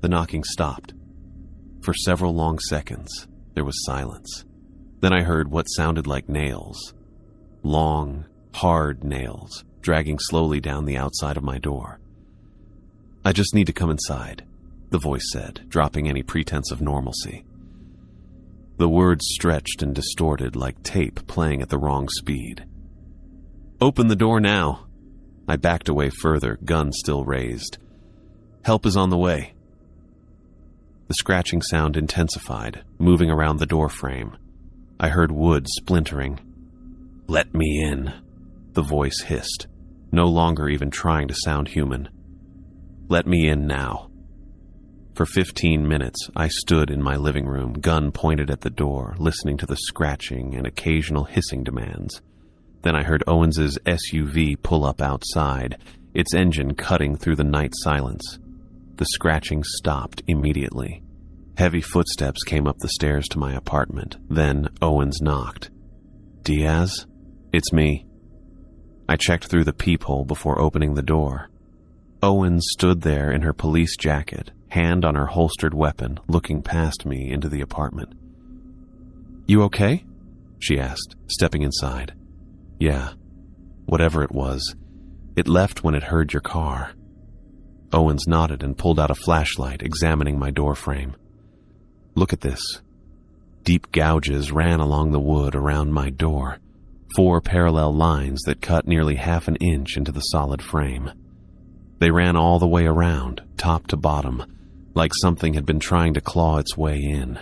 The knocking stopped. For several long seconds, there was silence. Then I heard what sounded like nails. Long, hard nails, dragging slowly down the outside of my door. "I just need to come inside," the voice said, dropping any pretense of normalcy. The words stretched and distorted like tape playing at the wrong speed. "Open the door now." I backed away further, gun still raised. "Help is on the way." The scratching sound intensified, moving around the door frame. I heard wood splintering. "Let me in," the voice hissed, no longer even trying to sound human. "Let me in now." For 15 minutes, I stood in my living room, gun pointed at the door, listening to the scratching and occasional hissing demands. Then I heard Owens's SUV pull up outside, its engine cutting through the night silence. The scratching stopped immediately. Heavy footsteps came up the stairs to my apartment. Then Owens knocked. "Diaz? It's me." I checked through the peephole before opening the door. Owens stood there in her police jacket, hand on her holstered weapon, looking past me into the apartment. "You okay?" she asked, stepping inside. "Yeah. Whatever it was, it left when it heard your car." Owens nodded and pulled out a flashlight, examining my door frame. "Look at this." Deep gouges ran along the wood around my door, 4 parallel lines that cut nearly half an inch into the solid frame. They ran all the way around, top to bottom, like something had been trying to claw its way in.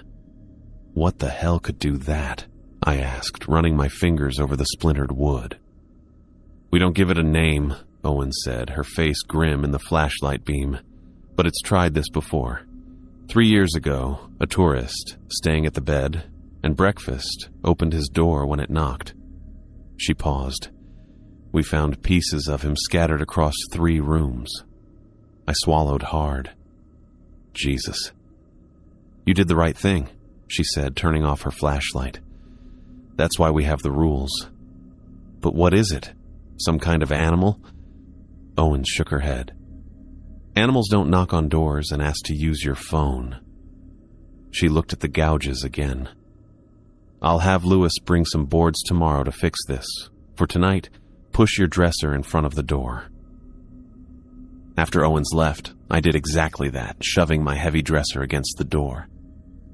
"What the hell could do that?" I asked, running my fingers over the splintered wood. "We don't give it a name," Owens said, her face grim in the flashlight beam. "But it's tried this before. 3 years ago, a tourist, staying at the bed and breakfast, opened his door when it knocked." She paused. "We found pieces of him scattered across 3 rooms." I swallowed hard. "Jesus." "You did the right thing," she said, turning off her flashlight. "That's why we have the rules." "But what is it? Some kind of animal?" Owens shook her head. "Animals don't knock on doors and ask to use your phone." She looked at the gouges again. "I'll have Lewis bring some boards tomorrow to fix this. For tonight, push your dresser in front of the door." After Owens left, I did exactly that, shoving my heavy dresser against the door.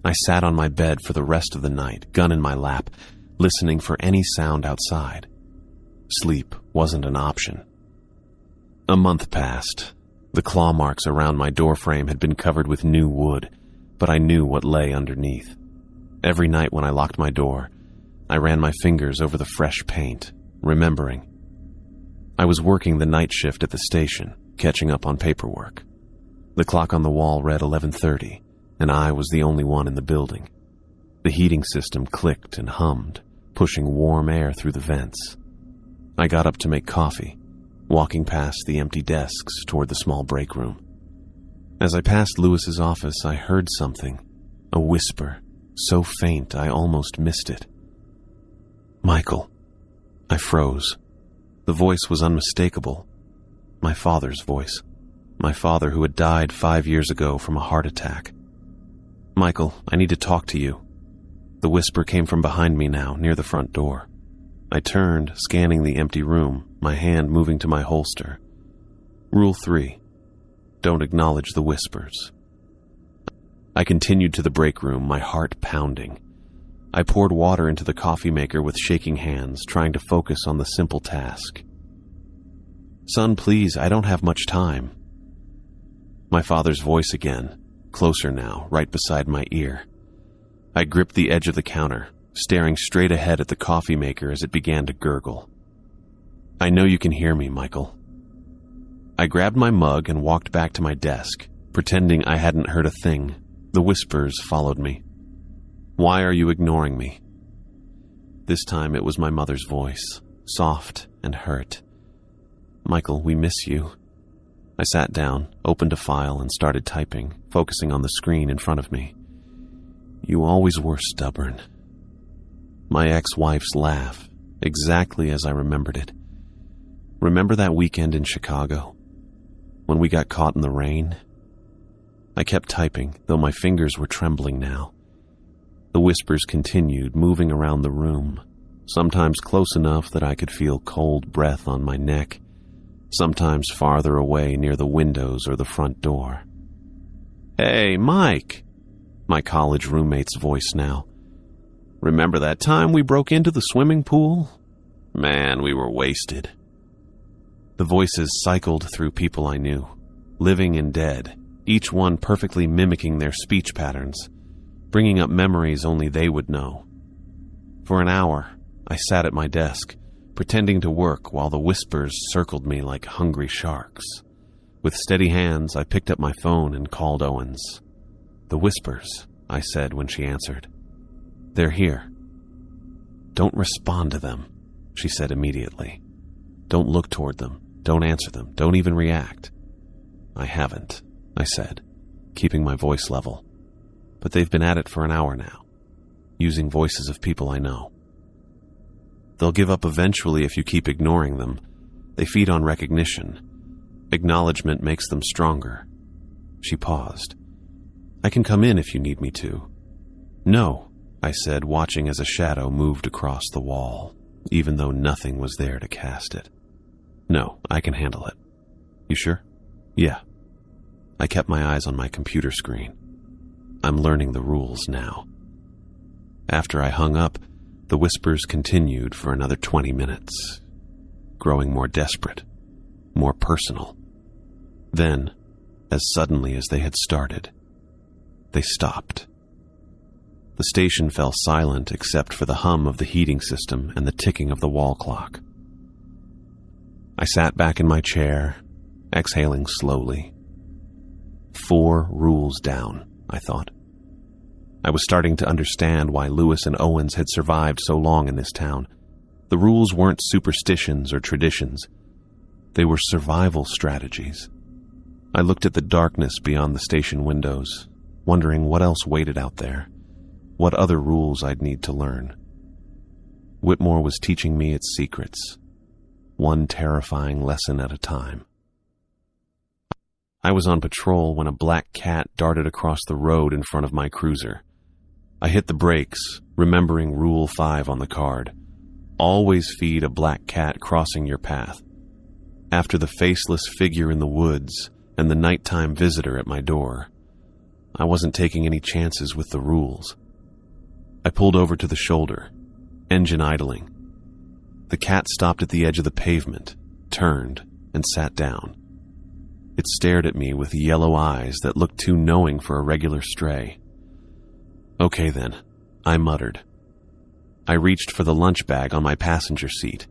I sat on my bed for the rest of the night, gun in my lap, listening for any sound outside. Sleep wasn't an option. A month passed. The claw marks around my doorframe had been covered with new wood, but I knew what lay underneath. Every night when I locked my door, I ran my fingers over the fresh paint, remembering. I was working the night shift at the station, catching up on paperwork. The clock on the wall read 11:30, and I was the only one in the building. The heating system clicked and hummed, pushing warm air through the vents. I got up to make coffee, walking past the empty desks toward the small break room. As I passed Lewis's office, I heard something, a whisper, so faint I almost missed it. "Michael." I froze. The voice was unmistakable. My father's voice. My father who had died 5 years ago from a heart attack. "Michael, I need to talk to you." The whisper came from behind me now, near the front door. I turned, scanning the empty room, my hand moving to my holster. Rule 3. Don't acknowledge the whispers. I continued to the break room, my heart pounding. I poured water into the coffee maker with shaking hands, trying to focus on the simple task. "Son, please, I don't have much time." My father's voice again, closer now, right beside my ear. I gripped the edge of the counter, staring straight ahead at the coffee maker as it began to gurgle. "I know you can hear me, Michael." I grabbed my mug and walked back to my desk, pretending I hadn't heard a thing. The whispers followed me. "Why are you ignoring me?" This time it was my mother's voice, soft and hurt. "Michael, we miss you." I sat down, opened a file, and started typing, focusing on the screen in front of me. "You always were stubborn." My ex-wife's laugh, exactly as I remembered it. "Remember that weekend in Chicago? When we got caught in the rain?" I kept typing, though my fingers were trembling now. The whispers continued, moving around the room, sometimes close enough that I could feel cold breath on my neck, sometimes farther away near the windows or the front door. "Hey, Mike!" My college roommate's voice now. "Remember that time we broke into the swimming pool? Man, we were wasted." The voices cycled through people I knew, living and dead, each one perfectly mimicking their speech patterns, bringing up memories only they would know. For an hour, I sat at my desk, pretending to work while the whispers circled me like hungry sharks. With steady hands, I picked up my phone and called Owens. "The whispers," I said when she answered. "They're here." "Don't respond to them," she said immediately. "Don't look toward them. Don't answer them. Don't even react." "I haven't," I said, keeping my voice level. "But they've been at it for an hour now, using voices of people I know. They'll give up eventually if you keep ignoring them. They feed on recognition. Acknowledgement makes them stronger." She paused. "I can come in if you need me to." "No," I said, watching as a shadow moved across the wall, even though nothing was there to cast it. "No, I can handle it." "You sure?" "Yeah." I kept my eyes on my computer screen. I'm learning the rules now. After I hung up, the whispers continued for another 20 minutes, growing more desperate, more personal. Then, as suddenly as they had started, they stopped. The station fell silent except for the hum of the heating system and the ticking of the wall clock. I sat back in my chair, exhaling slowly. 4 rules down, I thought. I was starting to understand why Lewis and Owens had survived so long in this town. The rules weren't superstitions or traditions. They were survival strategies. I looked at the darkness beyond the station windows, wondering what else waited out there, what other rules I'd need to learn. Whitmore was teaching me its secrets, one terrifying lesson at a time. I was on patrol when a black cat darted across the road in front of my cruiser. I hit the brakes, remembering Rule 5 on the card. Always feed a black cat crossing your path. After the faceless figure in the woods and the nighttime visitor at my door, I wasn't taking any chances with the rules. I pulled over to the shoulder, engine idling. The cat stopped at the edge of the pavement, turned, and sat down. It stared at me with yellow eyes that looked too knowing for a regular stray. "Okay then," I muttered. I reached for the lunch bag on my passenger seat.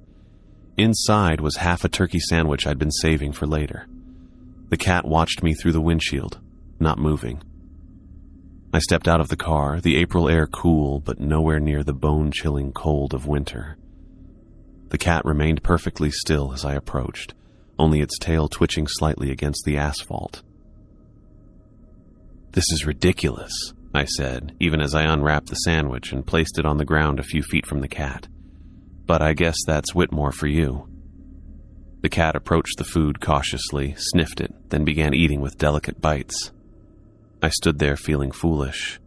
Inside was half a turkey sandwich I'd been saving for later. The cat watched me through the windshield, not moving. I stepped out of the car, the April air cool but nowhere near the bone-chilling cold of winter. The cat remained perfectly still as I approached, only its tail twitching slightly against the asphalt. "This is ridiculous," I said, even as I unwrapped the sandwich and placed it on the ground a few feet from the cat. "But I guess that's Whitmore for you." The cat approached the food cautiously, sniffed it, then began eating with delicate bites. I stood there feeling foolish,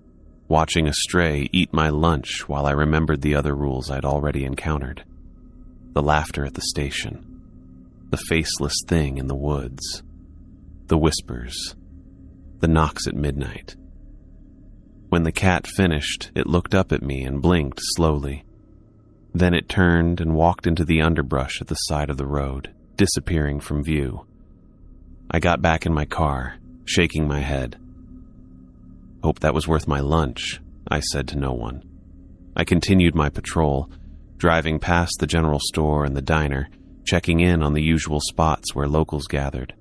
watching a stray eat my lunch while I remembered the other rules I'd already encountered. The laughter at the station, the faceless thing in the woods, the whispers, the knocks at midnight. When the cat finished, it looked up at me and blinked slowly. Then it turned and walked into the underbrush at the side of the road, disappearing from view. I got back in my car, shaking my head. "Hope that was worth my lunch," I said to no one. I continued my patrol, driving past the general store and the diner, checking in on the usual spots where locals gathered.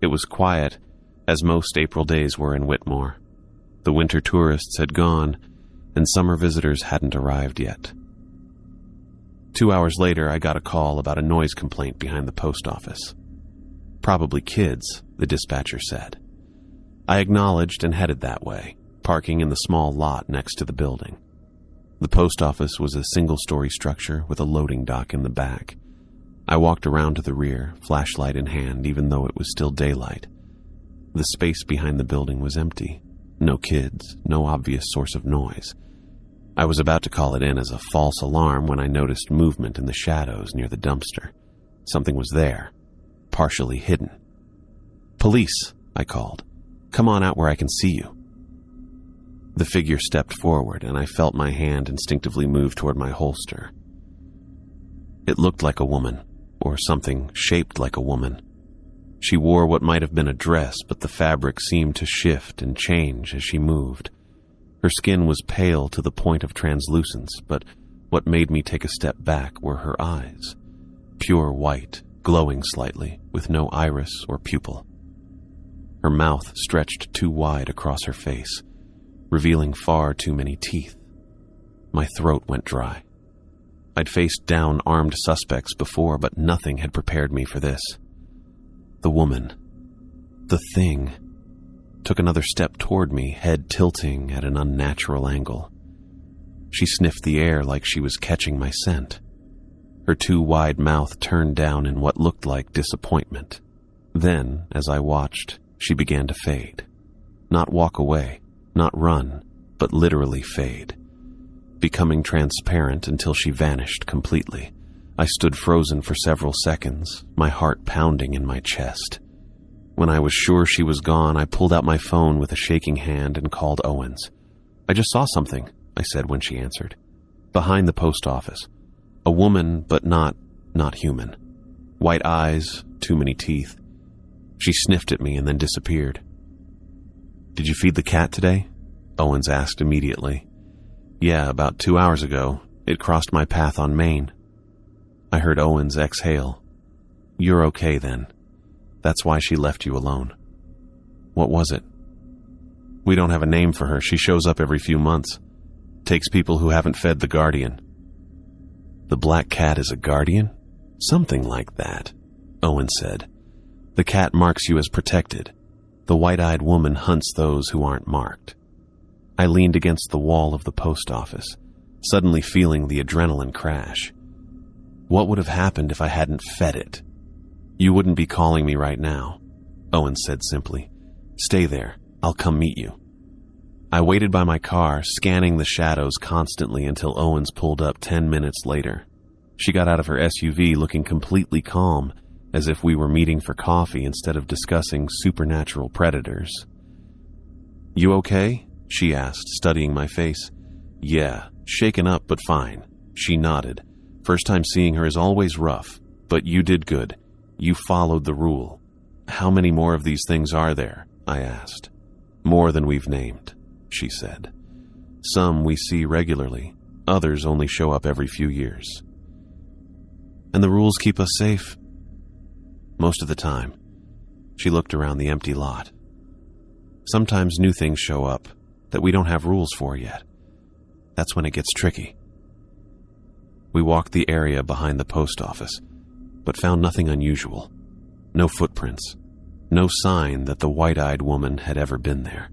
It was quiet, as most April days were in Whitmore. The winter tourists had gone, and summer visitors hadn't arrived yet. 2 hours later, I got a call about a noise complaint behind the post office. Probably kids, the dispatcher said. I acknowledged and headed that way, parking in the small lot next to the building. The post office was a single-story structure with a loading dock in the back. I walked around to the rear, flashlight in hand, even though it was still daylight. The space behind the building was empty. No kids, no obvious source of noise. I was about to call it in as a false alarm when I noticed movement in the shadows near the dumpster. Something was there, partially hidden. "Police," I called. "Come on out where I can see you." The figure stepped forward, and I felt my hand instinctively move toward my holster. It looked like a woman, or something shaped like a woman. She wore what might have been a dress, but the fabric seemed to shift and change as she moved. Her skin was pale to the point of translucence, but what made me take a step back were her eyes. Pure white, glowing slightly, with no iris or pupil. Her mouth stretched too wide across her face, revealing far too many teeth. My throat went dry. I'd faced down armed suspects before, but nothing had prepared me for this. The woman, the thing, took another step toward me, head tilting at an unnatural angle. She sniffed the air like she was catching my scent. Her too wide mouth turned down in what looked like disappointment. Then, as I watched, she began to fade. Not walk away, not run, but literally fade, becoming transparent until she vanished completely. I stood frozen for several seconds, my heart pounding in my chest. When I was sure she was gone, I pulled out my phone with a shaking hand and called Owens. "I just saw something," I said when she answered. "Behind the post office. A woman, but not human. White eyes, too many teeth." She sniffed at me and then disappeared. "Did you feed the cat today?" Owens asked immediately. "Yeah, about 2 hours ago. It crossed my path on Main." I heard Owens exhale. "You're okay then. That's why she left you alone." "What was it?" "We don't have a name for her. She shows up every few months. Takes people who haven't fed the guardian." "The black cat is a guardian?" "Something like that," Owen said. "The cat marks you as protected. The white-eyed woman hunts those who aren't marked." I leaned against the wall of the post office, suddenly feeling the adrenaline crash. What would have happened if I hadn't fed it? "You wouldn't be calling me right now," Owen said simply. "Stay there. I'll come meet you." I waited by my car, scanning the shadows constantly until Owens pulled up 10 minutes later. She got out of her SUV looking completely calm, as if we were meeting for coffee instead of discussing supernatural predators. "You okay?" she asked, studying my face. "Yeah, shaken up but fine," she nodded. "First time seeing her is always rough, but you did good. You followed the rule." "How many more of these things are there?" I asked. "More than we've named," she said. "Some we see regularly, others only show up every few years." "And the rules keep us safe?" "Most of the time." She looked around the empty lot. "Sometimes new things show up that we don't have rules for yet. That's when it gets tricky." We walked the area behind the post office, but found nothing unusual. No footprints, no sign that the white-eyed woman had ever been there.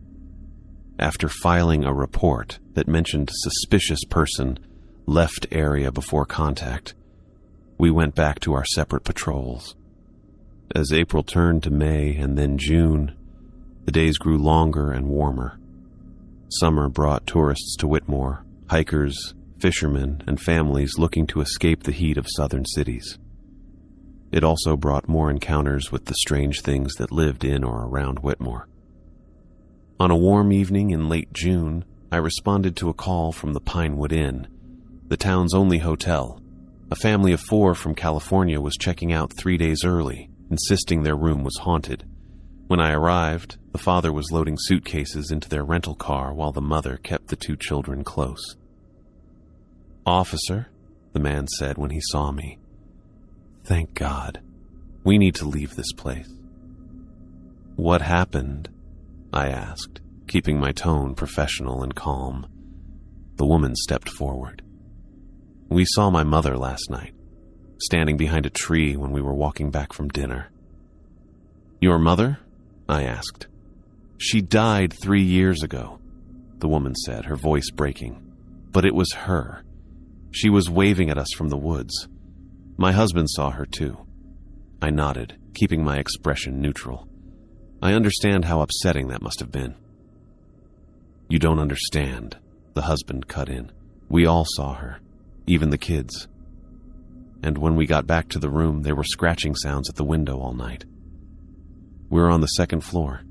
After filing a report that mentioned suspicious person left area before contact, we went back to our separate patrols. As April turned to May and then June, the days grew longer and warmer. Summer brought tourists to Whitmore, hikers, fishermen, and families looking to escape the heat of southern cities. It also brought more encounters with the strange things that lived in or around Whitmore. On a warm evening in late June, I responded to a call from the Pinewood Inn, the town's only hotel. A family of 4 from California was checking out 3 days early, insisting their room was haunted. When I arrived, the father was loading suitcases into their rental car while the mother kept the 2 children close. "Officer," the man said when he saw me. "Thank God. We need to leave this place." "What happened?" I asked, keeping my tone professional and calm. The woman stepped forward. "We saw my mother last night, standing behind a tree when we were walking back from dinner." "Your mother?" I asked. "She died 3 years ago," the woman said, her voice breaking. "But it was her. She was waving at us from the woods. My husband saw her too." I nodded, keeping my expression neutral. I understand how upsetting that must have been. "You don't understand," the husband cut in. "We all saw her, even the kids. And when we got back to the room, there were scratching sounds at the window all night. We were on the 2nd floor.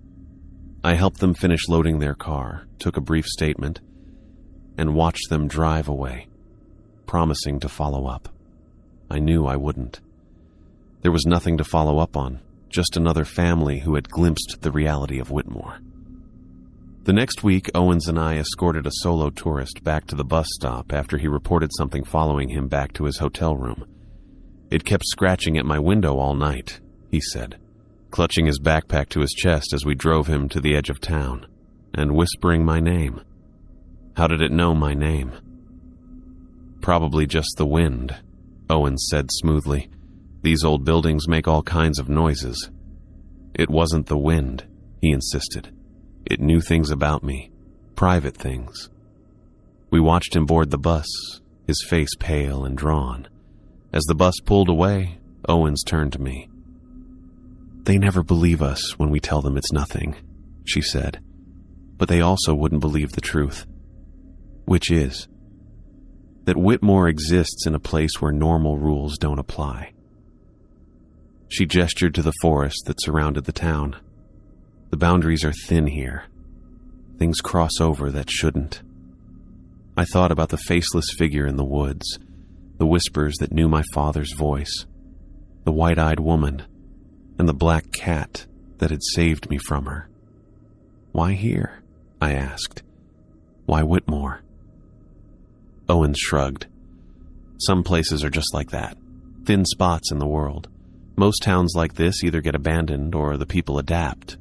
I helped them finish loading their car, took a brief statement, and watched them drive away, promising to follow up. I knew I wouldn't. There was nothing to follow up on, just another family who had glimpsed the reality of Whitmore. The next week, Owens and I escorted a solo tourist back to the bus stop after he reported something following him back to his hotel room. "It kept scratching at my window all night," he said, clutching his backpack to his chest as we drove him to the edge of town, and whispering my name. How did it know my name? "Probably just the wind," Owens said smoothly. "These old buildings make all kinds of noises." "It wasn't the wind," he insisted. "It knew things about me, private things." We watched him board the bus, his face pale and drawn. As the bus pulled away, Owens turned to me. "They never believe us when we tell them it's nothing," she said. "But they also wouldn't believe the truth. Which is that Whitmore exists in a place where normal rules don't apply." She gestured to the forest that surrounded the town. "The boundaries are thin here. Things cross over that shouldn't." I thought about the faceless figure in the woods, the whispers that knew my father's voice, the white-eyed woman, and the black cat that had saved me from her. "Why here?" I asked. "Why Whitmore?" Owens shrugged. "Some places are just like that. Thin spots in the world. Most towns like this either get abandoned or the people adapt.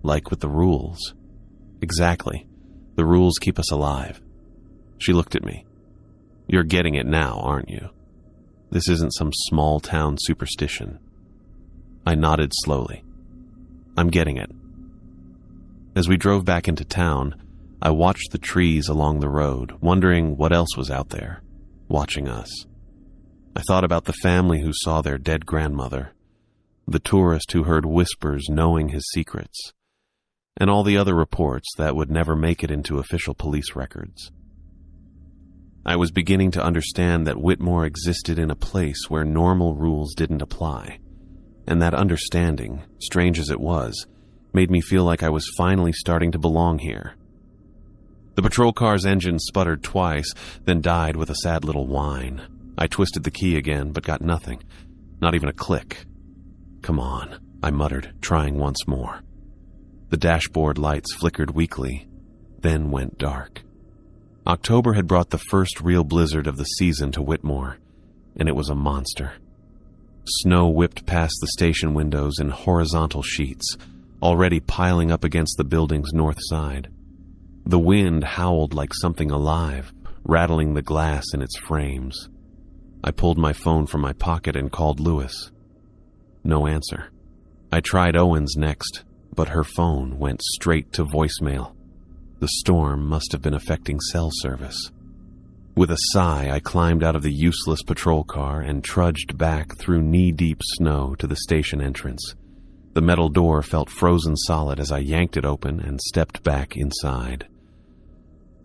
Like with the rules." "Exactly. The rules keep us alive." She looked at me. "You're getting it now, aren't you? This isn't some small-town superstition." I nodded slowly. "I'm getting it." As we drove back into town, I watched the trees along the road, wondering what else was out there, watching us. I thought about the family who saw their dead grandmother, the tourist who heard whispers knowing his secrets, and all the other reports that would never make it into official police records. I was beginning to understand that Whitmore existed in a place where normal rules didn't apply, and that understanding, strange as it was, made me feel like I was finally starting to belong here. The patrol car's engine sputtered twice, then died with a sad little whine. I twisted the key again, but got nothing, not even a click. "Come on," I muttered, trying once more. The dashboard lights flickered weakly, then went dark. October had brought the first real blizzard of the season to Whitmore, and it was a monster. Snow whipped past the station windows in horizontal sheets, already piling up against the building's north side. The wind howled like something alive, rattling the glass in its frames. I pulled my phone from my pocket and called Lewis. No answer. I tried Owens next, but her phone went straight to voicemail. The storm must have been affecting cell service. With a sigh, I climbed out of the useless patrol car and trudged back through knee-deep snow to the station entrance. The metal door felt frozen solid as I yanked it open and stepped back inside.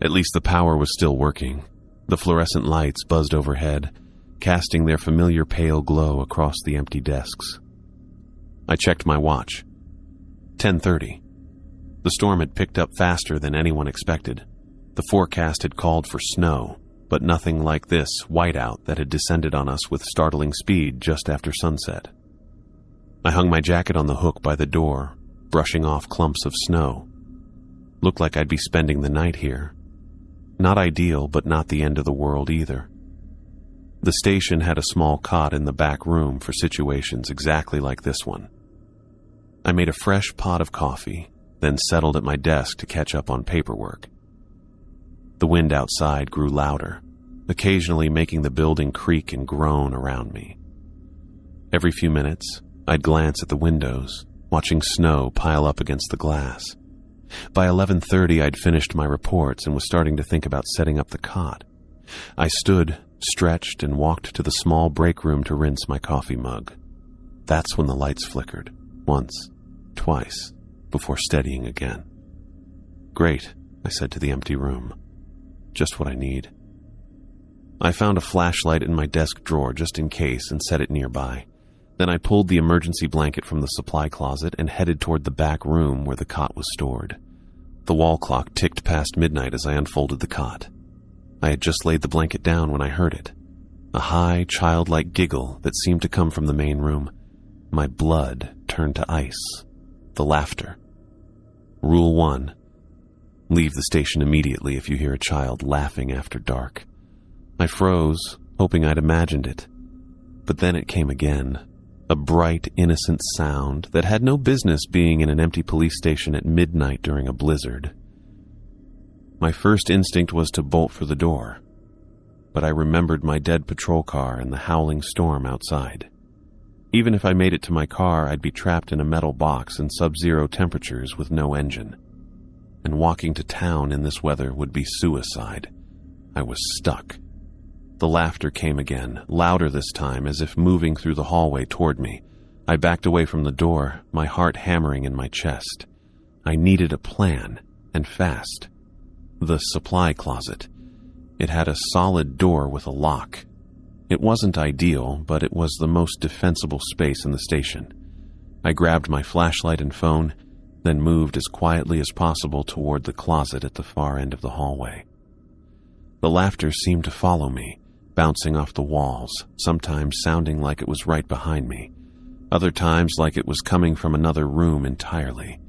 At least the power was still working. The fluorescent lights buzzed overhead, casting their familiar pale glow across the empty desks. I checked my watch. 10:30. The storm had picked up faster than anyone expected. The forecast had called for snow, but nothing like this whiteout that had descended on us with startling speed just after sunset. I hung my jacket on the hook by the door, brushing off clumps of snow. Looked like I'd be spending the night here. Not ideal, but not the end of the world either. The station had a small cot in the back room for situations exactly like this one. I made a fresh pot of coffee, then settled at my desk to catch up on paperwork. The wind outside grew louder, occasionally making the building creak and groan around me. Every few minutes, I'd glance at the windows, watching snow pile up against the glass. By 11:30, I'd finished my reports and was starting to think about setting up the cot. I stood, stretched, and walked to the small break room to rinse my coffee mug. That's when the lights flickered, once, twice, before steadying again. "Great," I said to the empty room. "Just what I need." I found a flashlight in my desk drawer just in case and set it nearby. Then I pulled the emergency blanket from the supply closet and headed toward the back room where the cot was stored. The wall clock ticked past midnight as I unfolded the cot. I had just laid the blanket down when I heard it. A high, childlike giggle that seemed to come from the main room. My blood turned to ice. The laughter. Rule 1. Leave the station immediately if you hear a child laughing after dark. I froze, hoping I'd imagined it. But then it came again. A bright, innocent sound that had no business being in an empty police station at midnight during a blizzard. My first instinct was to bolt for the door, but I remembered my dead patrol car and the howling storm outside. Even if I made it to my car, I'd be trapped in a metal box in sub-zero temperatures with no engine. And walking to town in this weather would be suicide. I was stuck. The laughter came again, louder this time, as if moving through the hallway toward me. I backed away from the door, my heart hammering in my chest. I needed a plan, and fast. The supply closet. It had a solid door with a lock. It wasn't ideal, but it was the most defensible space in the station. I grabbed my flashlight and phone, then moved as quietly as possible toward the closet at the far end of the hallway. The laughter seemed to follow me, bouncing off the walls, sometimes sounding like it was right behind me, other times like it was coming from another room entirely.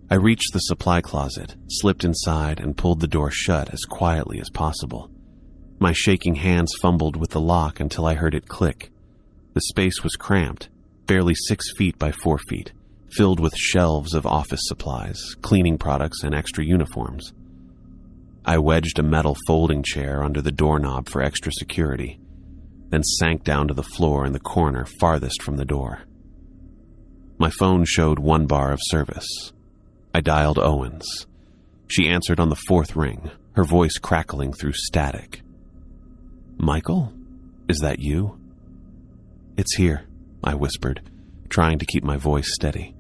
I reached the supply closet, slipped inside, and pulled the door shut as quietly as possible. My shaking hands fumbled with the lock until I heard it click. The space was cramped, barely 6 feet by 4 feet, filled with shelves of office supplies, cleaning products, and extra uniforms. I wedged a metal folding chair under the doorknob for extra security, then sank down to the floor in the corner farthest from the door. My phone showed 1 bar of service. I dialed Owens. She answered on the 4th ring, her voice crackling through static. "Michael? Is that you?" "It's here," I whispered, trying to keep my voice steady.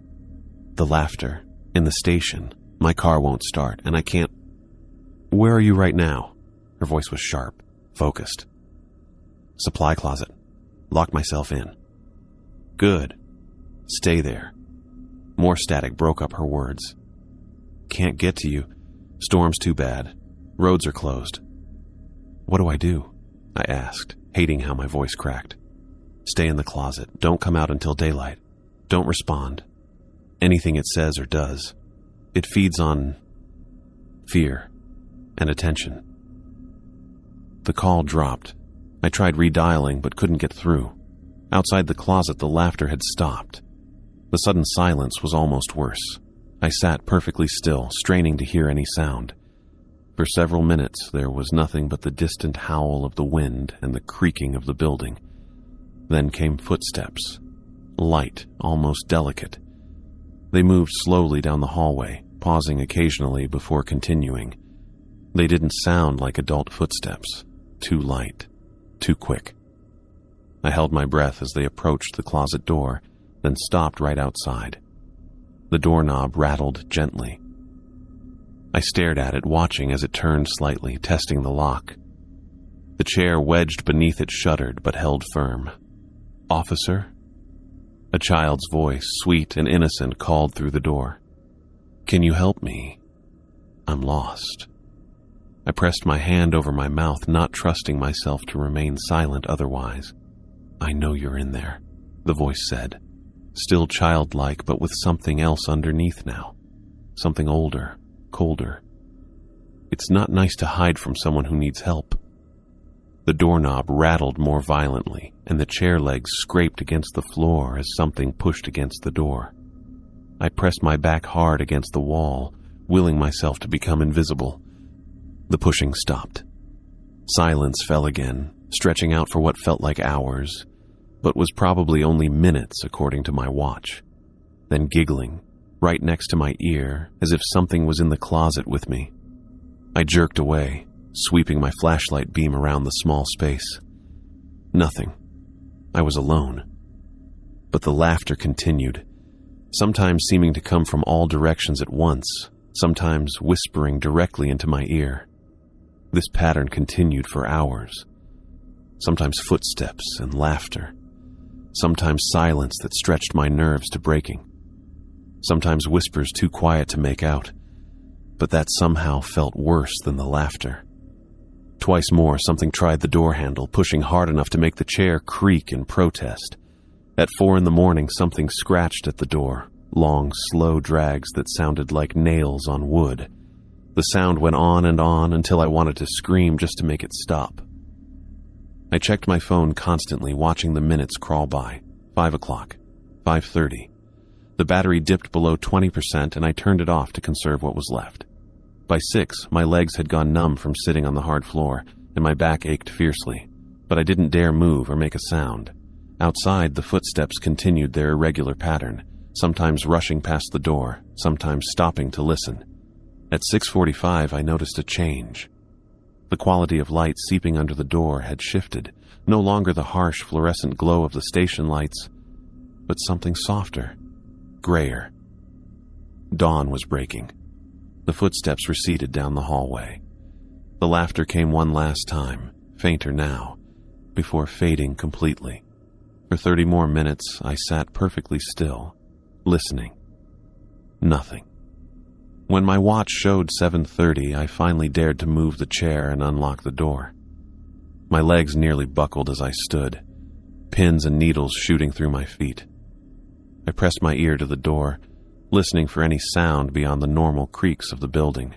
"The laughter. In the station. My car won't start, and I can't—" "Where are you right now?" Her voice was sharp, focused. "Supply closet. Locked myself in." "Good. Stay there." More static broke up her words. "Can't get to you. Storm's too bad. Roads are closed." "What do I do?" I asked, hating how my voice cracked. "Stay in the closet. Don't come out until daylight. Don't respond. Anything it says or does. It feeds on fear and attention." The call dropped. I tried redialing but couldn't get through. Outside the closet, the laughter had stopped. The sudden silence was almost worse. I sat perfectly still, straining to hear any sound. For several minutes, there was nothing but the distant howl of the wind and the creaking of the building. Then came footsteps, light, almost delicate. They moved slowly down the hallway, pausing occasionally before continuing. They didn't sound like adult footsteps. Too light, too quick. I held my breath as they approached the closet door, then stopped right outside. The doorknob rattled gently. I stared at it, watching as it turned slightly, testing the lock. The chair wedged beneath it shuddered but held firm. "Officer?" A child's voice, sweet and innocent, called through the door. "Can you help me? I'm lost." I pressed my hand over my mouth, not trusting myself to remain silent otherwise. "I know you're in there," the voice said. Still childlike, but with something else underneath now. Something older, colder. It's not nice to hide from someone who needs help. The doorknob rattled more violently, and the chair legs scraped against the floor as something pushed against the door. I pressed my back hard against the wall, willing myself to become invisible. The pushing stopped. Silence fell again, stretching out for what felt like hours, but was probably only minutes according to my watch. Then giggling, right next to my ear, as if something was in the closet with me. I jerked away, sweeping my flashlight beam around the small space. Nothing. I was alone. But the laughter continued, sometimes seeming to come from all directions at once, sometimes whispering directly into my ear. This pattern continued for hours. Sometimes footsteps and laughter. Sometimes silence that stretched my nerves to breaking. Sometimes whispers too quiet to make out, but that somehow felt worse than the laughter. Twice more, something tried the door handle, pushing hard enough to make the chair creak in protest. At 4 a.m, something scratched at the door, long, slow drags that sounded like nails on wood. The sound went on and on until I wanted to scream just to make it stop. I checked my phone constantly, watching the minutes crawl by. 5 o'clock, 5:30. The battery dipped below 20% and I turned it off to conserve what was left. By 6, my legs had gone numb from sitting on the hard floor, and my back ached fiercely, but I didn't dare move or make a sound. Outside, the footsteps continued their irregular pattern, sometimes rushing past the door, sometimes stopping to listen. At 6:45, I noticed a change. The quality of light seeping under the door had shifted, no longer the harsh fluorescent glow of the station lights, but something softer, grayer. Dawn was breaking. The footsteps receded down the hallway. The laughter came one last time, fainter now, before fading completely. For 30 more minutes, I sat perfectly still, listening. Nothing. When my watch showed 7:30, I finally dared to move the chair and unlock the door. My legs nearly buckled as I stood, pins and needles shooting through my feet. I pressed my ear to the door, listening for any sound beyond the normal creaks of the building.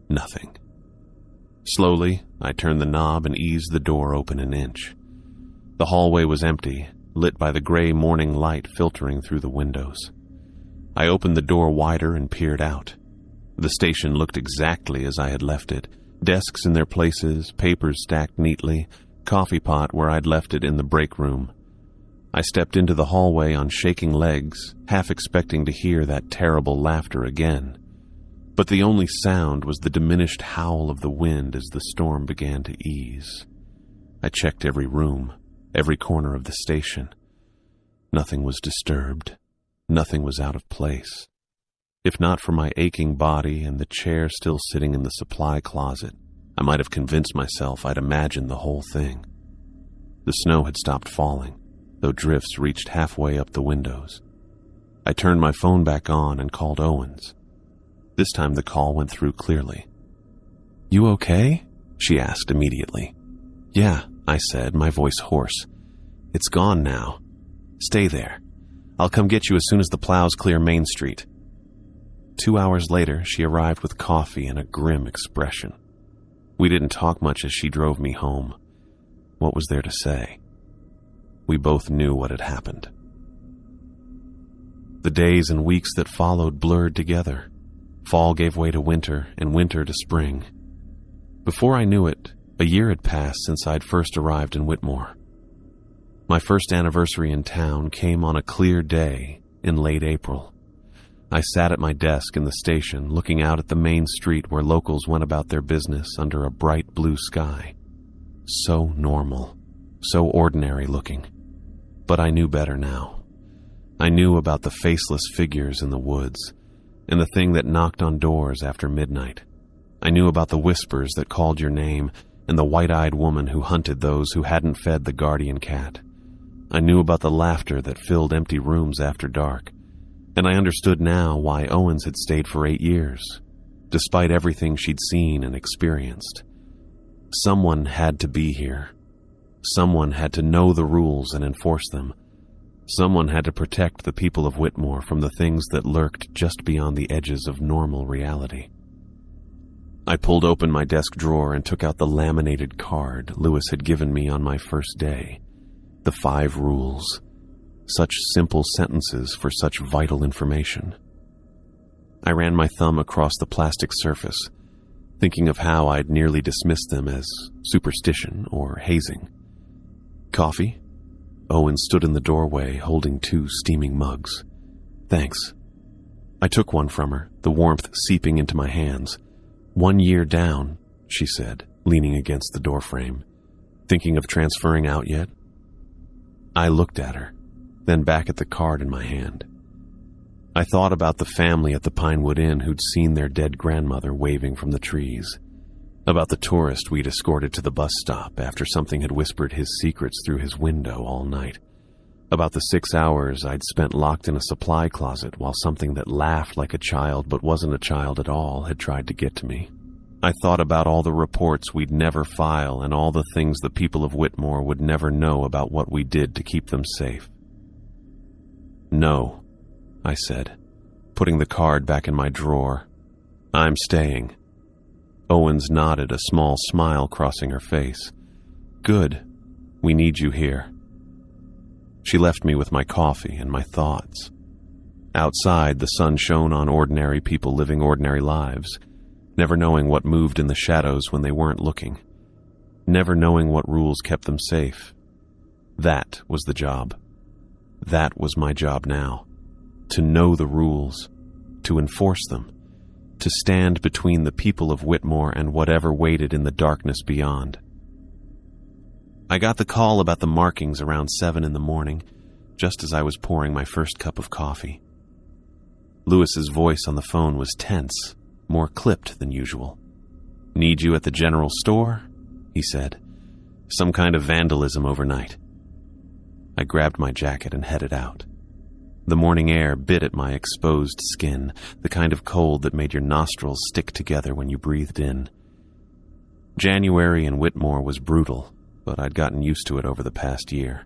Nothing. Slowly, I turned the knob and eased the door open an inch. The hallway was empty, lit by the gray morning light filtering through the windows. I opened the door wider and peered out. The station looked exactly as I had left it, desks in their places, papers stacked neatly, coffee pot where I'd left it in the break room. I stepped into the hallway on shaking legs, half expecting to hear that terrible laughter again. But the only sound was the diminished howl of the wind as the storm began to ease. I checked every room, every corner of the station. Nothing was disturbed. Nothing was out of place. If not for my aching body and the chair still sitting in the supply closet, I might have convinced myself I'd imagined the whole thing. The snow had stopped falling, though drifts reached halfway up the windows. I turned my phone back on and called Owens. This time the call went through clearly. "You okay?" she asked immediately. "Yeah," I said, my voice hoarse. "It's gone now. Stay there. I'll come get you as soon as the plows clear Main Street." 2 hours later, she arrived with coffee and a grim expression. We didn't talk much as she drove me home. What was there to say? We both knew what had happened. The days and weeks that followed blurred together. Fall gave way to winter, and winter to spring. Before I knew it, a year had passed since I'd first arrived in Whitmore. My first anniversary in town came on a clear day in late April. I sat at my desk in the station, looking out at the main street where locals went about their business under a bright blue sky. So normal, so ordinary looking. But I knew better now. I knew about the faceless figures in the woods, and the thing that knocked on doors after midnight. I knew about the whispers that called your name, and the white-eyed woman who hunted those who hadn't fed the guardian cat. I knew about the laughter that filled empty rooms after dark, and I understood now why Owens had stayed for 8 years, despite everything she'd seen and experienced. Someone had to be here. Someone had to know the rules and enforce them. Someone had to protect the people of Whitmore from the things that lurked just beyond the edges of normal reality. I pulled open my desk drawer and took out the laminated card Lewis had given me on my first day. The 5 rules. Such simple sentences for such vital information. I ran my thumb across the plastic surface, thinking of how I'd nearly dismissed them as superstition or hazing. "Coffee?" Owen stood in the doorway holding 2 steaming mugs. "Thanks." I took one from her, the warmth seeping into my hands. "1 year down," she said, leaning against the doorframe. "Thinking of transferring out yet?" I looked at her, then back at the card in my hand. I thought about the family at the Pinewood Inn who'd seen their dead grandmother waving from the trees, about the tourist we'd escorted to the bus stop after something had whispered his secrets through his window all night, about the 6 hours I'd spent locked in a supply closet while something that laughed like a child but wasn't a child at all had tried to get to me. I thought about all the reports we'd never file and all the things the people of Whitmore would never know about what we did to keep them safe. "No," I said, putting the card back in my drawer. "I'm staying." Owens nodded, a small smile crossing her face. "Good. We need you here." She left me with my coffee and my thoughts. Outside, the sun shone on ordinary people living ordinary lives, never knowing what moved in the shadows when they weren't looking, never knowing what rules kept them safe. That was the job. That was my job now. To know the rules, to enforce them, to stand between the people of Whitmore and whatever waited in the darkness beyond. I got the call about the markings around 7 in the morning, just as I was pouring my first cup of coffee. Lewis's voice on the phone was tense, more clipped than usual. "Need you at the general store?" he said. "Some kind of vandalism overnight." I grabbed my jacket and headed out. The morning air bit at my exposed skin, the kind of cold that made your nostrils stick together when you breathed in. January in Whitmore was brutal, but I'd gotten used to it over the past year.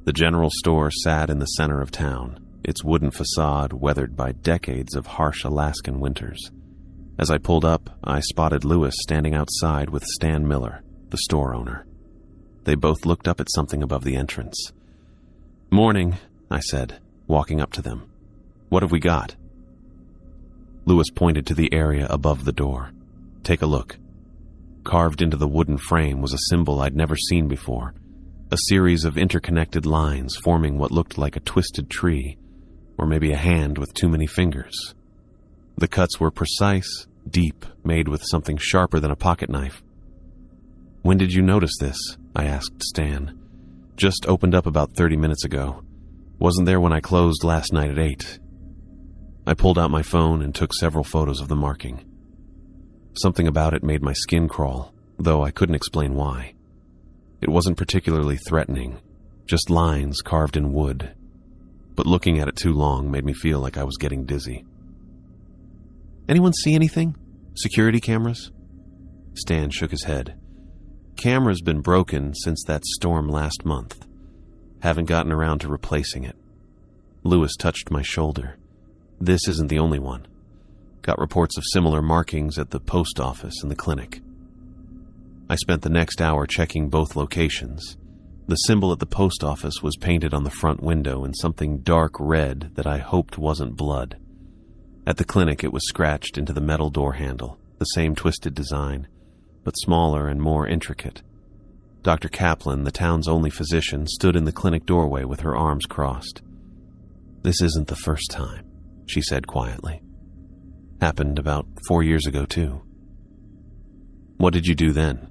The general store sat in the center of town, its wooden facade weathered by decades of harsh Alaskan winters. As I pulled up, I spotted Lewis standing outside with Stan Miller, the store owner. They both looked up at something above the entrance. "Morning," I said, walking up to them. "What have we got?" Lewis pointed to the area above the door. "Take a look." Carved into the wooden frame was a symbol I'd never seen before, a series of interconnected lines forming what looked like a twisted tree, or maybe a hand with too many fingers. The cuts were precise, deep, made with something sharper than a pocket knife. "When did you notice this?" I asked Stan. "Just opened up about 30 minutes ago. Wasn't there when I closed last night at 8. I pulled out my phone and took several photos of the marking. Something about it made my skin crawl, though I couldn't explain why. It wasn't particularly threatening, just lines carved in wood, but looking at it too long made me feel like I was getting dizzy. "Anyone see anything? Security cameras?" Stan shook his head. "Camera's been broken since that storm last month. Haven't gotten around to replacing it." Lewis touched my shoulder. "This isn't the only one. Got reports of similar markings at the post office and the clinic." I spent the next hour checking both locations. The symbol at the post office was painted on the front window in something dark red that I hoped wasn't blood. At the clinic, it was scratched into the metal door handle, the same twisted design, but smaller and more intricate. Dr. Kaplan, the town's only physician, stood in the clinic doorway with her arms crossed. "This isn't the first time," she said quietly. "Happened about 4 years ago, too." "What did you do then?"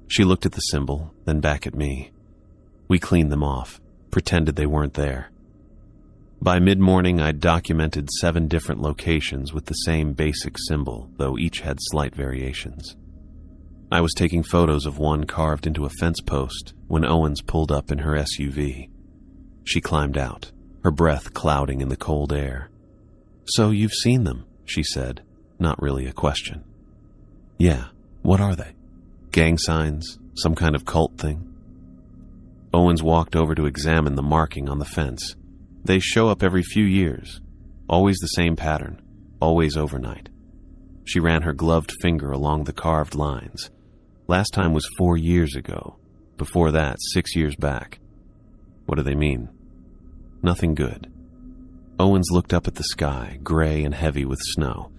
She looked at the symbol, then back at me. We cleaned them off, pretended they weren't there. By mid-morning, I'd documented 7 different locations with the same basic symbol, though each had slight variations. I was taking photos of one carved into a fence post when Owens pulled up in her SUV. She climbed out, her breath clouding in the cold air. "So you've seen them," she said, not really a question. "Yeah, what are they? Gang signs? Some kind of cult thing?" Owens walked over to examine the marking on the fence. "They show up every few years. Always the same pattern. Always overnight." She ran her gloved finger along the carved lines. "Last time was 4 years ago. Before that, 6 years back." "What do they mean?" "Nothing good." Owens looked up at the sky, gray and heavy with snow.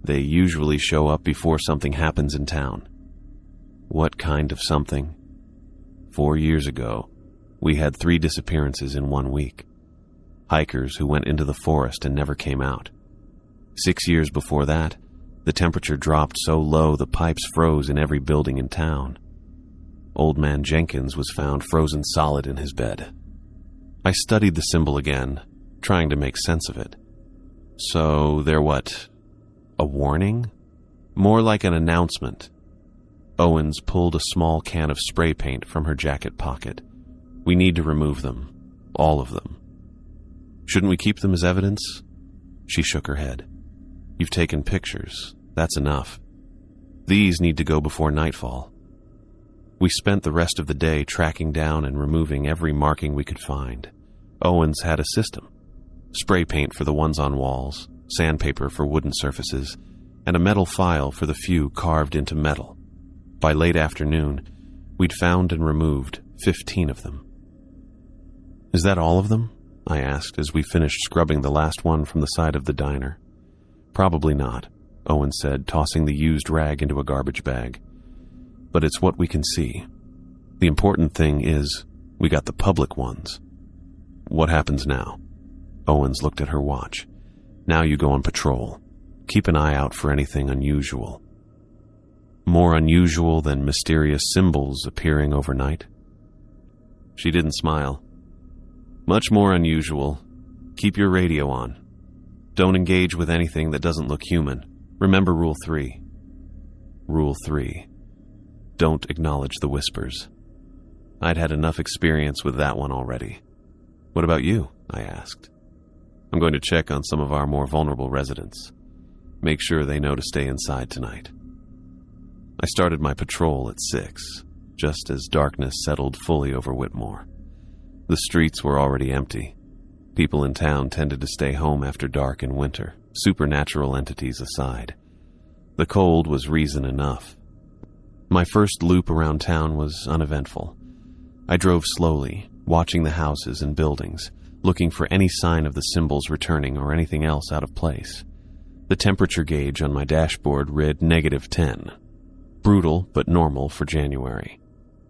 "They usually show up before something happens in town." "What kind of something?" 4 years ago, we had 3 disappearances in 1 week. Hikers who went into the forest and never came out. 6 years before that, the temperature dropped so low the pipes froze in every building in town. Old man Jenkins was found frozen solid in his bed. I studied the symbol again, trying to make sense of it. "So they're what? A warning? More like an announcement." Owens pulled a small can of spray paint from her jacket pocket. "We need to remove them. All of them." "Shouldn't we keep them as evidence?" She shook her head. "You've taken pictures. That's enough." These need to go before nightfall. We spent the rest of the day tracking down and removing every marking we could find. Owens had a system. Spray paint for the ones on walls, sandpaper for wooden surfaces, and a metal file for the few carved into metal. By late afternoon, we'd found and removed 15 of them. "Is that all of them?" I asked as we finished scrubbing the last one from the side of the diner. "Probably not," Owen said, tossing the used rag into a garbage bag. "But it's what we can see. The important thing is we got the public ones. What happens now?" Owens looked at her watch. "Now you go on patrol. Keep an eye out for anything unusual." "More unusual than mysterious symbols appearing overnight?" She didn't smile. "Much more unusual. Keep your radio on. Don't engage with anything that doesn't look human. Remember Rule 3. Rule 3. Don't acknowledge the whispers." I'd had enough experience with that one already. "What about you?" I asked. "I'm going to check on some of our more vulnerable residents. Make sure they know to stay inside tonight." I started my patrol at 6, just as darkness settled fully over Whitmore. The streets were already empty. People in town tended to stay home after dark in winter, supernatural entities aside. The cold was reason enough. My first loop around town was uneventful. I drove slowly, watching the houses and buildings, looking for any sign of the symbols returning or anything else out of place. The temperature gauge on my dashboard read -10. Brutal, but normal for January.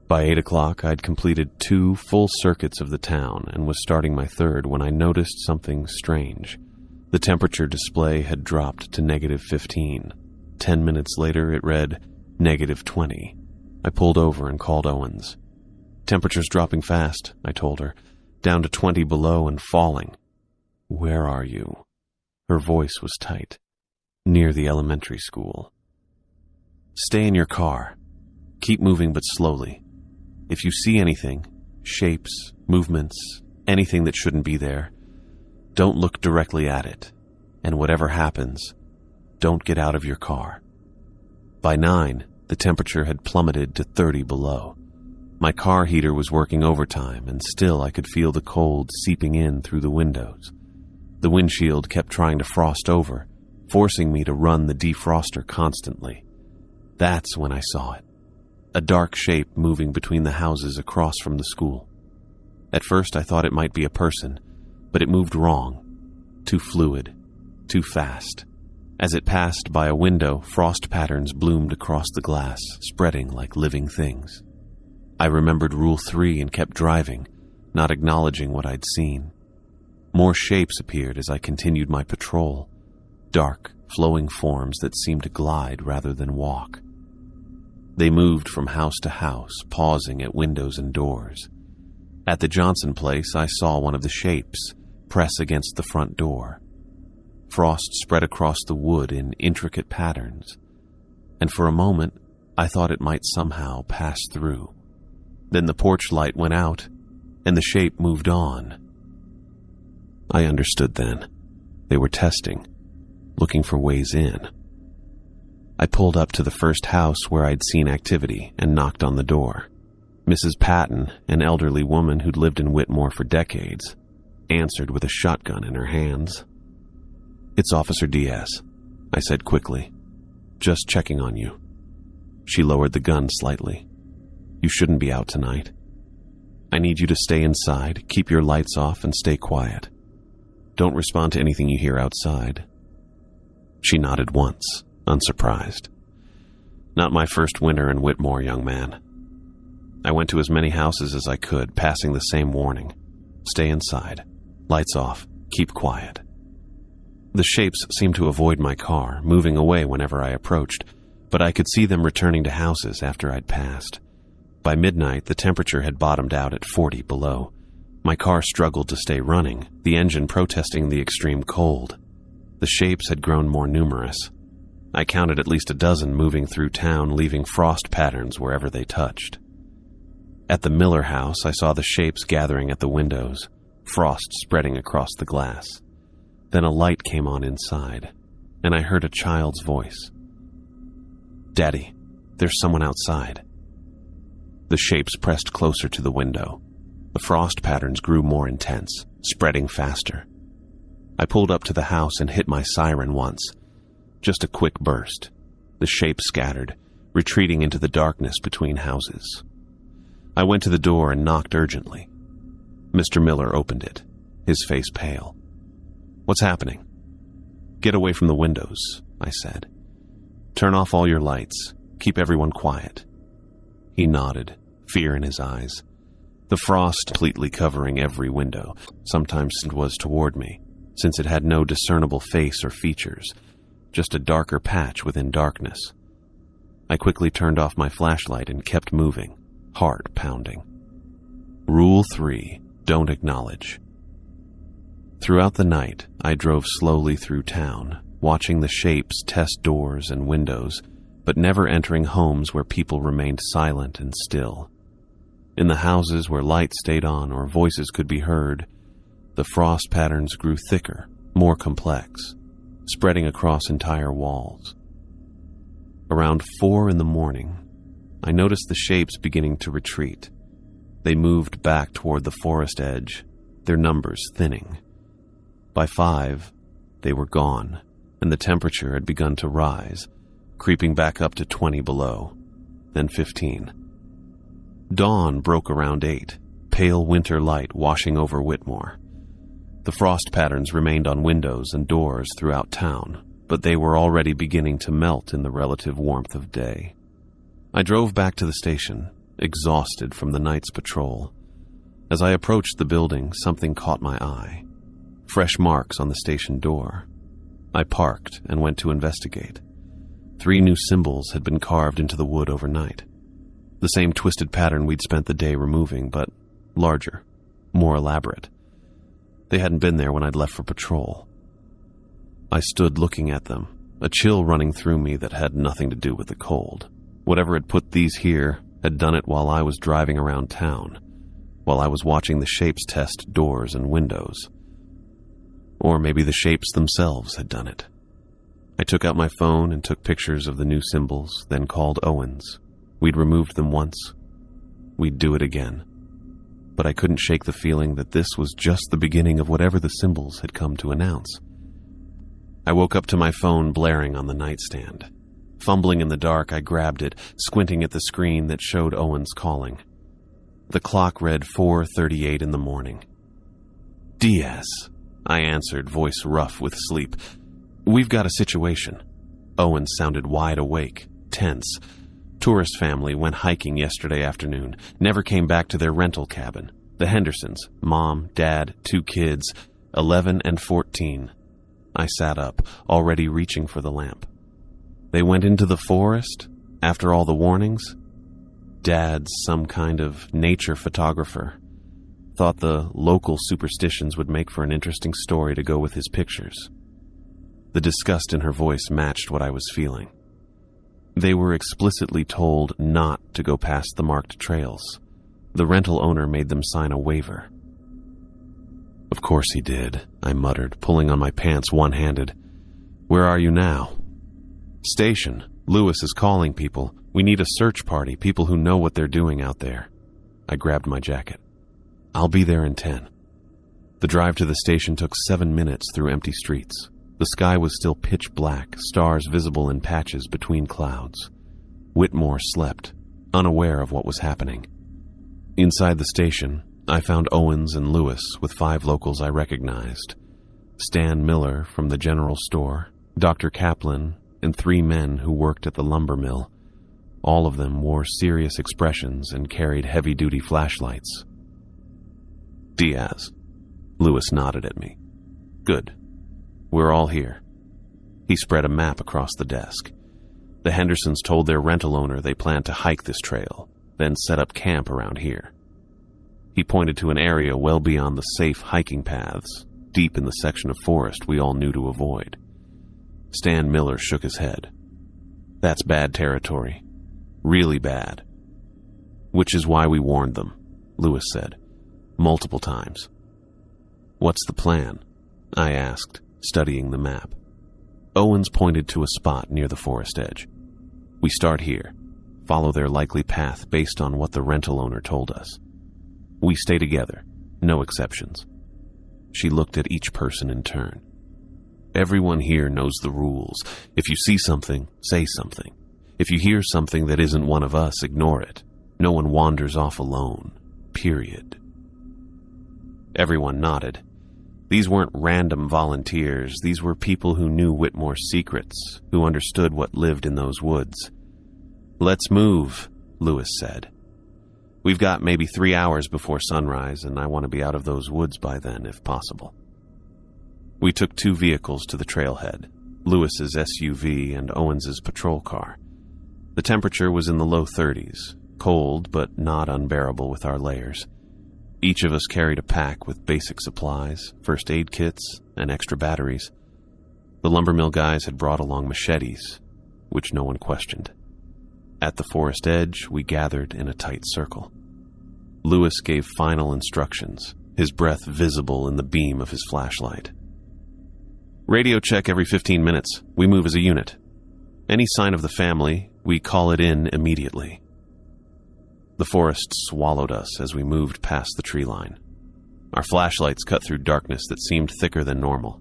By 8 o'clock, I'd completed 2 full circuits of the town and was starting my third when I noticed something strange. The temperature display had dropped to -15. 10 minutes later, it read -20. I pulled over and called Owens. "Temperature's dropping fast," I told her. "Down to 20 below and falling." "Where are you?" Her voice was tight. "Near the elementary school." "Stay in your car. Keep moving but slowly. If you see anything, shapes, movements, anything that shouldn't be there, don't look directly at it. And whatever happens, don't get out of your car." By 9, the temperature had plummeted to 30 below. My car heater was working overtime, and still I could feel the cold seeping in through the windows. The windshield kept trying to frost over, forcing me to run the defroster constantly. That's when I saw it. A dark shape moving between the houses across from the school. At first I thought it might be a person, but it moved wrong. Too fluid, too fast. As it passed by a window, frost patterns bloomed across the glass, spreading like living things. I remembered Rule 3 and kept driving, not acknowledging what I'd seen. More shapes appeared as I continued my patrol. Dark, flowing forms that seemed to glide rather than walk. They moved from house to house, pausing at windows and doors. At the Johnson place, I saw one of the shapes press against the front door. Frost spread across the wood in intricate patterns, and for a moment, I thought it might somehow pass through. Then the porch light went out, and the shape moved on. I understood then. They were testing, looking for ways in. I pulled up to the first house where I'd seen activity and knocked on the door. Mrs. Patton, an elderly woman who'd lived in Whitmore for decades, answered with a shotgun in her hands. "It's Officer Diaz," I said quickly. "Just checking on you." She lowered the gun slightly. "You shouldn't be out tonight. I need you to stay inside, keep your lights off, and stay quiet. Don't respond to anything you hear outside." She nodded once, unsurprised. "Not my first winter in Whitmore, young man." I went to as many houses as I could, passing the same warning. Stay inside. Lights off. Keep quiet. The shapes seemed to avoid my car, moving away whenever I approached, but I could see them returning to houses after I'd passed. By midnight, the temperature had bottomed out at 40 below. My car struggled to stay running, the engine protesting the extreme cold. The shapes had grown more numerous. I counted at least a dozen moving through town, leaving frost patterns wherever they touched. At the Miller house, I saw the shapes gathering at the windows, frost spreading across the glass. Then a light came on inside, and I heard a child's voice. "Daddy, there's someone outside." The shapes pressed closer to the window. The frost patterns grew more intense, spreading faster. I pulled up to the house and hit my siren once. Just a quick burst. The shapes scattered, retreating into the darkness between houses. I went to the door and knocked urgently. Mr. Miller opened it, his face pale. "What's happening?" "Get away from the windows," I said. "Turn off all your lights. Keep everyone quiet." He nodded, fear in his eyes. The frost completely covering every window, sometimes it was toward me, since it had no discernible face or features, just a darker patch within darkness. I quickly turned off my flashlight and kept moving, heart pounding. Rule 3, don't acknowledge. Throughout the night, I drove slowly through town, watching the shapes test doors and windows, but never entering homes where people remained silent and still. In the houses where lights stayed on or voices could be heard, the frost patterns grew thicker, more complex, spreading across entire walls. Around 4 a.m, I noticed the shapes beginning to retreat. They moved back toward the forest edge, their numbers thinning. By 5, they were gone, and the temperature had begun to rise, creeping back up to 20 below, then 15. Dawn broke around 8, pale winter light washing over Whitmore. The frost patterns remained on windows and doors throughout town, but they were already beginning to melt in the relative warmth of day. I drove back to the station, exhausted from the night's patrol. As I approached the building, something caught my eye. Fresh marks on the station door. I parked and went to investigate. 3 new symbols had been carved into the wood overnight. The same twisted pattern we'd spent the day removing, but larger, more elaborate. They hadn't been there when I'd left for patrol. I stood looking at them, a chill running through me that had nothing to do with the cold. Whatever had put these here had done it while I was driving around town, while I was watching the shapes test doors and windows. Or maybe the shapes themselves had done it. I took out my phone and took pictures of the new symbols, then called Owens. We'd removed them once. We'd do it again. But I couldn't shake the feeling that this was just the beginning of whatever the symbols had come to announce. I woke up to my phone blaring on the nightstand. Fumbling in the dark, I grabbed it, squinting at the screen that showed Owens calling. The clock read 4:38 in the morning. "Diaz," I answered, voice rough with sleep. "We've got a situation." Owens sounded wide awake, tense. Tourist family went hiking yesterday afternoon, never came back to their rental cabin. The Hendersons, mom, dad, 2 kids, 11 and 14. I sat up, already reaching for the lamp. They went into the forest? After all the warnings? Dad's some kind of nature photographer. Thought the local superstitions would make for an interesting story to go with his pictures. The disgust in her voice matched what I was feeling. They were explicitly told not to go past the marked trails. The rental owner made them sign a waiver. "Of course he did," I muttered, pulling on my pants one-handed. "Where are you now?" "Station. Lewis is calling people. We need a search party, people who know what they're doing out there." I grabbed my jacket. "I'll be there in 10. The drive to the station took 7 minutes through empty streets. The sky was still pitch black, stars visible in patches between clouds. Whitmore slept, unaware of what was happening. Inside the station, I found Owens and Lewis with 5 locals I recognized. Stan Miller from the general store, Dr. Kaplan, and 3 men who worked at the lumber mill. All of them wore serious expressions and carried heavy-duty flashlights. "Diaz." Lewis nodded at me. "Good. We're all here." He spread a map across the desk. The Hendersons told their rental owner they planned to hike this trail, then set up camp around here. He pointed to an area well beyond the safe hiking paths, deep in the section of forest we all knew to avoid. Stan Miller shook his head. "That's bad territory. Really bad." "Which is why we warned them," Lewis said. "Multiple times." "What's the plan?" I asked, studying the map. Owens pointed to a spot near the forest edge. We start here, follow their likely path based on what the rental owner told us. We stay together, no exceptions. She looked at each person in turn. Everyone here knows the rules. If you see something, say something. If you hear something that isn't one of us, ignore it. No one wanders off alone. Period. Everyone nodded. These weren't random volunteers. These were people who knew Whitmore's secrets, who understood what lived in those woods. "Let's move," Lewis said. "We've got maybe 3 hours before sunrise, and I want to be out of those woods by then, if possible." We took 2 vehicles to the trailhead, Lewis's SUV and Owens's patrol car. The temperature was in the low 30s, cold but not unbearable with our layers. Each of us carried a pack with basic supplies, first aid kits, and extra batteries. The lumbermill guys had brought along machetes, which no one questioned. At the forest edge, we gathered in a tight circle. Lewis gave final instructions, his breath visible in the beam of his flashlight. "Radio check every 15 minutes. We move as a unit. Any sign of the family, we call it in immediately." The forest swallowed us as we moved past the tree line. Our flashlights cut through darkness that seemed thicker than normal,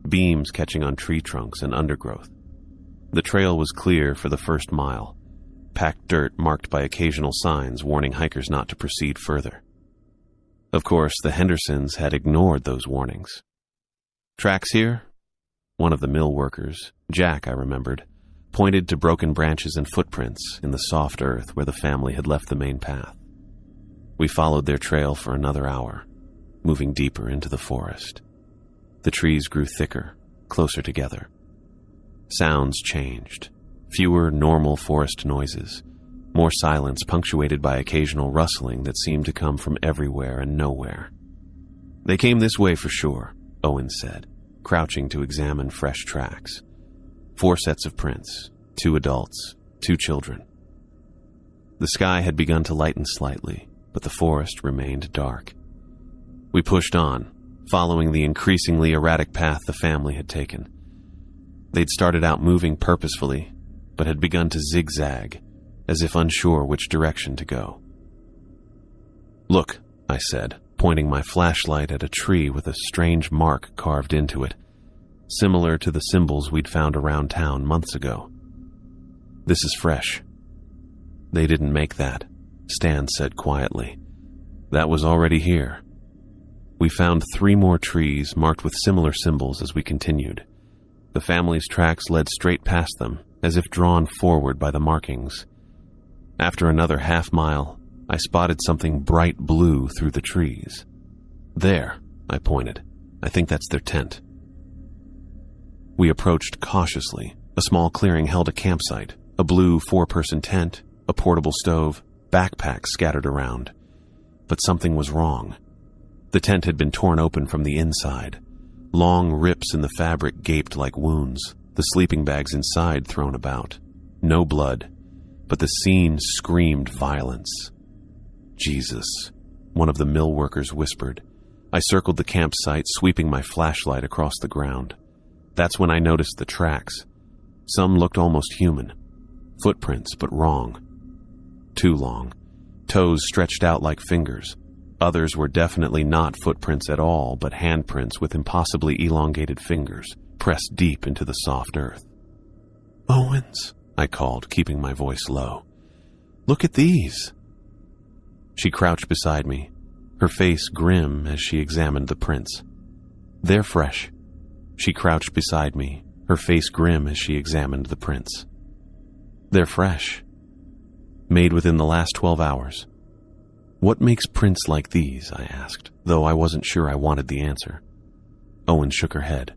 beams catching on tree trunks and undergrowth. The trail was clear for the first mile, packed dirt marked by occasional signs warning hikers not to proceed further. Of course, the Hendersons had ignored those warnings. "Tracks here?" One of the mill workers, Jack, I remembered, pointed to broken branches and footprints in the soft earth where the family had left the main path. We followed their trail for another hour, moving deeper into the forest. The trees grew thicker, closer together. Sounds changed. Fewer normal forest noises, more silence punctuated by occasional rustling that seemed to come from everywhere and nowhere. "They came this way for sure," Owen said, crouching to examine fresh tracks. 4 sets of prints, 2 adults, 2 children. The sky had begun to lighten slightly, but the forest remained dark. We pushed on, following the increasingly erratic path the family had taken. They'd started out moving purposefully, but had begun to zigzag, as if unsure which direction to go. "Look," I said, pointing my flashlight at a tree with a strange mark carved into it, similar to the symbols we'd found around town months ago. "This is fresh." "They didn't make that," Stan said quietly. "That was already here." We found 3 more trees marked with similar symbols as we continued. The family's tracks led straight past them, as if drawn forward by the markings. After another half-mile, I spotted something bright blue through the trees. "There," I pointed. "I think that's their tent." We approached cautiously. A small clearing held a campsite, a blue 4-person tent, a portable stove, backpacks scattered around. But something was wrong. The tent had been torn open from the inside. Long rips in the fabric gaped like wounds, the sleeping bags inside thrown about. No blood, but the scene screamed violence. "Jesus," one of the mill workers whispered. I circled the campsite, sweeping my flashlight across the ground. That's when I noticed the tracks. Some looked almost human. Footprints, but wrong. Too long. Toes stretched out like fingers. Others were definitely not footprints at all, but handprints with impossibly elongated fingers, pressed deep into the soft earth. "Owens," I called, keeping my voice low. "Look at these." She crouched beside me, her face grim as she examined the prints. "They're fresh." She crouched beside me, her face grim as she examined the prints. "They're fresh. Made within the last 12 hours. "What makes prints like these?" I asked, though I wasn't sure I wanted the answer. Owen shook her head.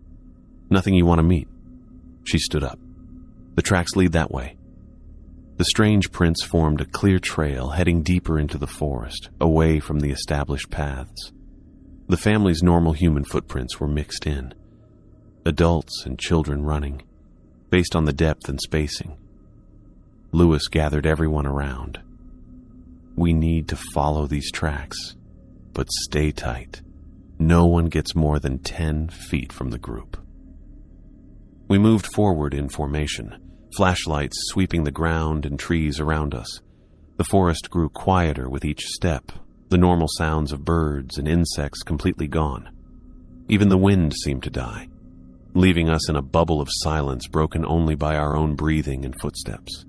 "Nothing you want to meet." She stood up. "The tracks lead that way." The strange prints formed a clear trail heading deeper into the forest, away from the established paths. The family's normal human footprints were mixed in. Adults and children running, based on the depth and spacing. Lewis gathered everyone around. "We need to follow these tracks, but stay tight. No one gets more than 10 feet from the group." We moved forward in formation, flashlights sweeping the ground and trees around us. The forest grew quieter with each step, the normal sounds of birds and insects completely gone. Even the wind seemed to die, leaving us in a bubble of silence broken only by our own breathing and footsteps.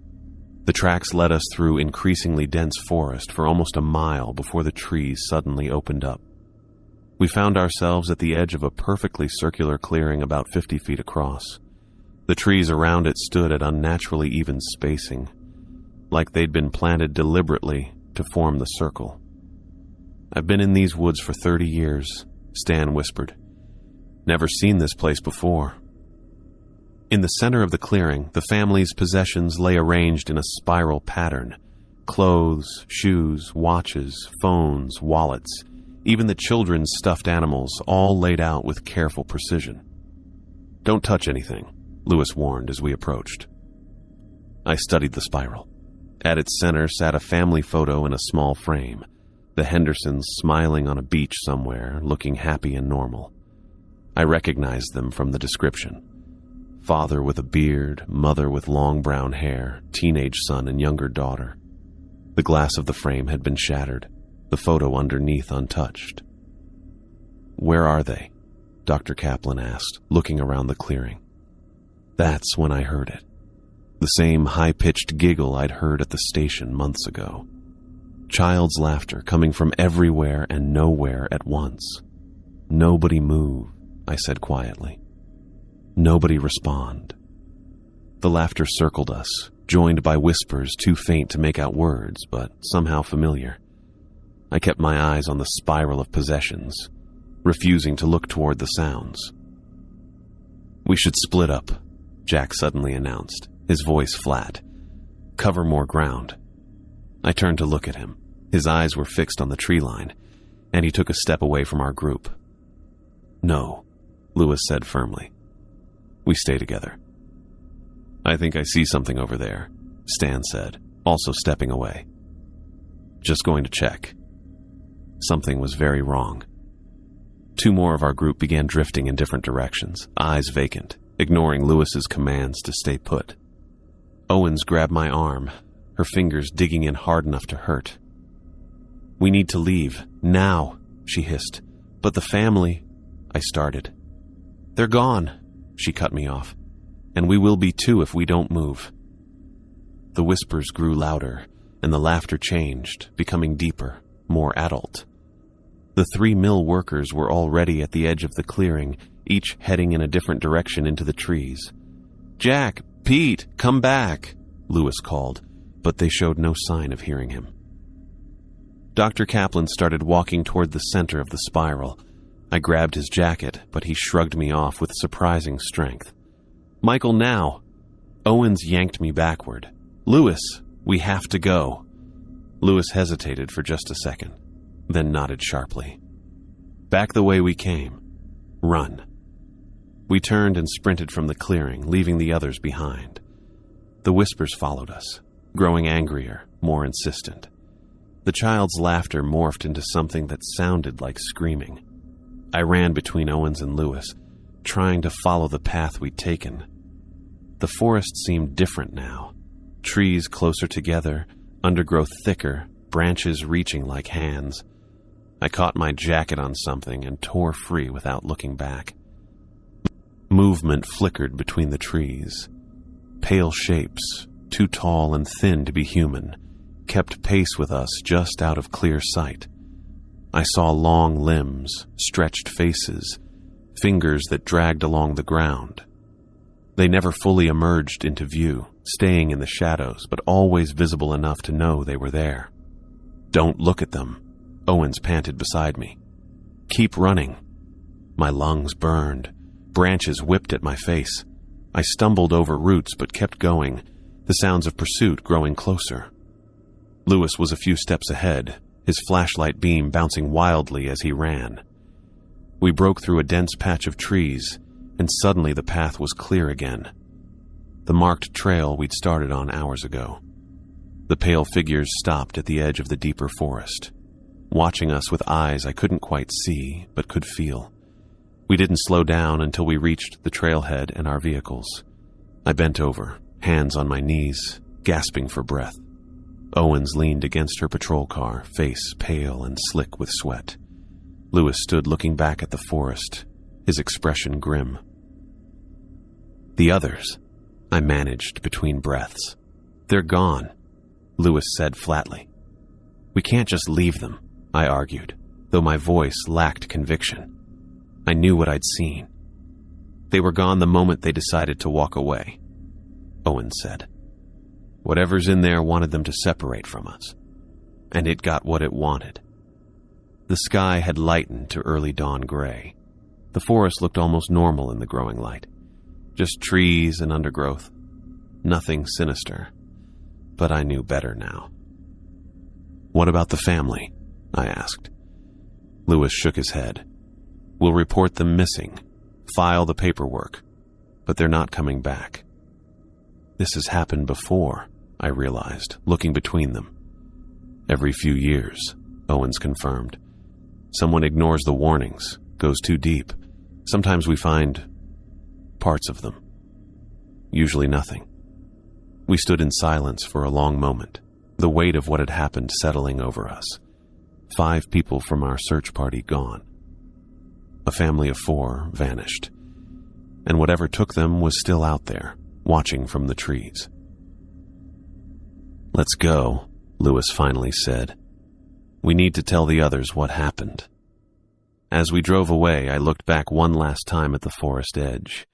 The tracks led us through increasingly dense forest for almost a mile before the trees suddenly opened up. We found ourselves at the edge of a perfectly circular clearing about 50 feet across. The trees around it stood at unnaturally even spacing, like they'd been planted deliberately to form the circle. "I've been in these woods for 30 years, Stan whispered. "Never seen this place before." In the center of the clearing, the family's possessions lay arranged in a spiral pattern. Clothes, shoes, watches, phones, wallets, even the children's stuffed animals, all laid out with careful precision. "Don't touch anything," Lewis warned as we approached. I studied the spiral. At its center sat a family photo in a small frame, the Hendersons smiling on a beach somewhere, looking happy and normal. I recognized them from the description. Father with a beard, mother with long brown hair, teenage son and younger daughter. The glass of the frame had been shattered, the photo underneath untouched. "Where are they?" Dr. Kaplan asked, looking around the clearing. That's when I heard it. The same high-pitched giggle I'd heard at the station months ago. Child's laughter coming from everywhere and nowhere at once. "Nobody move," I said quietly. Nobody respond. The laughter circled us, joined by whispers too faint to make out words, but somehow familiar. I kept my eyes on the spiral of possessions, refusing to look toward the sounds. "We should split up," Jack suddenly announced, his voice flat. "Cover more ground." I turned to look at him. His eyes were fixed on the tree line, and he took a step away from our group. "No," Lewis said firmly. We stay together. "I think I see something over there," Stan said, also stepping away. "Just going to check." Something was very wrong. Two more of our group began drifting in different directions, eyes vacant, ignoring Lewis's commands to stay put. Owens grabbed my arm, her fingers digging in hard enough to hurt. "We need to leave, now," she hissed. "But the family," I started. "They're gone," she cut me off. "And we will be too if we don't move." The whispers grew louder, and the laughter changed, becoming deeper, more adult. The 3 mill workers were already at the edge of the clearing, each heading in a different direction into the trees. "Jack, Pete, come back," Lewis called, but they showed no sign of hearing him. Dr. Kaplan started walking toward the center of the spiral. I grabbed his jacket, but he shrugged me off with surprising strength. "Michael, now!" Owens yanked me backward. "Lewis, we have to go." Lewis hesitated for just a second, then nodded sharply. "Back the way we came. Run." We turned and sprinted from the clearing, leaving the others behind. The whispers followed us, growing angrier, more insistent. The child's laughter morphed into something that sounded like screaming. I ran between Owens and Lewis, trying to follow the path we'd taken. The forest seemed different now. Trees closer together, undergrowth thicker, branches reaching like hands. I caught my jacket on something and tore free without looking back. Movement flickered between the trees. Pale shapes, too tall and thin to be human, kept pace with us just out of clear sight. I saw long limbs, stretched faces, fingers that dragged along the ground. They never fully emerged into view, staying in the shadows, but always visible enough to know they were there. "Don't look at them," Owens panted beside me. "Keep running." My lungs burned. Branches whipped at my face. I stumbled over roots but kept going, the sounds of pursuit growing closer. Lewis was a few steps ahead, his flashlight beam bouncing wildly as he ran. We broke through a dense patch of trees, and suddenly the path was clear again. The marked trail we'd started on hours ago. The pale figures stopped at the edge of the deeper forest, watching us with eyes I couldn't quite see but could feel. We didn't slow down until we reached the trailhead and our vehicles. I bent over, hands on my knees, gasping for breath. Owens leaned against her patrol car, face pale and slick with sweat. Lewis stood looking back at the forest, his expression grim. "The others," I managed between breaths. "They're gone," Lewis said flatly. "We can't just leave them," I argued, though my voice lacked conviction. I knew what I'd seen. "They were gone the moment they decided to walk away," Owens said. "Whatever's in there wanted them to separate from us, and it got what it wanted." The sky had lightened to early dawn gray. The forest looked almost normal in the growing light. Just trees and undergrowth. Nothing sinister. But I knew better now. "What about the family?" I asked. Lewis shook his head. "We'll report them missing, file the paperwork, but they're not coming back." This has happened before, I realized, looking between them. "Every few years," Owens confirmed. "Someone ignores the warnings, goes too deep. Sometimes we find parts of them. Usually nothing." We stood in silence for a long moment, the weight of what had happened settling over us. 5 people from our search party gone. A family of 4 vanished, and whatever took them was still out there, watching from the trees. "Let's go," Lewis finally said. "We need to tell the others what happened." As we drove away, I looked back one last time at the forest edge.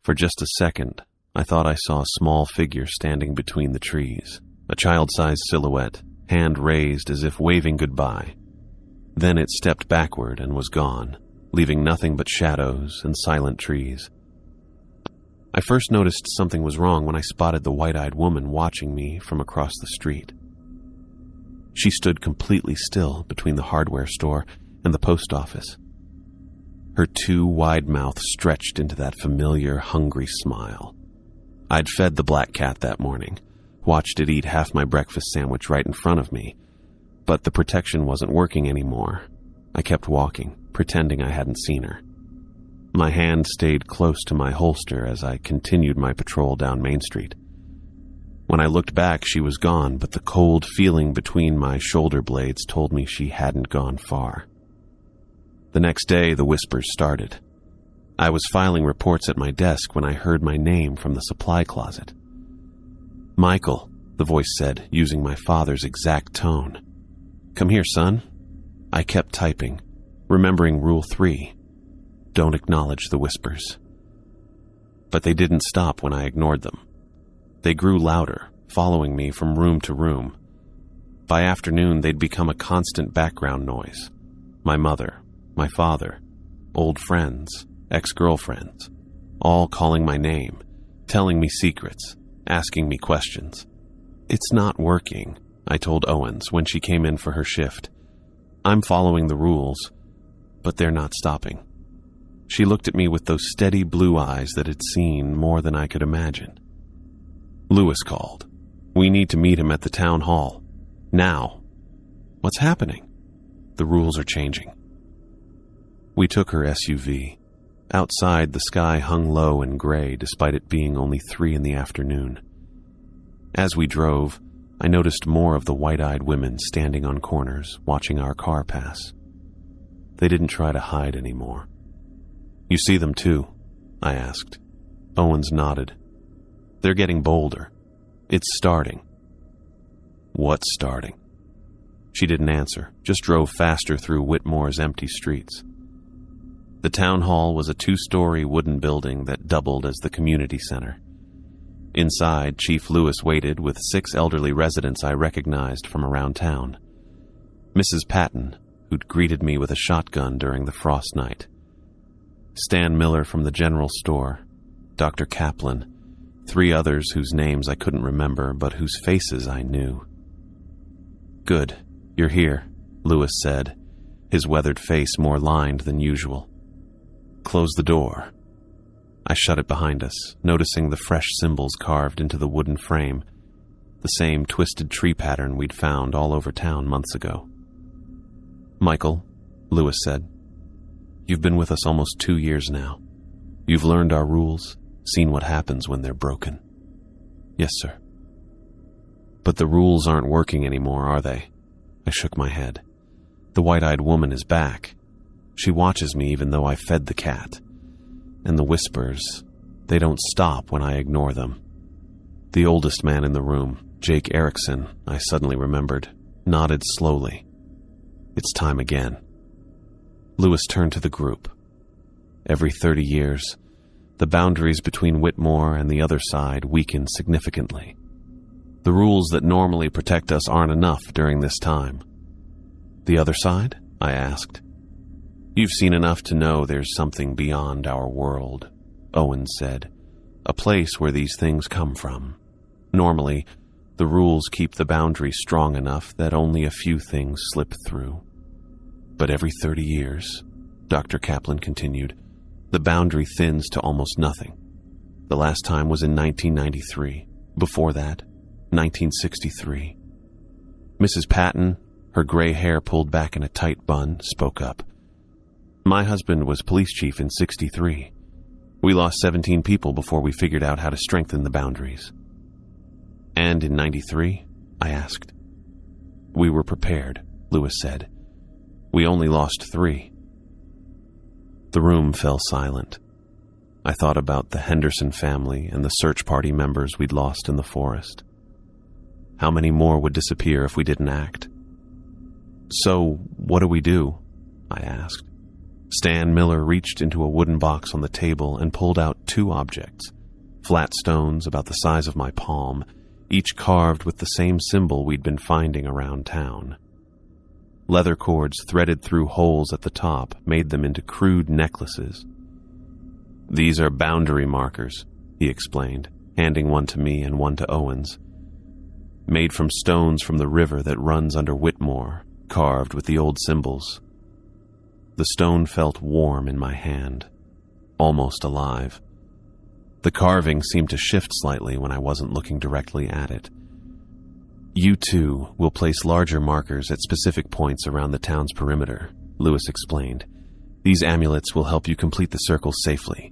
For just a second, I thought I saw a small figure standing between the trees, a child-sized silhouette, hand raised as if waving goodbye. Then it stepped backward and was gone, leaving nothing but shadows and silent trees. I first noticed something was wrong when I spotted the white-eyed woman watching me from across the street. She stood completely still between the hardware store and the post office. Her 2 wide mouths stretched into that familiar, hungry smile. I'd fed the black cat that morning, watched it eat half my breakfast sandwich right in front of me, but the protection wasn't working anymore. I kept walking, pretending I hadn't seen her. My hand stayed close to my holster as I continued my patrol down Main Street. When I looked back, she was gone, but the cold feeling between my shoulder blades told me she hadn't gone far. The next day, the whispers started. I was filing reports at my desk when I heard my name from the supply closet. "Michael," the voice said, using my father's exact tone. "Come here, son." I kept typing, remembering Rule 3. Don't acknowledge the whispers. But they didn't stop when I ignored them. They grew louder, following me from room to room. By afternoon, they'd become a constant background noise. My mother, my father, old friends, ex-girlfriends, all calling my name, telling me secrets, asking me questions. "It's not working," I told Owens when she came in for her shift. "I'm following the rules, but they're not stopping." She looked at me with those steady blue eyes that had seen more than I could imagine. "Lewis called. We need to meet him at the town hall. Now." "What's happening?" "The rules are changing." We took her SUV. Outside, the sky hung low and gray despite it being only 3 in the afternoon. As we drove, I noticed more of the white-eyed women standing on corners, watching our car pass. They didn't try to hide anymore. "You see them too?" I asked. Owens nodded. "They're getting bolder. It's starting." "What's starting?" She didn't answer, just drove faster through Whitmore's empty streets. The town hall was a 2-story wooden building that doubled as the community center. Inside, Chief Lewis waited with 6 elderly residents I recognized from around town. Mrs. Patton, who'd greeted me with a shotgun during the frost night. Stan Miller from the general store, Dr. Kaplan, 3 others whose names I couldn't remember but whose faces I knew. "Good, you're here," Lewis said, his weathered face more lined than usual. "Close the door." I shut it behind us, noticing the fresh symbols carved into the wooden frame, the same twisted tree pattern we'd found all over town months ago. "Michael," Lewis said, "you've been with us almost 2 years now. You've learned our rules, seen what happens when they're broken. Yes, sir. But the rules aren't working anymore, are they? I shook my head. The white-eyed woman is back. She watches me even though I fed the cat. And the whispers, they don't stop when I ignore them. The oldest man in the room, Jake Erickson, I suddenly remembered, nodded slowly. It's time again. Lewis turned to the group. Every 30 years, the boundaries between Whitmore and the other side weaken significantly. The rules that normally protect us aren't enough during this time. The other side? I asked. You've seen enough to know there's something beyond our world, Owen said. A place where these things come from. Normally, the rules keep the boundary strong enough that only a few things slip through. But every 30 years, Dr. Kaplan continued, the boundary thins to almost nothing. The last time was in 1993. Before that, 1963. Mrs. Patton, her gray hair pulled back in a tight bun, spoke up. My husband was police chief in 63. We lost 17 people before we figured out how to strengthen the boundaries. And in 93? I asked. We were prepared, Lewis said. We only lost 3. The room fell silent. I thought about the Henderson family and the search party members we'd lost in the forest. How many more would disappear if we didn't act? So, what do we do? I asked. Stan Miller reached into a wooden box on the table and pulled out 2 objects, flat stones about the size of my palm, each carved with the same symbol we'd been finding around town. Leather cords threaded through holes at the top made them into crude necklaces. These are boundary markers, he explained, handing one to me and one to Owens. Made from stones from the river that runs under Whitmore, carved with the old symbols. The stone felt warm in my hand, almost alive. The carving seemed to shift slightly when I wasn't looking directly at it. You two will place larger markers at specific points around the town's perimeter, Lewis explained. These amulets will help you complete the circle safely.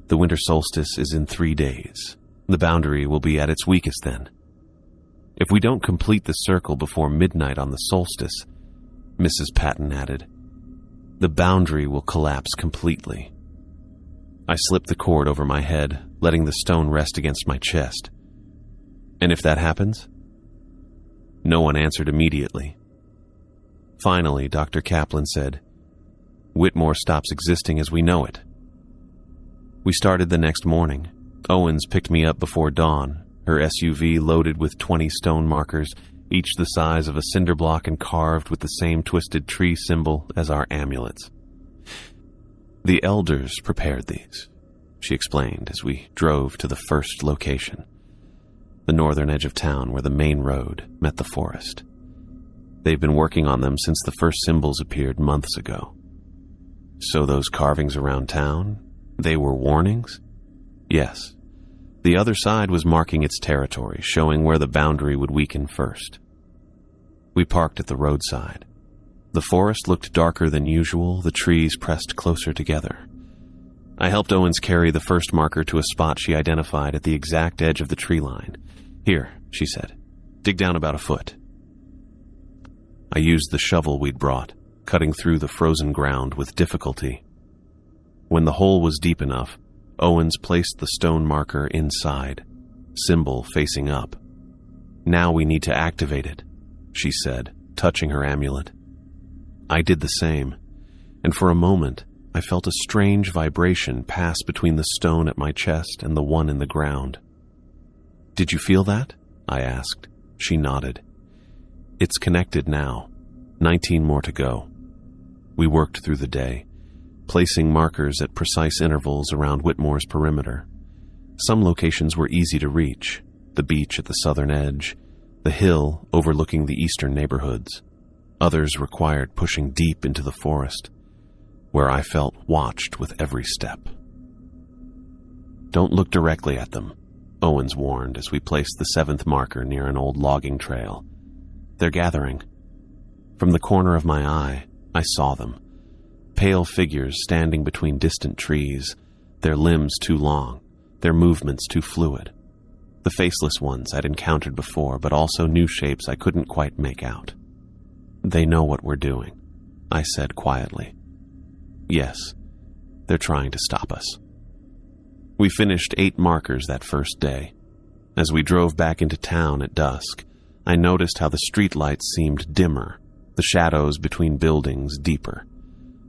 The winter solstice is in 3 days. The boundary will be at its weakest then. If we don't complete the circle before midnight on the solstice, Mrs. Patton added, the boundary will collapse completely. I slipped the cord over my head, letting the stone rest against my chest. And if that happens? No one answered immediately. Finally, Dr. Kaplan said, Whitmore stops existing as we know it. We started the next morning. Owens picked me up before dawn, her SUV loaded with 20 stone markers, each the size of a cinder block and carved with the same twisted tree symbol as our amulets. The elders prepared these, she explained as we drove to the first location, the northern edge of town where the main road met the forest. They've been working on them since the first symbols appeared months ago. So those carvings around town, they were warnings? Yes. The other side was marking its territory, showing where the boundary would weaken first. We parked at the roadside. The forest looked darker than usual, the trees pressed closer together. I helped Owens carry the first marker to a spot she identified at the exact edge of the tree line. Here, she said, dig down about a foot. I used the shovel we'd brought, cutting through the frozen ground with difficulty. When the hole was deep enough, Owens placed the stone marker inside, symbol facing up. Now we need to activate it, she said, touching her amulet. I did the same, and for a moment I felt a strange vibration pass between the stone at my chest and the one in the ground. Did you feel that? I asked. She nodded. It's connected now. 19 more to go. We worked through the day, placing markers at precise intervals around Whitmore's perimeter. Some locations were easy to reach, the beach at the southern edge, the hill overlooking the eastern neighborhoods. Others required pushing deep into the forest, where I felt watched with every step. Don't look directly at them, Owens warned as we placed the 7th marker near an old logging trail. They're gathering. From the corner of my eye, I saw them. Pale figures standing between distant trees, their limbs too long, their movements too fluid. The faceless ones I'd encountered before, but also new shapes I couldn't quite make out. "They know what we're doing," I said quietly. "Yes, they're trying to stop us." We finished 8 markers that first day. As we drove back into town at dusk, I noticed how the streetlights seemed dimmer, the shadows between buildings deeper.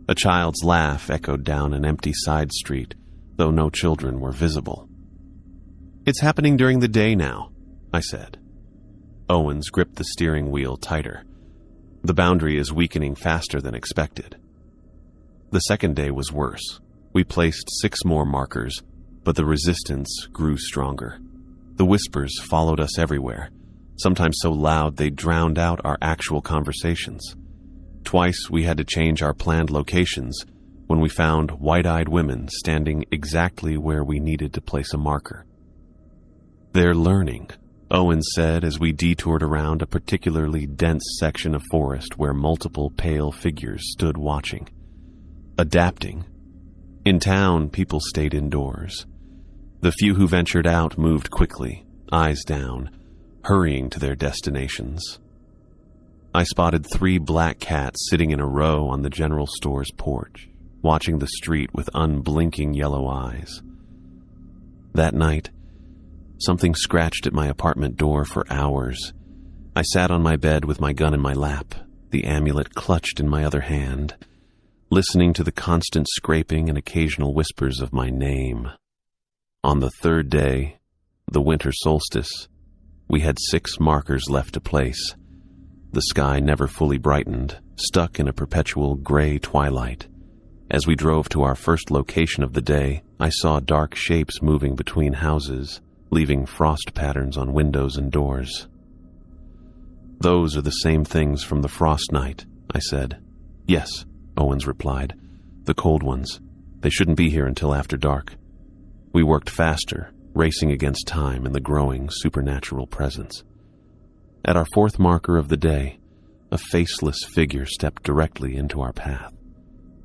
A child's laugh echoed down an empty side street, though no children were visible. "It's happening during the day now," I said. Owens gripped the steering wheel tighter. "The boundary is weakening faster than expected." The second day was worse. We placed 6 more markers, but the resistance grew stronger. The whispers followed us everywhere, sometimes so loud they drowned out our actual conversations. Twice we had to change our planned locations when we found wide-eyed women standing exactly where we needed to place a marker. "They're learning," Owen said as we detoured around a particularly dense section of forest where multiple pale figures stood watching. "Adapting. In town, people stayed indoors. The few who ventured out moved quickly, eyes down, hurrying to their destinations." I spotted 3 black cats sitting in a row on the general store's porch, watching the street with unblinking yellow eyes. That night, something scratched at my apartment door for hours. I sat on my bed with my gun in my lap, the amulet clutched in my other hand, listening to the constant scraping and occasional whispers of my name. On the 3rd day, the winter solstice, we had 6 markers left to place. The sky never fully brightened, stuck in a perpetual gray twilight. As we drove to our first location of the day, I saw dark shapes moving between houses, leaving frost patterns on windows and doors. "Those are the same things from the frost night," I said. "Yes," Owens replied. "The cold ones. They shouldn't be here until after dark." We worked faster, racing against time in the growing supernatural presence. At our 4th marker of the day, a faceless figure stepped directly into our path.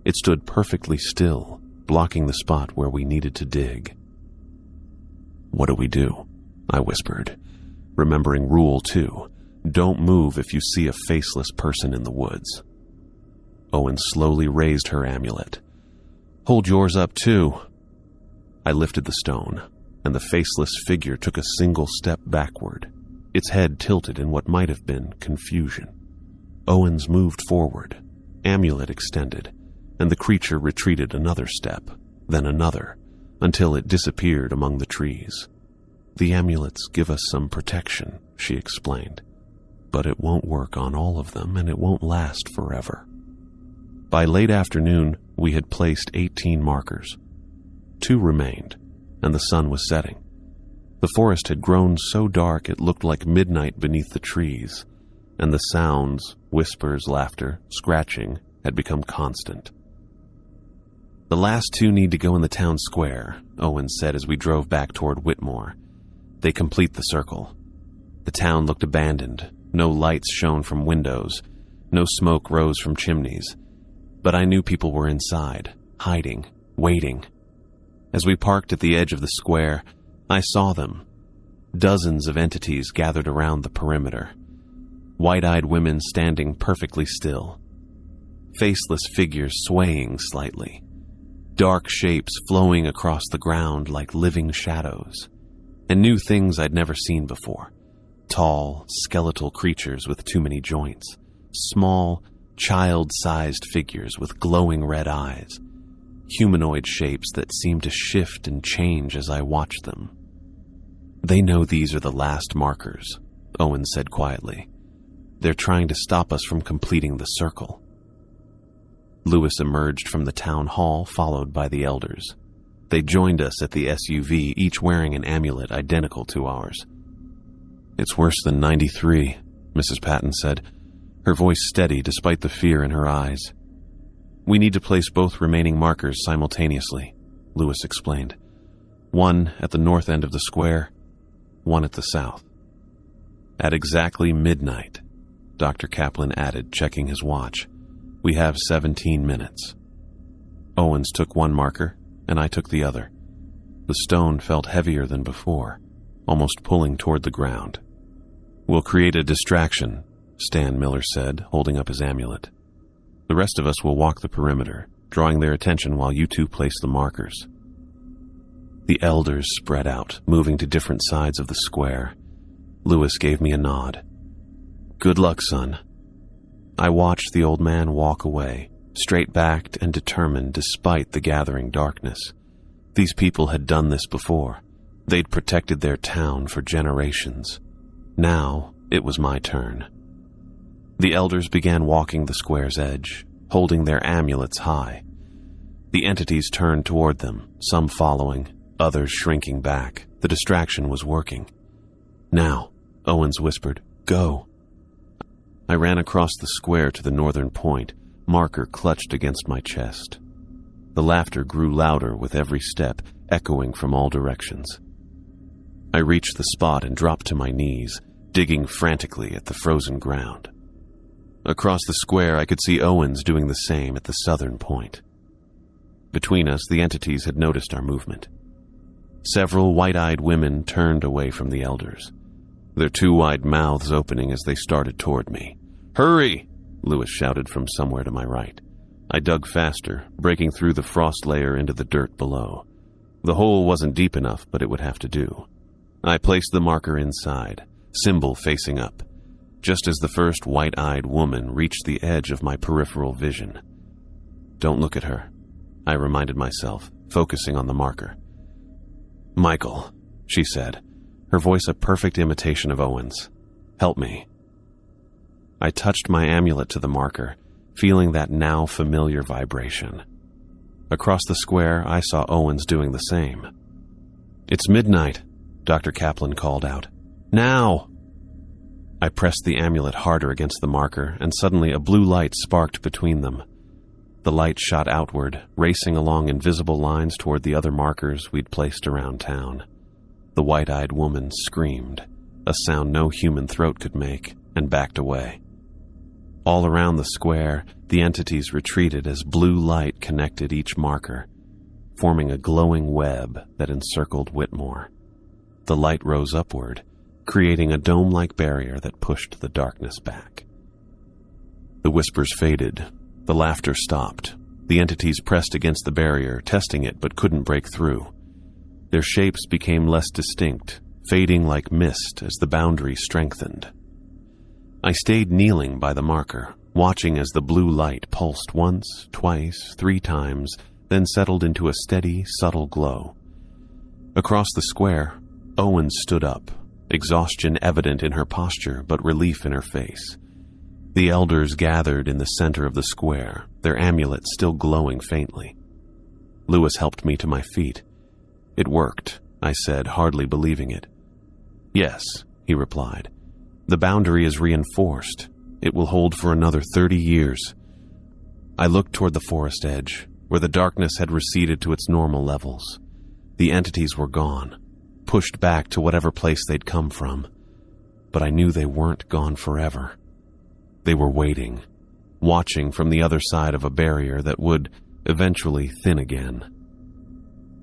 It stood perfectly still, blocking the spot where we needed to dig. "What do we do?" I whispered, remembering Rule 2, don't move if you see a faceless person in the woods. Owen slowly raised her amulet. "Hold yours up too." I lifted the stone, and the faceless figure took a single step backward, its head tilted in what might have been confusion. Owens moved forward, amulet extended, and the creature retreated another step, then another, until it disappeared among the trees. "The amulets give us some protection," she explained, "but it won't work on all of them, and it won't last forever." By late afternoon, we had placed 18 markers. 2 remained, and the sun was setting. The forest had grown so dark it looked like midnight beneath the trees, and the sounds, whispers, laughter, scratching, had become constant. "The last 2 need to go in the town square," Owen said as we drove back toward Whitmore. "They complete the circle." The town looked abandoned. No lights shone from windows. No smoke rose from chimneys. But I knew people were inside, hiding, waiting. As we parked at the edge of the square, I saw them. Dozens of entities gathered around the perimeter. White-eyed women standing perfectly still. Faceless figures swaying slightly. Dark shapes flowing across the ground like living shadows. And new things I'd never seen before. Tall, skeletal creatures with too many joints. Small, child-sized figures with glowing red eyes. Humanoid shapes that seemed to shift and change as I watched them. "They know these are the last markers," Owen said quietly. "They're trying to stop us from completing the circle." Lewis emerged from the town hall, followed by the elders. They joined us at the SUV, each wearing an amulet identical to ours. "It's worse than 93, Mrs. Patton said, her voice steady despite the fear in her eyes. "We need to place both remaining markers simultaneously," Lewis explained. "One at the north end of the square, one at the south." "At exactly midnight," Dr. Kaplan added, checking his watch. "We have 17 minutes. Owens took one marker, and I took the other. The stone felt heavier than before, almost pulling toward the ground. "We'll create a distraction," Stan Miller said, holding up his amulet. "The rest of us will walk the perimeter, drawing their attention while you two place the markers." The elders spread out, moving to different sides of the square. Lewis gave me a nod. "Good luck, son." I watched the old man walk away, straight-backed and determined despite the gathering darkness. These people had done this before. They'd protected their town for generations. Now it was my turn. The elders began walking the square's edge, holding their amulets high. The entities turned toward them, some following, others shrinking back. The distraction was working. "Now," Owens whispered, "go." I ran across the square to the northern point, marker clutched against my chest. The laughter grew louder with every step, echoing from all directions. I reached the spot and dropped to my knees, digging frantically at the frozen ground. Across the square, I could see Owens doing the same at the southern point. Between us, the entities had noticed our movement. Several white-eyed women turned away from the elders, their two wide mouths opening as they started toward me. "Hurry!" Lewis shouted from somewhere to my right. I dug faster, breaking through the frost layer into the dirt below. The hole wasn't deep enough, but it would have to do. I placed the marker inside, symbol facing up, just as the first white-eyed woman reached the edge of my peripheral vision. "Don't look at her," I reminded myself, focusing on the marker. "Michael," she said, her voice a perfect imitation of Owen's. "Help me." I touched my amulet to the marker, feeling that now familiar vibration. Across the square, I saw Owens doing the same. "It's midnight," Dr. Kaplan called out. "Now!" I pressed the amulet harder against the marker, and suddenly a blue light sparked between them. The light shot outward, racing along invisible lines toward the other markers we'd placed around town. The white-eyed woman screamed, a sound no human throat could make, and backed away. All around the square, the entities retreated as blue light connected each marker, forming a glowing web that encircled Whitmore. The light rose upward, creating a dome-like barrier that pushed the darkness back. The whispers faded. The laughter stopped. The entities pressed against the barrier, testing it but couldn't break through. Their shapes became less distinct, fading like mist as the boundary strengthened. I stayed kneeling by the marker, watching as the blue light pulsed once, twice, 3 times, then settled into a steady, subtle glow. Across the square, Owens stood up, exhaustion evident in her posture but relief in her face. The elders gathered in the center of the square, their amulets still glowing faintly. Lewis helped me to my feet. "It worked," I said, hardly believing it. "Yes," he replied. "The boundary is reinforced. It will hold for another 30 years. I looked toward the forest edge, where the darkness had receded to its normal levels. The entities were gone, pushed back to whatever place they'd come from. But I knew they weren't gone forever. They were waiting, watching from the other side of a barrier that would eventually thin again.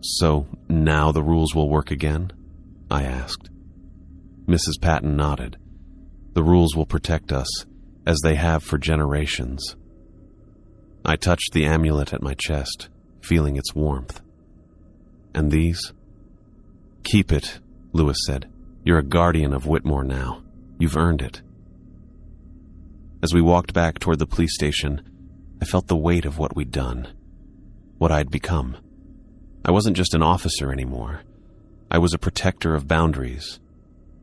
"So now the rules will work again?" I asked. Mrs. Patton nodded. "The rules will protect us, as they have for generations." I touched the amulet at my chest, feeling its warmth. "And these?" "Keep it," Lewis said. "You're a guardian of Whitmore now. You've earned it." As we walked back toward the police station, I felt the weight of what we'd done, what I'd become. I wasn't just an officer anymore. I was a protector of boundaries,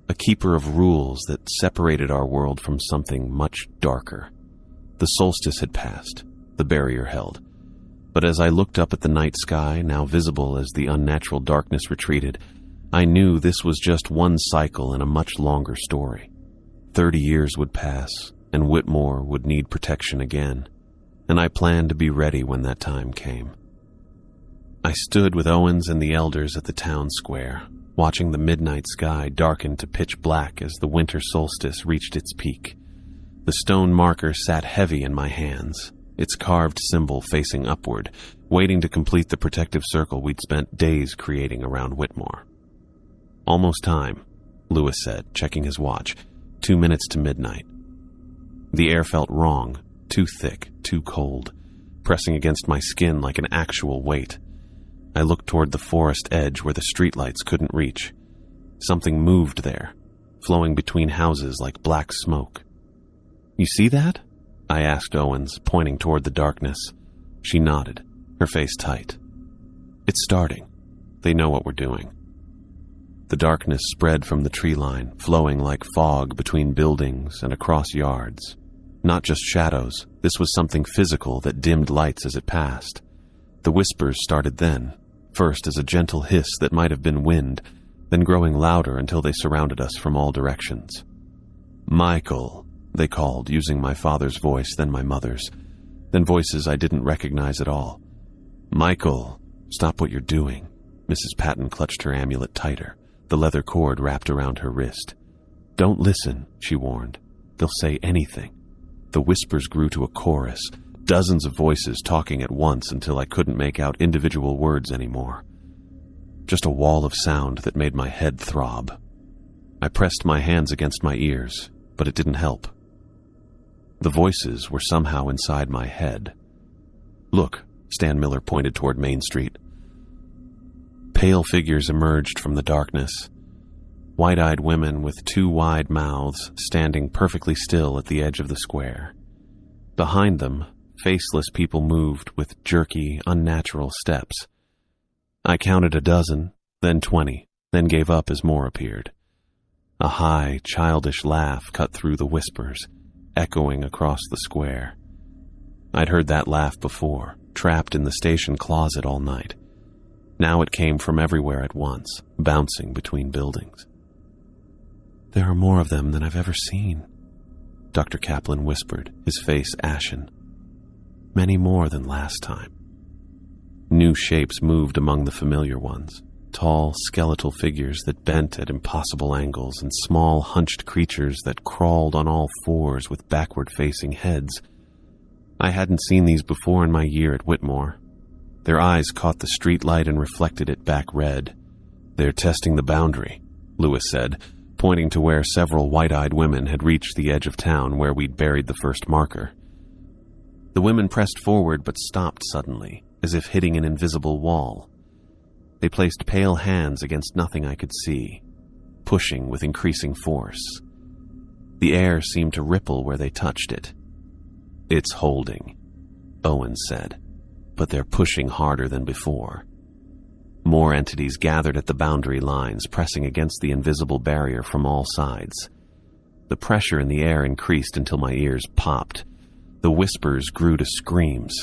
a keeper of rules that separated our world from something much darker. The solstice had passed, the barrier held. But as I looked up at the night sky, now visible as the unnatural darkness retreated, I knew this was just one cycle in a much longer story. 30 years would pass, and Whitmore would need protection again, and I planned to be ready when that time came. I stood with Owens and the elders at the town square, watching the midnight sky darken to pitch black as the winter solstice reached its peak. The stone marker sat heavy in my hands, its carved symbol facing upward, waiting to complete the protective circle we'd spent days creating around Whitmore. "Almost time," Lewis said, checking his watch. 2 minutes to midnight. The air felt wrong, too thick, too cold, pressing against my skin like an actual weight. I looked toward the forest edge where the streetlights couldn't reach. Something moved there, flowing between houses like black smoke. "You see that?" I asked Owens, pointing toward the darkness. She nodded, her face tight. "It's starting. They know what we're doing." The darkness spread from the tree line, flowing like fog between buildings and across yards. Not just shadows, this was something physical that dimmed lights as it passed. The whispers started then, first as a gentle hiss that might have been wind, then growing louder until they surrounded us from all directions. "Michael," they called, using my father's voice, then my mother's, then voices I didn't recognize at all. "Michael, stop what you're doing." Mrs. Patton clutched her amulet tighter, the leather cord wrapped around her wrist. "Don't listen," she warned. "They'll say anything." The whispers grew to a chorus, dozens of voices talking at once until I couldn't make out individual words anymore. Just a wall of sound that made my head throb. I pressed my hands against my ears, but it didn't help. The voices were somehow inside my head. "Look," Stan Miller pointed toward Main Street. Pale figures emerged from the darkness. Wide-eyed women with 2 wide mouths standing perfectly still at the edge of the square. Behind them, faceless people moved with jerky, unnatural steps. I counted a dozen, then 20, then gave up as more appeared. A high, childish laugh cut through the whispers, echoing across the square. I'd heard that laugh before, trapped in the station closet all night. Now it came from everywhere at once, bouncing between buildings. "There are more of them than I've ever seen," Dr. Kaplan whispered, his face ashen. "Many more than last time." New shapes moved among the familiar ones, tall, skeletal figures that bent at impossible angles and small, hunched creatures that crawled on all fours with backward-facing heads. I hadn't seen these before in my year at Whitmore. Their eyes caught the street light and reflected it back red. "They're testing the boundary," Lewis said, pointing to where several white-eyed women had reached the edge of town where we'd buried the first marker. The women pressed forward but stopped suddenly, as if hitting an invisible wall. They placed pale hands against nothing I could see, pushing with increasing force. The air seemed to ripple where they touched it. "It's holding," Owen said, "but they're pushing harder than before." More entities gathered at the boundary lines, pressing against the invisible barrier from all sides. The pressure in the air increased until my ears popped. The whispers grew to screams.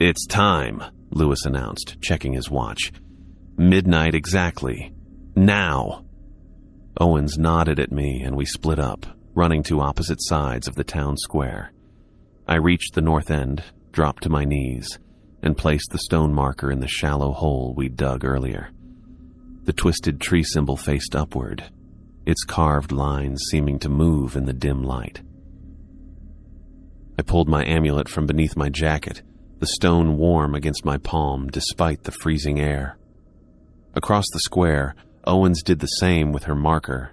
"It's time," Lewis announced, checking his watch. "Midnight exactly. Now." Owens nodded at me and we split up, running to opposite sides of the town square. I reached the north end, dropped to my knees, and placed the stone marker in the shallow hole we'd dug earlier. The twisted tree symbol faced upward, its carved lines seeming to move in the dim light. I pulled my amulet from beneath my jacket, the stone warm against my palm despite the freezing air. Across the square, Owens did the same with her marker.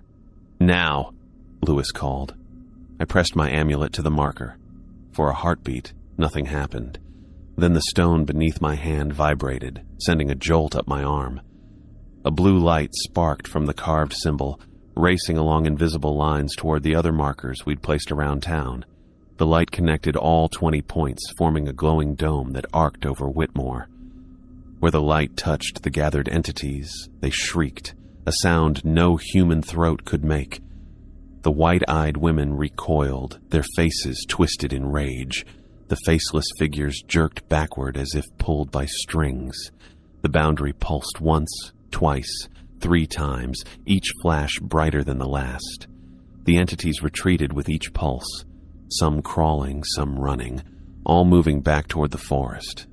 "Now," Lewis called. I pressed my amulet to the marker. For a heartbeat, nothing happened. Then the stone beneath my hand vibrated, sending a jolt up my arm. A blue light sparked from the carved symbol, racing along invisible lines toward the other markers we'd placed around town. The light connected all 20 points, forming a glowing dome that arced over Whitmore. Where the light touched the gathered entities, they shrieked, a sound no human throat could make. The white-eyed women recoiled, their faces twisted in rage. The faceless figures jerked backward as if pulled by strings. The boundary pulsed once, twice, 3 times, each flash brighter than the last. The entities retreated with each pulse, some crawling, some running, all moving back toward the forest.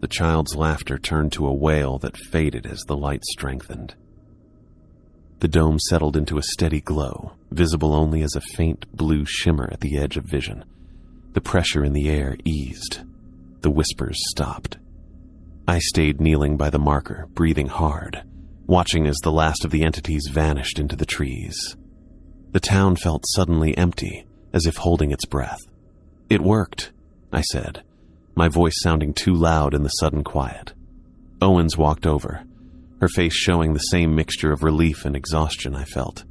The child's laughter turned to a wail that faded as the light strengthened. The dome settled into a steady glow, visible only as a faint blue shimmer at the edge of vision. The pressure in the air eased. The whispers stopped. I stayed kneeling by the marker, breathing hard. watching as the last of the entities vanished into the trees. The town felt suddenly empty, as if holding its breath. "It worked," I said, my voice sounding too loud in the sudden quiet. Owens walked over, her face showing the same mixture of relief and exhaustion I felt.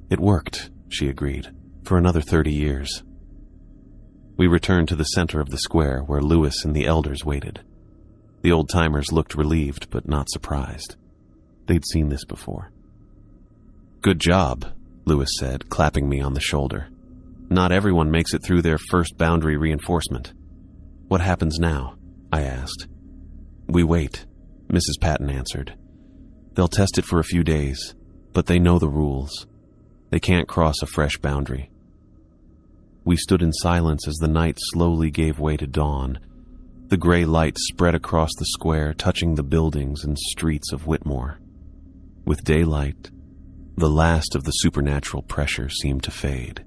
"It worked," she agreed, "for another 30 years. We returned to the center of the square where Lewis and the elders waited. The old-timers looked relieved but not surprised. They'd seen this before. "Good job," Lewis said, clapping me on the shoulder. "Not everyone makes it through their first boundary reinforcement." "What happens now?" I asked. "We wait," Mrs. Patton answered. "They'll test it for a few days, but they know the rules. They can't cross a fresh boundary." We stood in silence as the night slowly gave way to dawn. The gray light spread across the square, touching the buildings and streets of Whitmore. With daylight, the last of the supernatural pressure seemed to fade.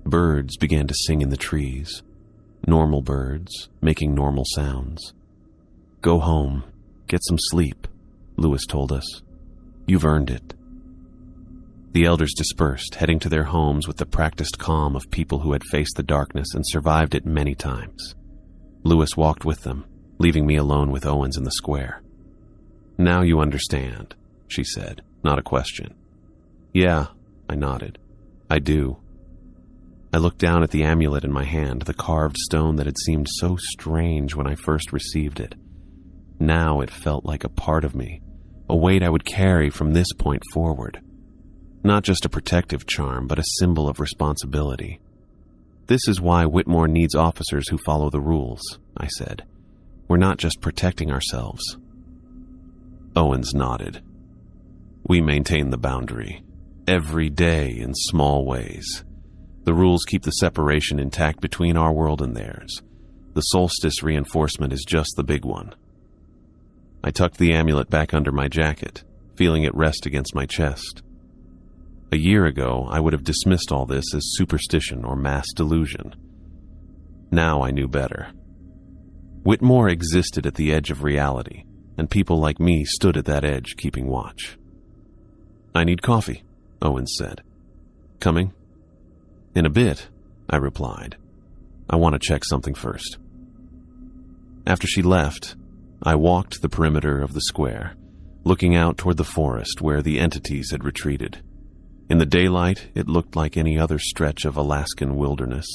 Birds began to sing in the trees, normal birds making normal sounds. "Go home, get some sleep," Lewis told us. "You've earned it." The elders dispersed, heading to their homes with the practiced calm of people who had faced the darkness and survived it many times. Lewis walked with them, leaving me alone with Owens in the square. "Now you understand," she said, not a question. "Yeah," I nodded. "I do." I looked down at the amulet in my hand, the carved stone that had seemed so strange when I first received it. Now it felt like a part of me, a weight I would carry from this point forward. Not just a protective charm, but a symbol of responsibility. "This is why Whitmore needs officers who follow the rules," I said. "We're not just protecting ourselves." Owens nodded. "We maintain the boundary, every day in small ways. The rules keep the separation intact between our world and theirs. The solstice reinforcement is just the big one." I tucked the amulet back under my jacket, feeling it rest against my chest. A year ago, I would have dismissed all this as superstition or mass delusion. Now I knew better. Whitmore existed at the edge of reality, and people like me stood at that edge keeping watch. "I need coffee," Owens said. "Coming?" "In a bit," I replied. "I want to check something first." After she left, I walked the perimeter of the square, looking out toward the forest where the entities had retreated. In the daylight, it looked like any other stretch of Alaskan wilderness.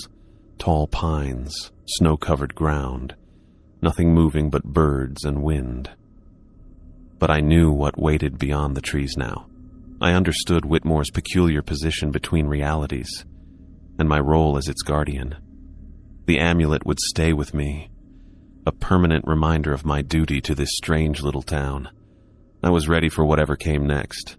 Tall pines, snow-covered ground, nothing moving but birds and wind. But I knew what waited beyond the trees now. I understood Whitmore's peculiar position between realities, and my role as its guardian. The amulet would stay with me, a permanent reminder of my duty to this strange little town. I was ready for whatever came next.